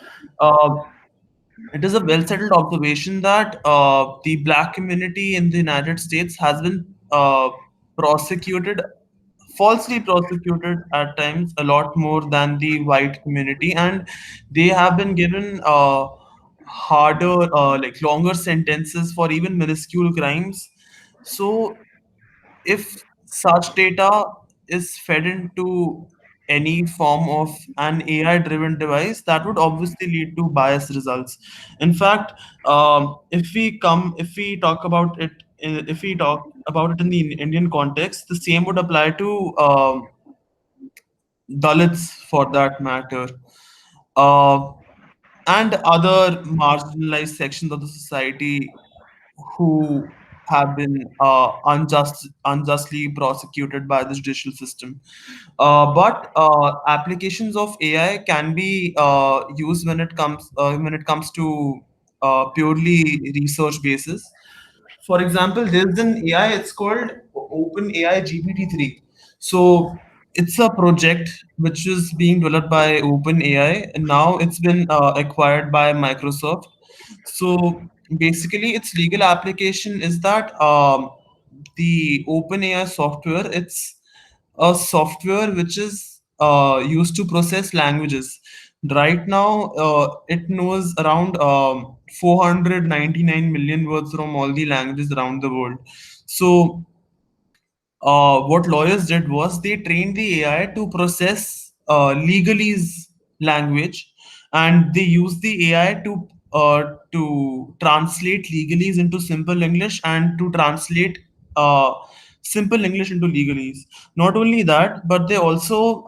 it is a well settled observation that the black community in the United States has been prosecuted, falsely prosecuted at times, a lot more than the white community, and they have been given harder, like longer sentences for even minuscule crimes. So if such data is fed into any form of an AI driven device, that would obviously lead to biased results. In fact, if we talk about it, if we talk about it in the Indian context, the same would apply to Dalits for that matter, uh, and other marginalized sections of the society who have been unjustly prosecuted by the judicial system. But applications of AI can be used when it comes to purely research basis. For example, there's an AI. It's called Open AI GPT-3. So it's a project which is being developed by Open AI, and now it's been acquired by Microsoft. So basically, its legal application is that the OpenAI software, it's a software which is used to process languages. Right now, it knows around 499 million words from all the languages around the world. So what lawyers did was they trained the AI to process legalese language, and they used the AI to translate legalese into simple English and to translate uh, simple English into legalese. Not only that, but they also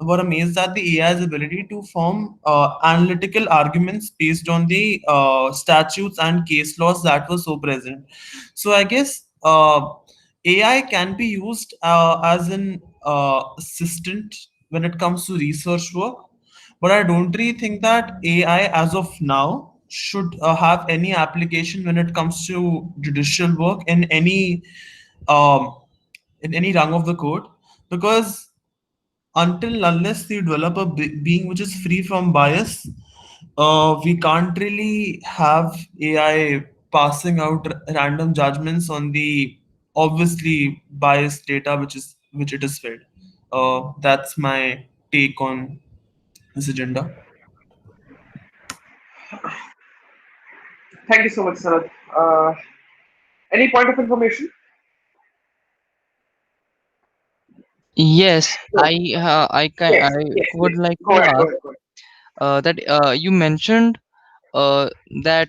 were amazed at the AI's ability to form analytical arguments based on the statutes and case laws that were so present. So I guess. AI can be used as an assistant when it comes to research work, but I don't really think that AI, as of now, should have any application when it comes to judicial work um, in any rung of the court, because until unless you develop a being which is free from bias, we can't really have AI passing out random judgments on the obviously biased data which it is fed. That's my take on this agenda. Thank you so much, Sanad. Any point of information? Yes, No. I Yes, yes, would yes. like Go to ahead, go ask ahead, go ahead. that you mentioned that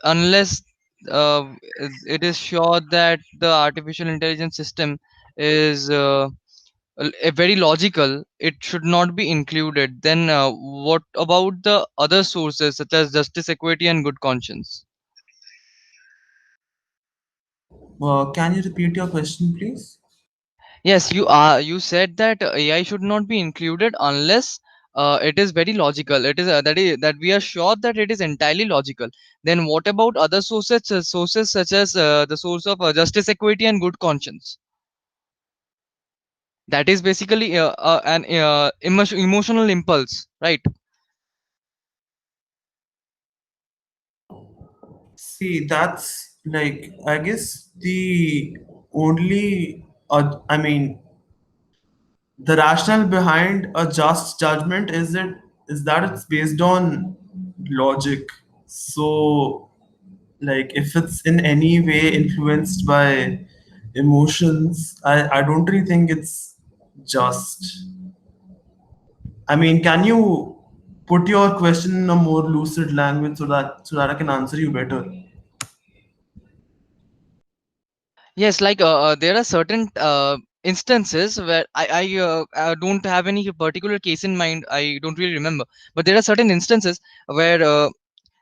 unless it is sure that the artificial intelligence system is very logical, it should not be included. Then what about the other sources such as justice, equity, and good conscience? Can you repeat your question, please? Yes, you said that AI should not be included unless it is very logical. It is that we are sure that it is entirely logical. Then what about other sources such as the source of justice, equity, and good conscience? That is basically an emotional impulse, right? See, that's like, I guess the only, I mean, the rationale behind a just judgment is that it's based on logic. So, like, if it's in any way influenced by emotions, I don't really think it's just. I mean, can you put your question in a more lucid language so that I can answer you better? Yes, like there are certain instances where I don't have any particular case in mind. I don't really remember, but there are certain instances where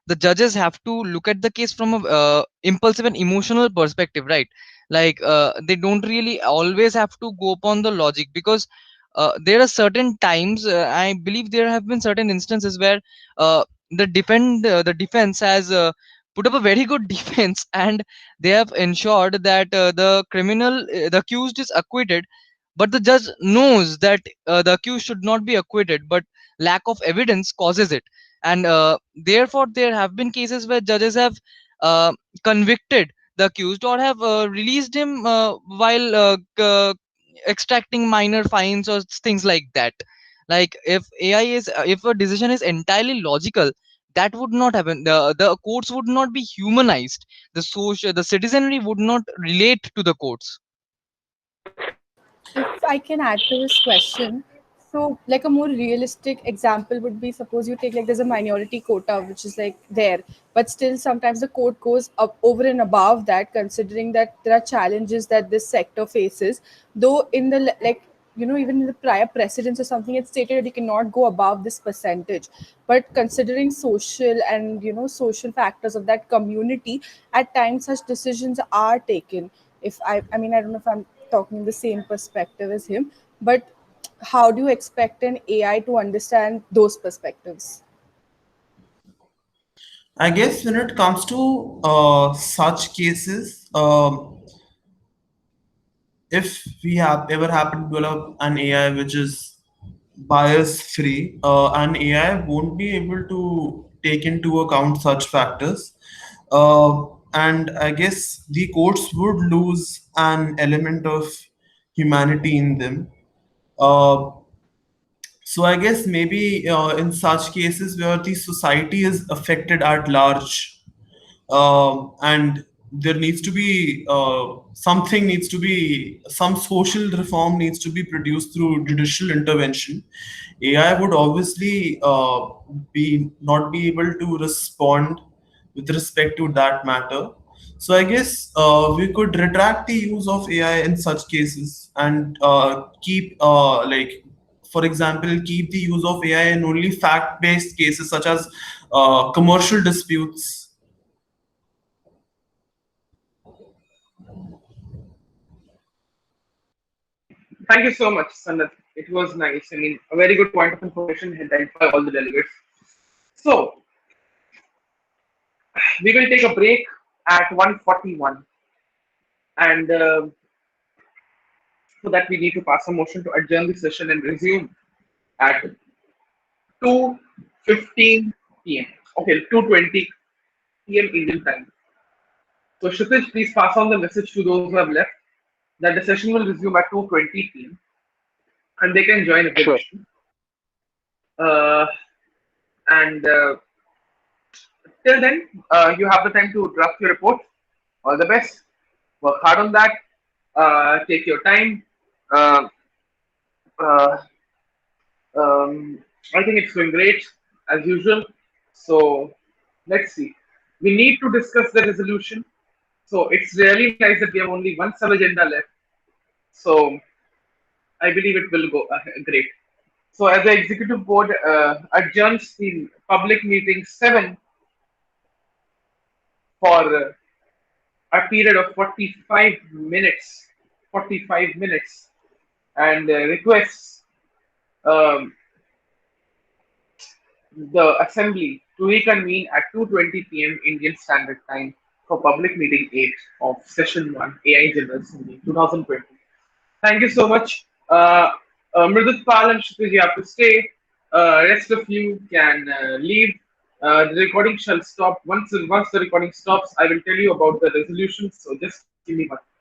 the judges have to look at the case from a impulsive and emotional perspective, right? Like they don't really always have to go upon the logic, because there are certain times I believe there have been certain instances where the defense has put up a very good defense, and they have ensured that the accused is acquitted, but the judge knows that the accused should not be acquitted, but lack of evidence causes it. And therefore there have been cases where judges have uh, convicted the accused, or have released him while extracting minor fines or things like that. Like if a decision is entirely logical, that would not happen. The courts would not be humanized. The citizenry would not relate to the courts. If I can add to this question, so like a more realistic example would be, suppose you take like there's a minority quota which is like there, but still sometimes the court goes up over and above that, considering that there are challenges that this sector faces. Though in the like even in the prior precedents or something, it's stated that you cannot go above this percentage. But considering social and social factors of that community, at times such decisions are taken. If I mean, I don't know if I'm talking the same perspective as him, but how do you expect an AI to understand those perspectives? I guess when it comes to such cases, if we have ever happen to develop an AI which is bias free, an AI won't be able to take into account such factors. And I guess the courts would lose an element of humanity in them. Uh, so I guess maybe in such cases where the society is affected at large, and there needs to be something needs to be some social reform needs to be produced through judicial intervention. AI would obviously be not be able to respond with respect to that matter. So I guess we could retract the use of AI in such cases and keep like for example keep the use of AI in only fact-based cases such as commercial disputes. Thank you so much, Sanat. It was nice. I mean, a very good point of information held by all the delegates. So, we will take a break at 1:41, and for that, we need to pass a motion to adjourn the session and resume at 2:15 p.m. Okay, 2:20 p.m. Indian time. So, Kshitij, please pass on the message to those who have left that the session will resume at 2:20 p.m. and they can join if they Sure. wish to. And till then, you have the time to draft your report. All the best. Work hard on that. Take your time. Uh, uh, I think it's going great as usual. So let's see. We need to discuss the resolution. So it's really nice that we have only one sub agenda left. So I believe it will go great. So as the executive board adjourns the public meeting 7 for a period of 45 minutes, 45 minutes, and requests um, the assembly to reconvene at 2:20 p.m. Indian Standard Time for public meeting 8 of session 1 AI General Assembly 2020. Thank you so much. Mridut Pal and Kshitij, you have to stay. Rest of you can leave. The recording shall stop. Once the recording stops, I will tell you about the resolution. So just give me 1 minute.